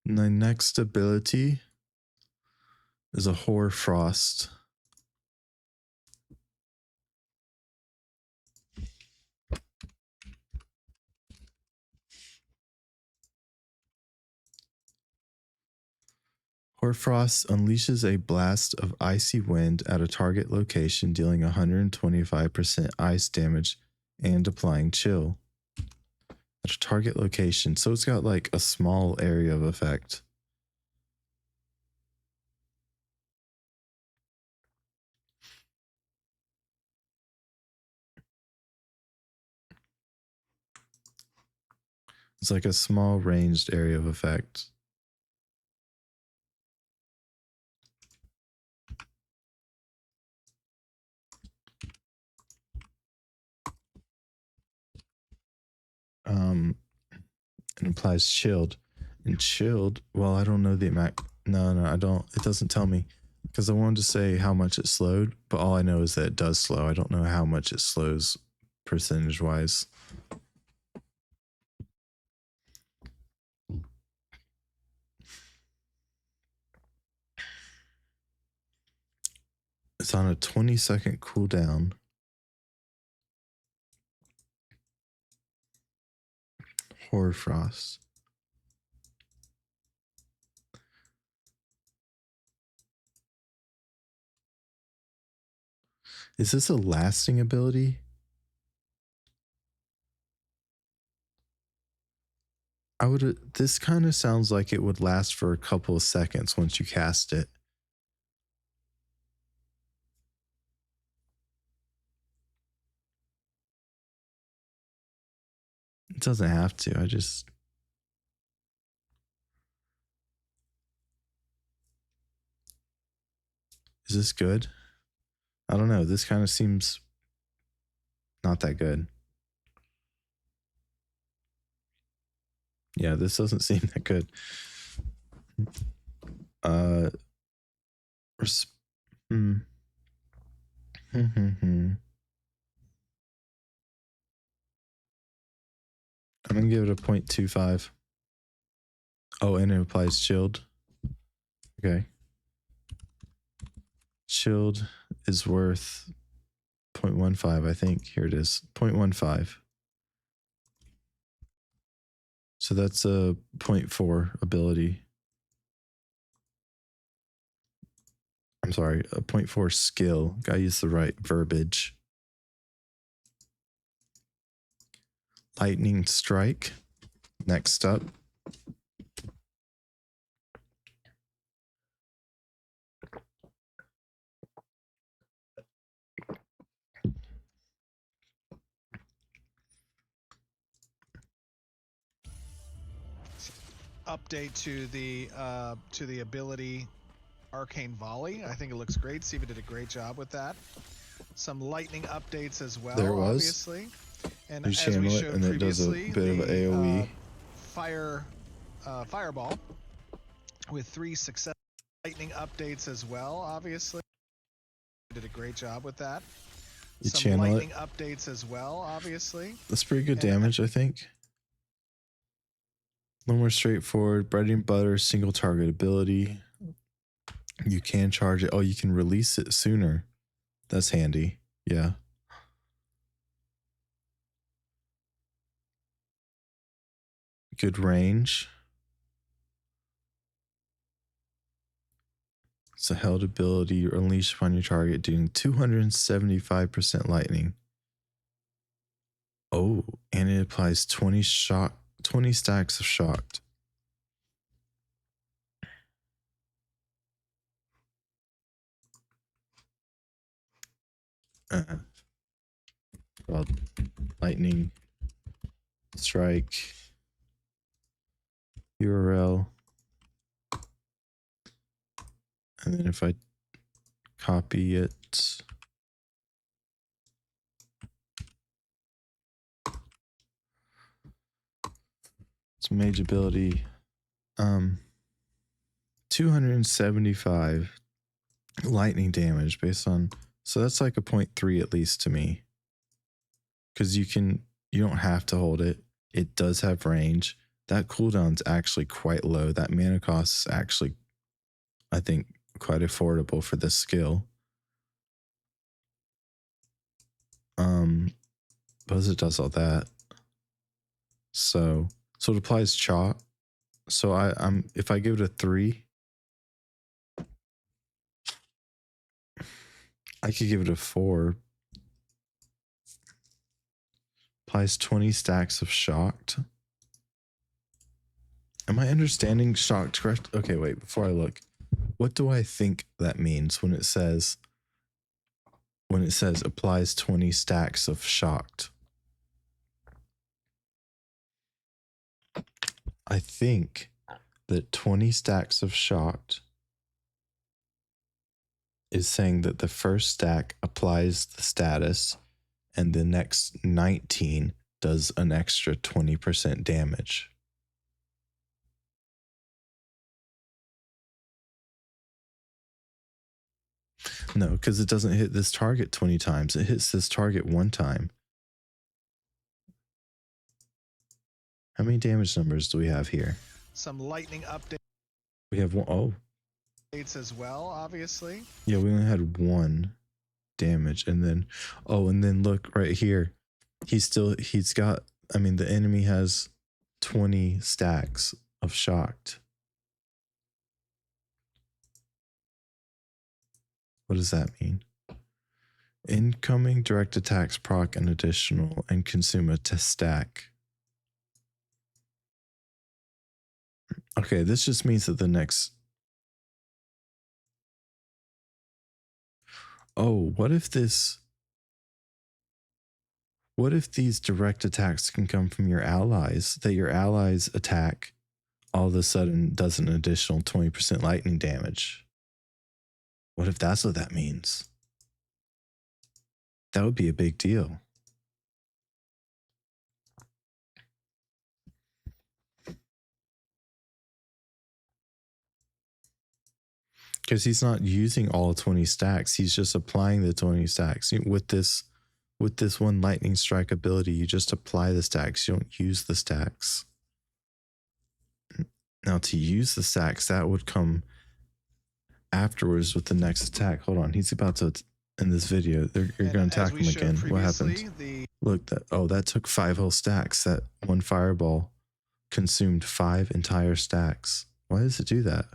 My next ability is a Hoar Frost. Hoarfrost unleashes a blast of icy wind at a target location, dealing 125% ice damage and applying chill. At a target location, so it's got like a small area of effect. It's like a small ranged area of effect. It implies chilled. And chilled, well, I don't know the amount. No, I don't. It doesn't tell me. Because I wanted to say how much it slowed, but all I know is that it does slow. I don't know how much it slows percentage wise. It's on a 20-second cooldown. Horror Frost. Is this a lasting ability? This kind of sounds like it would last for a couple of seconds once you cast it. It doesn't have to. Is this good? I don't know. This kind of seems not that good. Yeah, this doesn't seem that good. I'm gonna give it a 0.25. Oh, and it applies chilled. Okay. Chilled is worth 0.15, I think. Here it is. 0.15. So that's a 0.4 ability. I'm sorry, a 0.4 skill. Gotta use the right verbiage. Lightning Strike. Next up. Update to the ability Arcane Volley. I think it looks great. Siva did a great job with that. Some lightning updates as well, There it was. Obviously. And You as channel we it, showed and it does a previously, bit of the AoE. fireball with 3 success lightning updates as well, obviously. Did a great job with that. You Some channel lightning it. updates as well, obviously. That's pretty good And damage, I think. A little more straightforward. Bread and butter, single target ability. You can charge it. Oh, you can release it sooner. That's handy. Yeah. Good range. It's a held ability unleashed upon your target, doing 275% lightning. Oh, and it applies 20 stacks of shocked. Well, lightning strike URL. And then if I copy it, it's Mage ability. 275 lightning damage based on, so that's like a 0.3 at least to me. Because you don't have to hold it. It does have range. That cooldown's actually quite low. That mana cost is actually, I think, quite affordable for this skill. Because it does all that. So it applies chalk. So if I give it a 3, I could give it a 4. Applies 20 stacks of shocked. Am I understanding shocked correct? Okay, wait, before I look. What do I think that means when it says applies 20 stacks of shocked? I think that 20 stacks of shocked is saying that the first stack applies the status and the next 19 does an extra 20% damage. No, because it doesn't hit this target 20 times. It hits this target one time. How many damage numbers do we have here? Some lightning We have one. Oh, updates as well, obviously. yeah, we only had one damage. And then, oh, and then look right here. He's got, I mean, the enemy has 20 stacks of shocked. What does that mean? Incoming direct attacks proc an additional and consume a stack. Okay, this just means that the next... Oh, what if these direct attacks can come from your allies, that your allies attack all of a sudden does an additional 20% lightning damage? What if that's what that means? That would be a big deal. Because he's not using all 20 stacks. He's just applying the 20 stacks. With this one lightning strike ability, you just apply the stacks. You don't use the stacks. Now to use the stacks, that would come afterwards with the next attack. Hold on. He's about to, in this video, you're going to attack him again. What happened? Look, that took 5 whole stacks. That one fireball consumed 5 entire stacks. Why does it do that?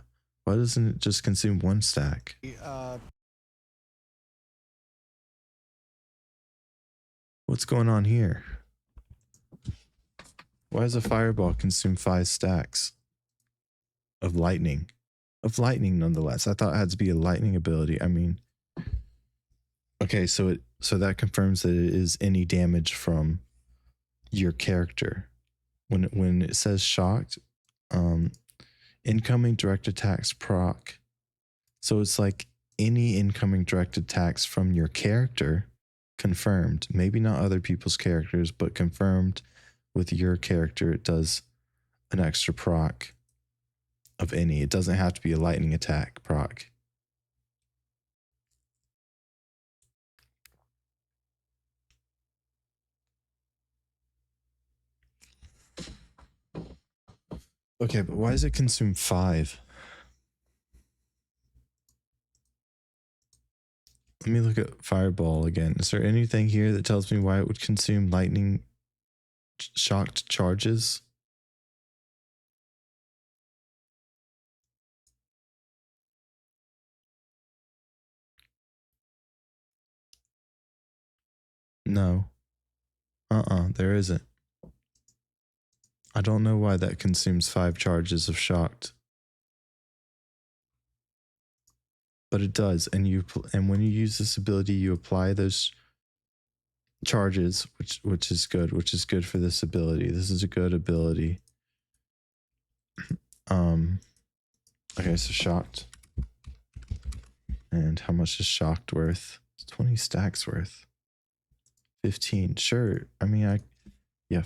Why doesn't it just consume 1 stack? What's going on here? Why does a fireball consume 5 stacks of lightning? Of lightning, nonetheless. I thought it had to be a lightning ability. I mean, okay, so that confirms that it is any damage from your character. When it says shocked, incoming direct attacks proc. So it's like any incoming direct attacks from your character confirmed. Maybe not other people's characters, but confirmed with your character, it does an extra proc of any. It doesn't have to be a lightning attack proc. Okay, but why does it consume 5? Let me look at Fireball again. Is there anything here that tells me why it would consume lightning shocked charges? No. There isn't. I don't know why that consumes 5 charges of shocked. But it does, and when you use this ability, you apply those charges, which is good for this ability. This is a good ability. Okay, so shocked. And how much is shocked worth? It's 20 stacks worth. 15. Sure. I mean, yeah.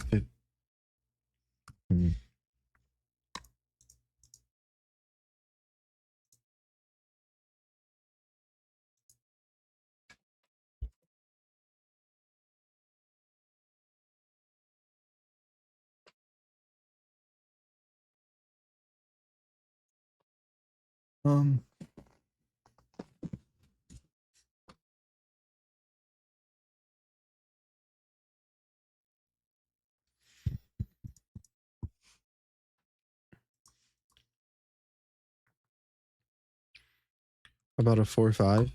About a 4-5.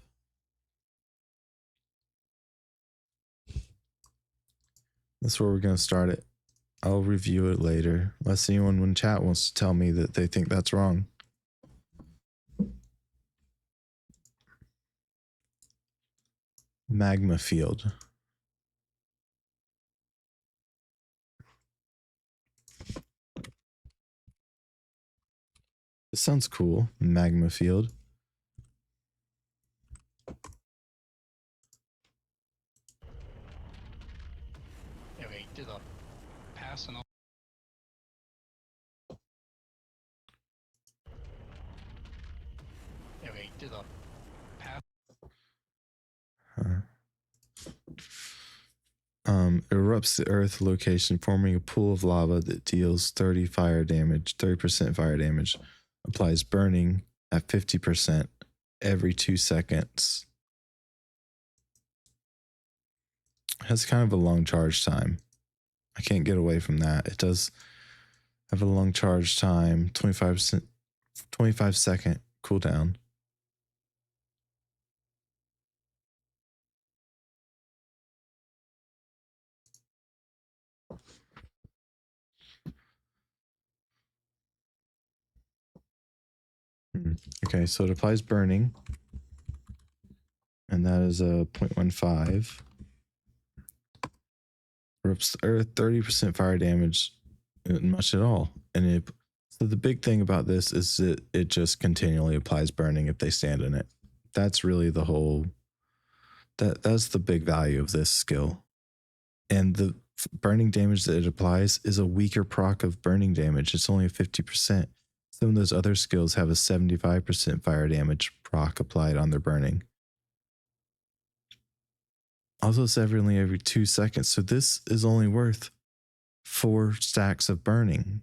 That's where we're going to start it. I'll review it later, unless anyone in chat wants to tell me that they think that's wrong. Magma field. This sounds cool. Magma field. Okay, did a pass and all. Okay, did a pass. Erupts the earth location, forming a pool of lava that deals 30% fire damage. Applies burning at 50% every 2 seconds. Has kind of a long charge time. I can't get away from that. It does have a long charge time, 25%, 25-second cooldown. Okay, so it applies burning, and that is a 0.15. Rips the earth, 30% fire damage, much at all. And so the big thing about this is that it just continually applies burning if they stand in it. That's really the whole. That's the big value of this skill. And the burning damage that it applies is a weaker proc of burning damage. It's only a 50%. Some of those other skills have a 75% fire damage proc applied on their burning. Also, separately every 2 seconds. So this is only worth 4 stacks of burning.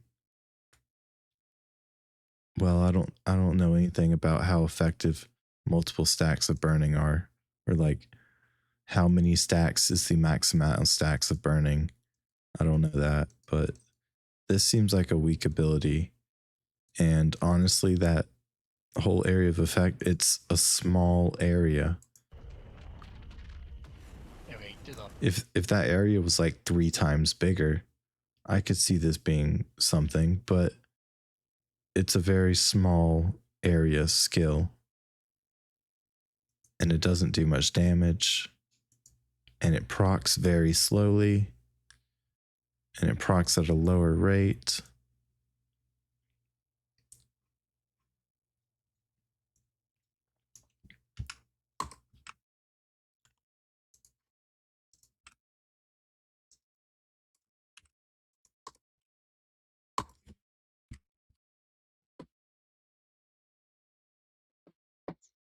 Well, I don't know anything about how effective multiple stacks of burning are, or like how many stacks is the max amount of stacks of burning. I don't know that, but this seems like a weak ability. And honestly, that whole area of effect, it's a small area. Okay, did a If that area was like 3 times bigger, I could see this being something, but it's a very small area skill. And it doesn't do much damage. And it procs very slowly. And it procs at a lower rate.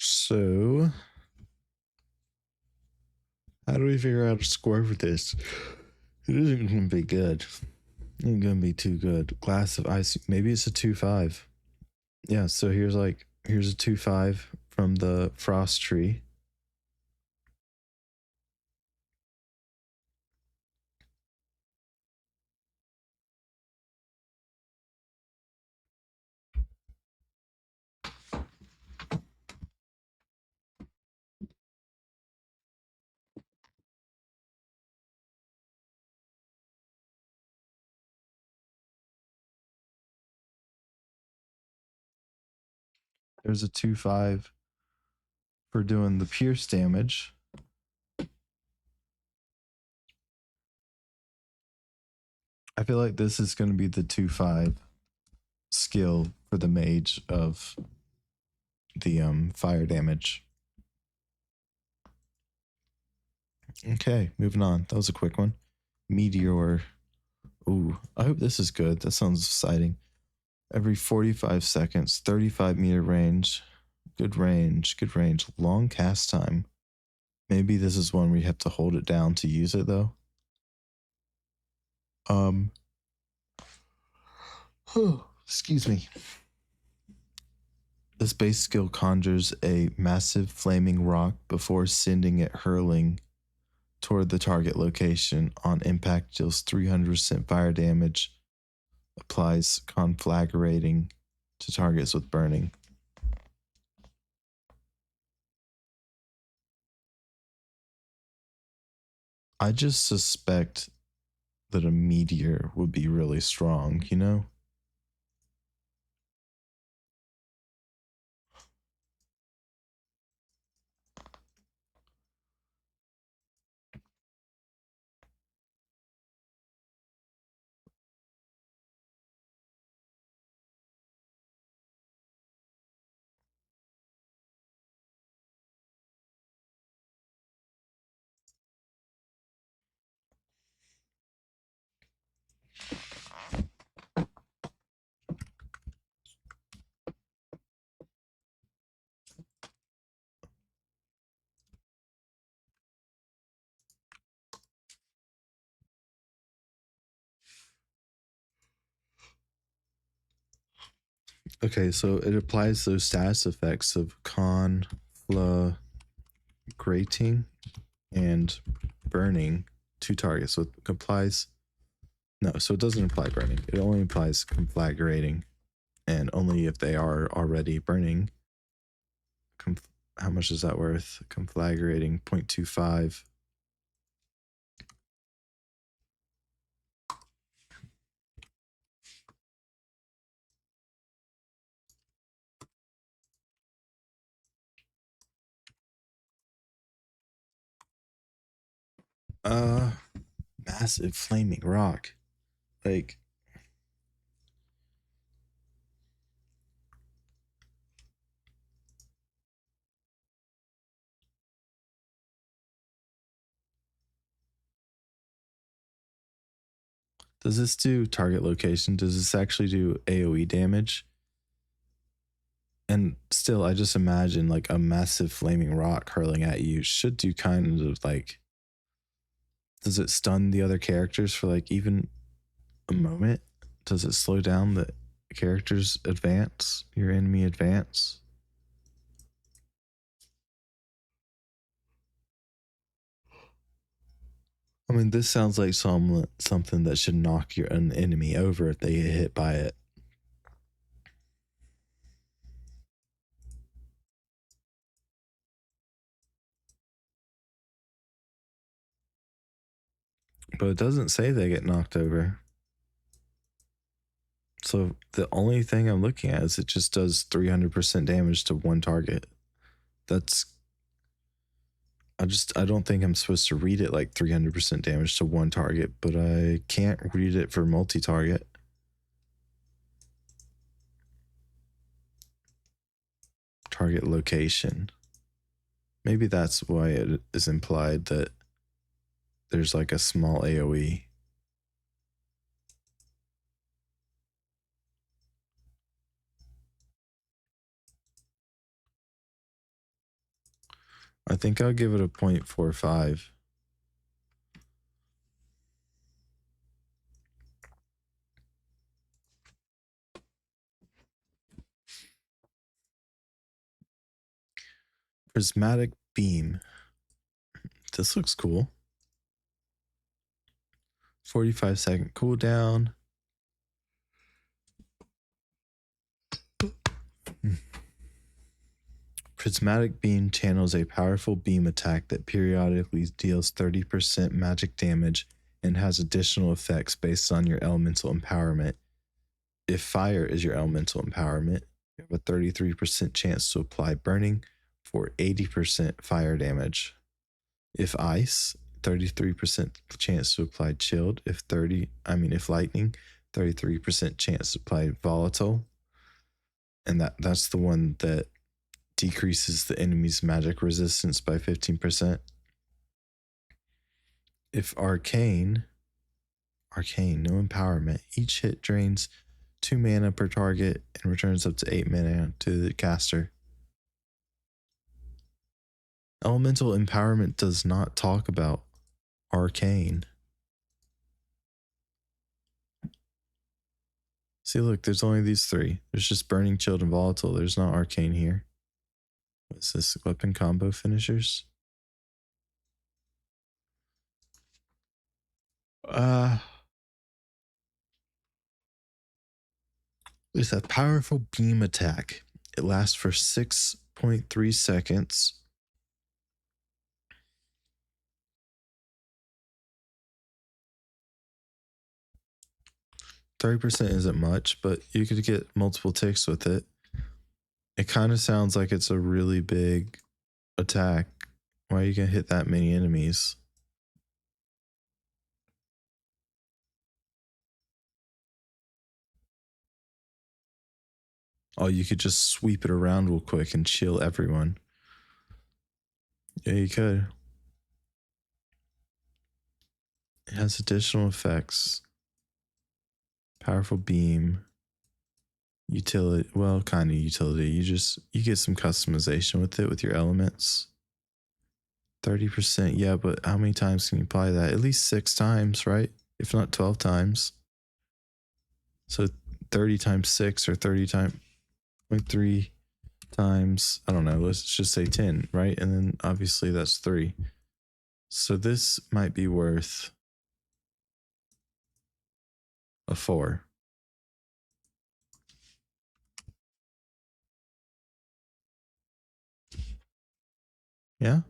So, how do we figure out a score for this? It isn't going to be good. It ain't going to be too good. Glass of ice. Maybe it's a 2-5. Yeah, so here's a 2-5 from the frost tree. There's a 2-5 for doing the pierce damage. I feel like this is going to be the 2-5 skill for the mage of the fire damage. Okay, moving on. That was a quick one. Meteor. Ooh, I hope this is good. That sounds exciting. Every 45 seconds, 35-meter range. Good range, good range. Long cast time. Maybe this is one where you have to hold it down to use it though. Excuse me. This base skill conjures a massive flaming rock before sending it hurling toward the target location. On impact, deals 300% fire damage. Applies conflagrating to targets with burning. I just suspect that a meteor would be really strong, you know? Okay, so it applies those status effects of conflagrating and burning to targets. So it applies. No, so it doesn't apply burning. It only applies conflagrating, and only if they are already burning. How much is that worth? Conflagrating 0.25. Massive flaming rock. Like, does this do target location? Does this actually do AoE damage? And still, I just imagine like a massive flaming rock hurling at you should do kind of like, does it stun the other characters for like even a moment? Does it slow down the characters advance, your enemy advance? I mean, this sounds like something that should knock an enemy over if they get hit by it. But it doesn't say they get knocked over. So the only thing I'm looking at is it just does 300% damage to one target. That's... I don't think I'm supposed to read it like 300% damage to one target, but I can't read it for multi-target. Target location. Maybe that's why it is implied that there's like a small AoE. I think I'll give it a 0.45. Prismatic beam. This looks cool. 45-second cooldown. Prismatic beam channels a powerful beam attack that periodically deals 30% magic damage and has additional effects based on your elemental empowerment. If fire is your elemental empowerment, you have a 33% chance to apply burning for 80% fire damage. If ice, 33% chance to apply chilled. If lightning, 33% chance to apply volatile. And that's the one that decreases the enemy's magic resistance by 15%. If arcane, no empowerment. Each hit drains 2 mana per target and returns up to 8 mana to the caster. Elemental empowerment does not talk about arcane. See, look, there's only these three. There's just burning, chilled, and volatile. There's not arcane here. What's this? Weapon combo finishers? It's a powerful beam attack. It lasts for 6.3 seconds. %30 isn't much, but you could get multiple ticks with it. It kind of sounds like it's a really big attack. Why are you going to hit that many enemies? Oh, you could just sweep it around real quick and chill everyone. Yeah, you could. It has additional effects. Powerful beam. Utility, well, kind of utility. You get some customization with it with your elements. 30%, yeah, but how many times can you apply that? At least 6 times, right? If not 12 times. So 30 times 6 or 30 times. 0.3 times, I don't know, let's just say 10, right? And then obviously that's 3. So this might be worth a 4. Yeah?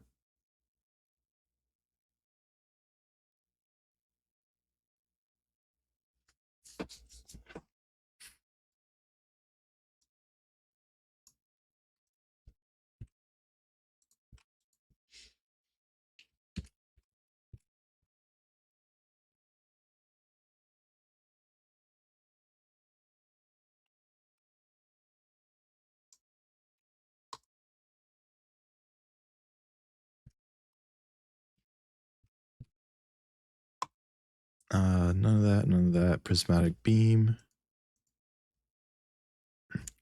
None of that, none of that. Prismatic beam.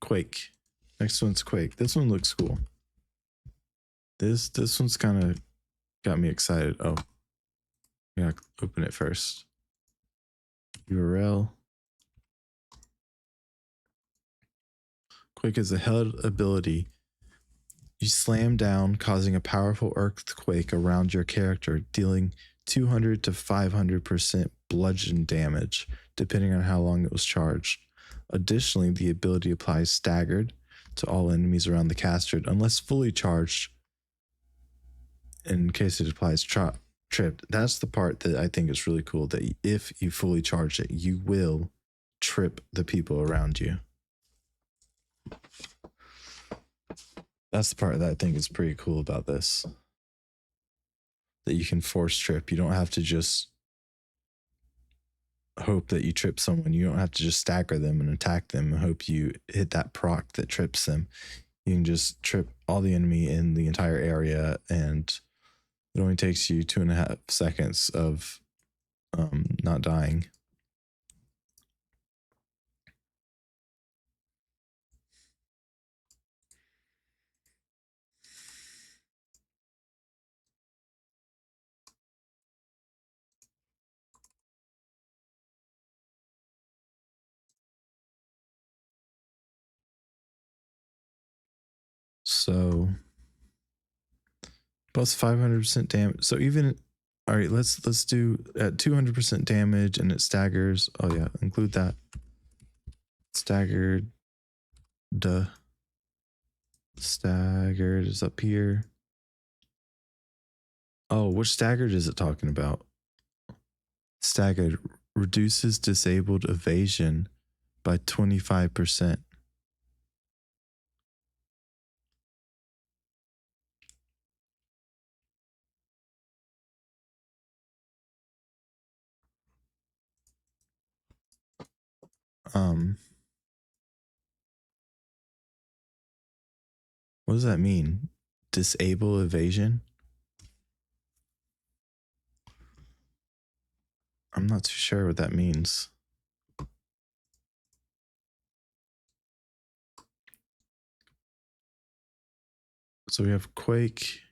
Quake. Next one's Quake. This one looks cool. This one's kind of got me excited. Oh, yeah, open it first. URL. Quake is a held ability. You slam down, causing a powerful earthquake around your character, dealing 200 to 500% bludgeon damage, depending on how long it was charged. Additionally, the ability applies staggered to all enemies around the caster, unless fully charged. In case it applies tripped. That's the part that I think is really cool, that if you fully charge it, you will trip the people around you. That's the part that I think is pretty cool about this. That you can force trip. You don't have to just hope that you trip someone. You don't have to just stagger them and attack them and hope you hit that proc that trips them. You can just trip all the enemy in the entire area, and it only takes you 2.5 seconds of not dying. So plus 500% damage. So even, all right, let's do at 200% damage and it staggers. Oh yeah, include that. Staggered. Duh. Staggered is up here. Oh, which staggered is it talking about? Staggered reduces disabled evasion by 25%. What does that mean? Disable evasion? I'm not too sure what that means. So we have Quake.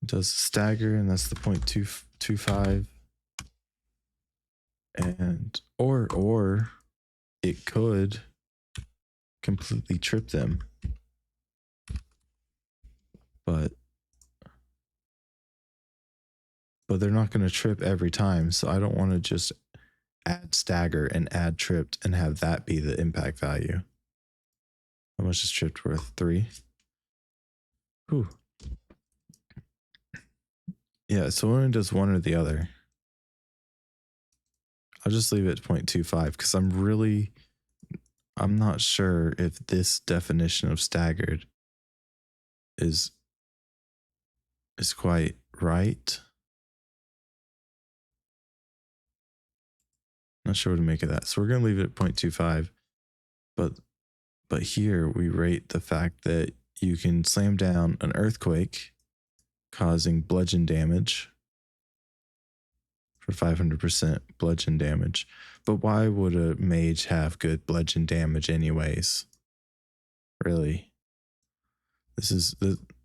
It does stagger, and that's the 0.225. And or it could completely trip them. But they're not going to trip every time, so I don't want to just add stagger and add tripped and have that be the impact value. How much is tripped worth? 3. Whew. Yeah, so one does one or the other. I'll just leave it at 0.25 because I'm not sure if this definition of staggered is quite right. Not sure what to make of that. So we're going to leave it at 0.25. But here we rate the fact that you can slam down an earthquake causing bludgeon damage for 500% bludgeon damage. But why would a mage have good bludgeon damage anyways? Really?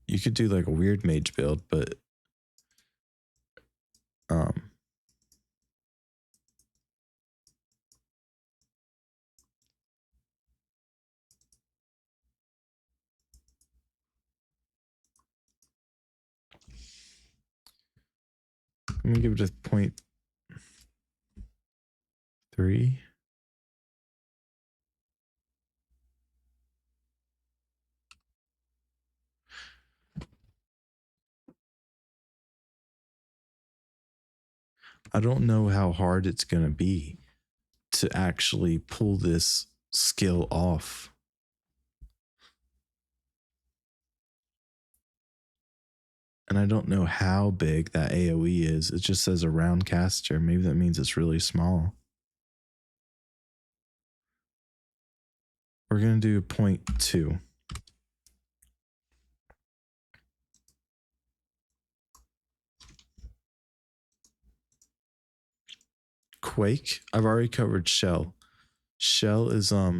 You could do like a weird mage build, but I'm gonna give it a 0.3. I don't know how hard it's gonna be to actually pull this skill off. And I don't know how big that AoE is. It just says a round caster. Maybe that means it's really small. We're going to do 0.2. Quake. I've already covered Shell. Shell is I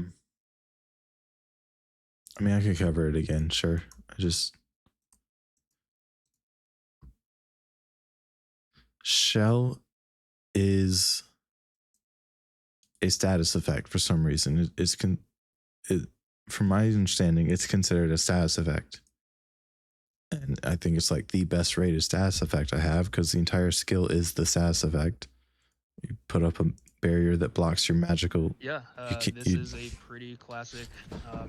mean, I could cover it again, sure. Shell is a status effect for some reason. From my understanding, it's considered a status effect. And I think it's like the best rated status effect I have because the entire skill is the status effect. You put up a barrier that blocks your magical. Yeah, this is a pretty classic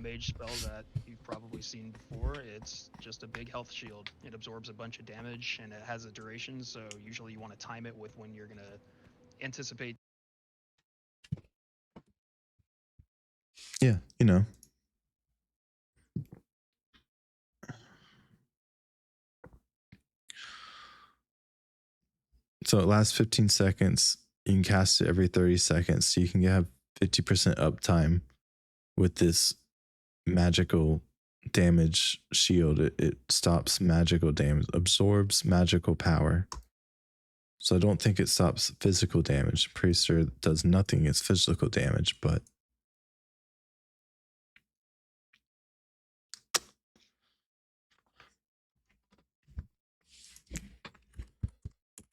mage spell that you've probably seen before. It's just a big health shield. It absorbs a bunch of damage and it has a duration, so usually you want to time it with when you're going to anticipate. Yeah, you know. So it lasts 15 seconds. You can cast it every 30 seconds. So you can have 50% uptime with this magical damage shield. It stops magical damage, absorbs magical power. So I don't think it stops physical damage. I'm pretty sure it does nothing against physical damage, but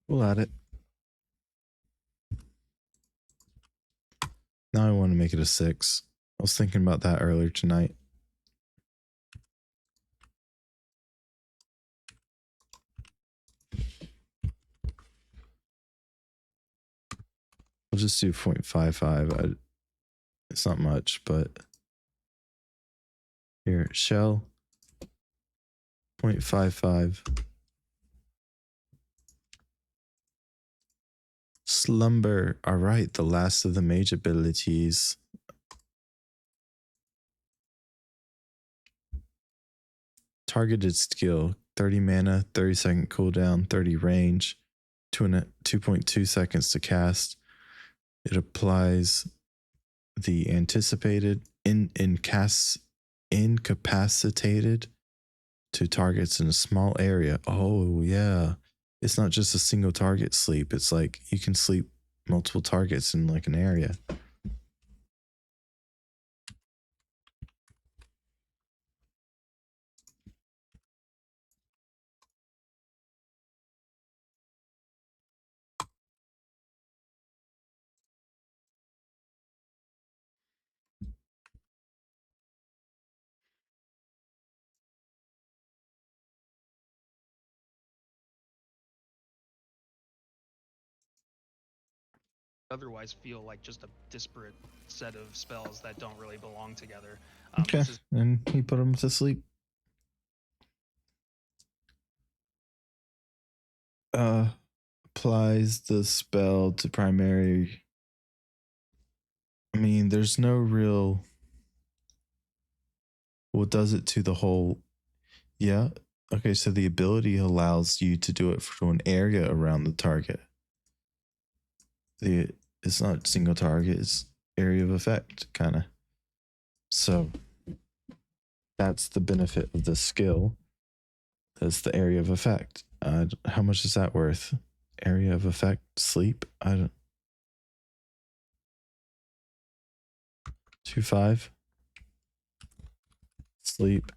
we'll add it. Now I want to make it a 6. I was thinking about that earlier tonight. I'll just do 0.55. It's not much, but here, shell 0.55. Slumber. All right, the last of the mage abilities. Targeted skill, 30 mana, 30-second cooldown, 30 range, 2.2 seconds to cast. It applies the anticipated incapacitated to targets in a small area. Oh yeah. It's not just a single target sleep. It's like you can sleep multiple targets in like an area. Otherwise feel like just a disparate set of spells that don't really belong together. Okay, and he put him to sleep. Applies the spell to primary. I mean, there's no real. Well, does it to the whole? Yeah. Okay, so the ability allows you to do it for an area around the target. It's not single target, it's area of effect, kind of. So that's the benefit of the skill. That's the area of effect. How much is that worth? Area of effect, sleep? I don't. 2.5. Sleep.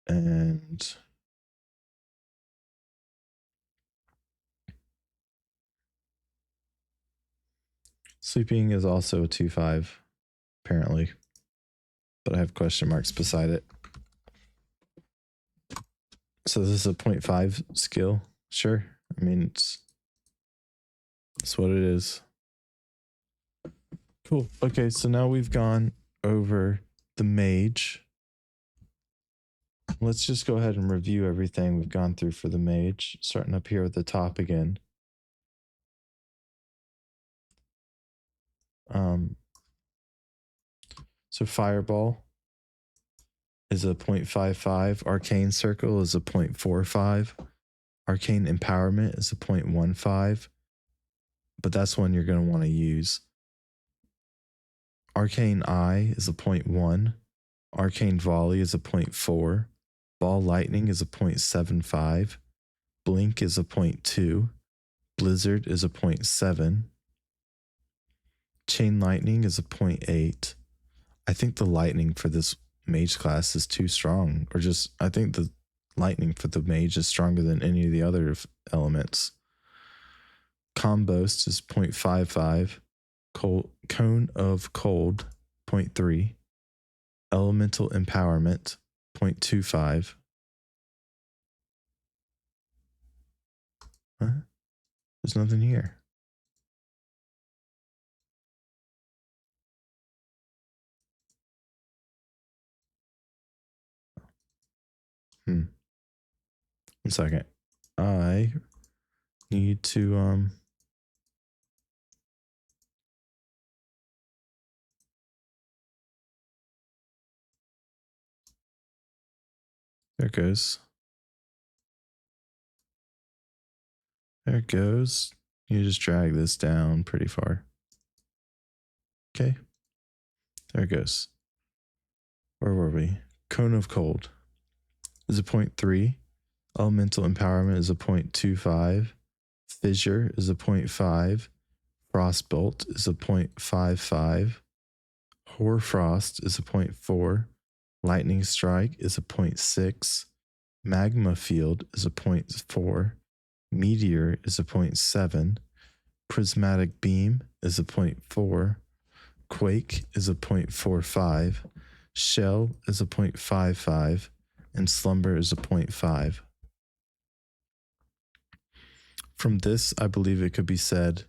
And sleeping is also a 2.5, apparently. But I have question marks beside it. So this is a 0.5 skill. Sure. I mean, it's what it is. Cool. Okay, so now we've gone over the mage. Let's just go ahead and review everything we've gone through for the mage, starting up here at the top again. So fireball is a 0.55, arcane circle is a 0.45, arcane empowerment is a 0.15, but that's one you're going to want to use. Arcane eye is a 0.1, arcane volley is a 0.4, ball lightning is a 0.75, blink is a 0.2, blizzard is a 0.7, chain lightning is a 0.8. I think the lightning for this mage class is too strong, or just I think the lightning for the mage is stronger than any of the other elements. Combost is 0.55, cone of cold 0.3, elemental empowerment 0.25. Huh? There's nothing here. One second. I need to there it goes. There it goes. You just drag this down pretty far. Okay. There it goes. Where were we? Cone of cold is a 0.3. Elemental empowerment is a 0.25. Fissure is a 0.5. Frostbolt is a 0.55. Hoarfrost is a 0.4. Lightning strike is a 0.6. Magma field is a 0.4. Meteor is a 0.7. Prismatic beam is a 0.4. Quake is a 0.45. Shell is a 0.55. And slumber is a 0.5. From this, I believe it could be said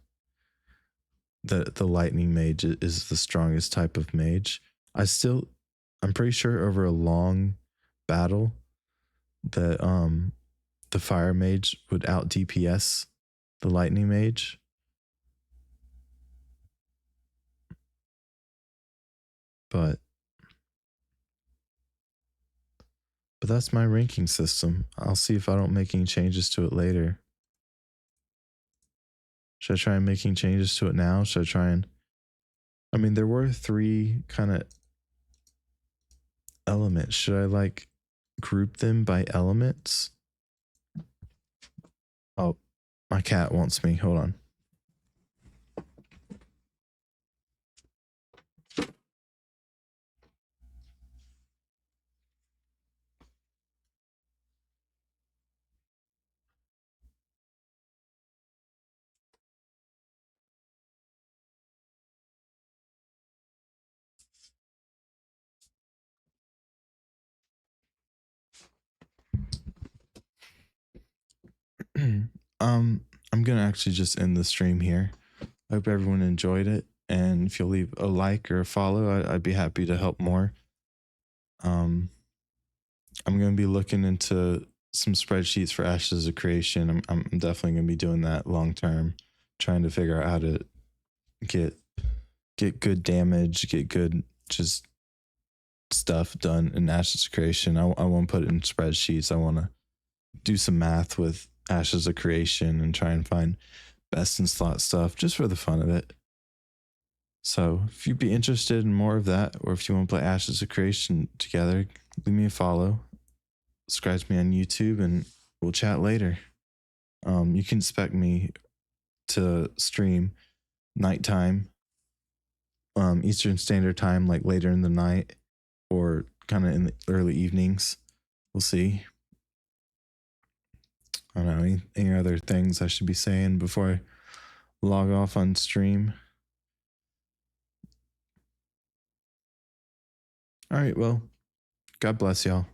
that the lightning mage is the strongest type of mage. I'm pretty sure over a long battle that the fire mage would out DPS the lightning mage. But that's my ranking system. I'll see if I don't make any changes to it later. Should I try and making changes to it now? Should I try and... I mean, there were 3 kind of elements. Should I like group them by elements? Oh, my cat wants me. Hold on. I'm gonna actually just end the stream here. I hope everyone enjoyed it, and if you'll leave a like or a follow, I'd be happy to help more. I'm gonna be looking into some spreadsheets for Ashes of Creation. I'm definitely gonna be doing that long term, trying to figure out how to get good damage, get good just stuff done in Ashes of Creation. I want to put it in spreadsheets. I want to do some math with Ashes of Creation and try and find best in slot stuff just for the fun of it. So if you'd be interested in more of that, or if you want to play Ashes of Creation together, leave me a follow, subscribe to me on YouTube, and we'll chat later. You can expect me to stream nighttime, Eastern Standard Time, like later in the night, or kind of in the early evenings. We'll see. I don't know, any other things I should be saying before I log off on stream? All right, well, God bless y'all.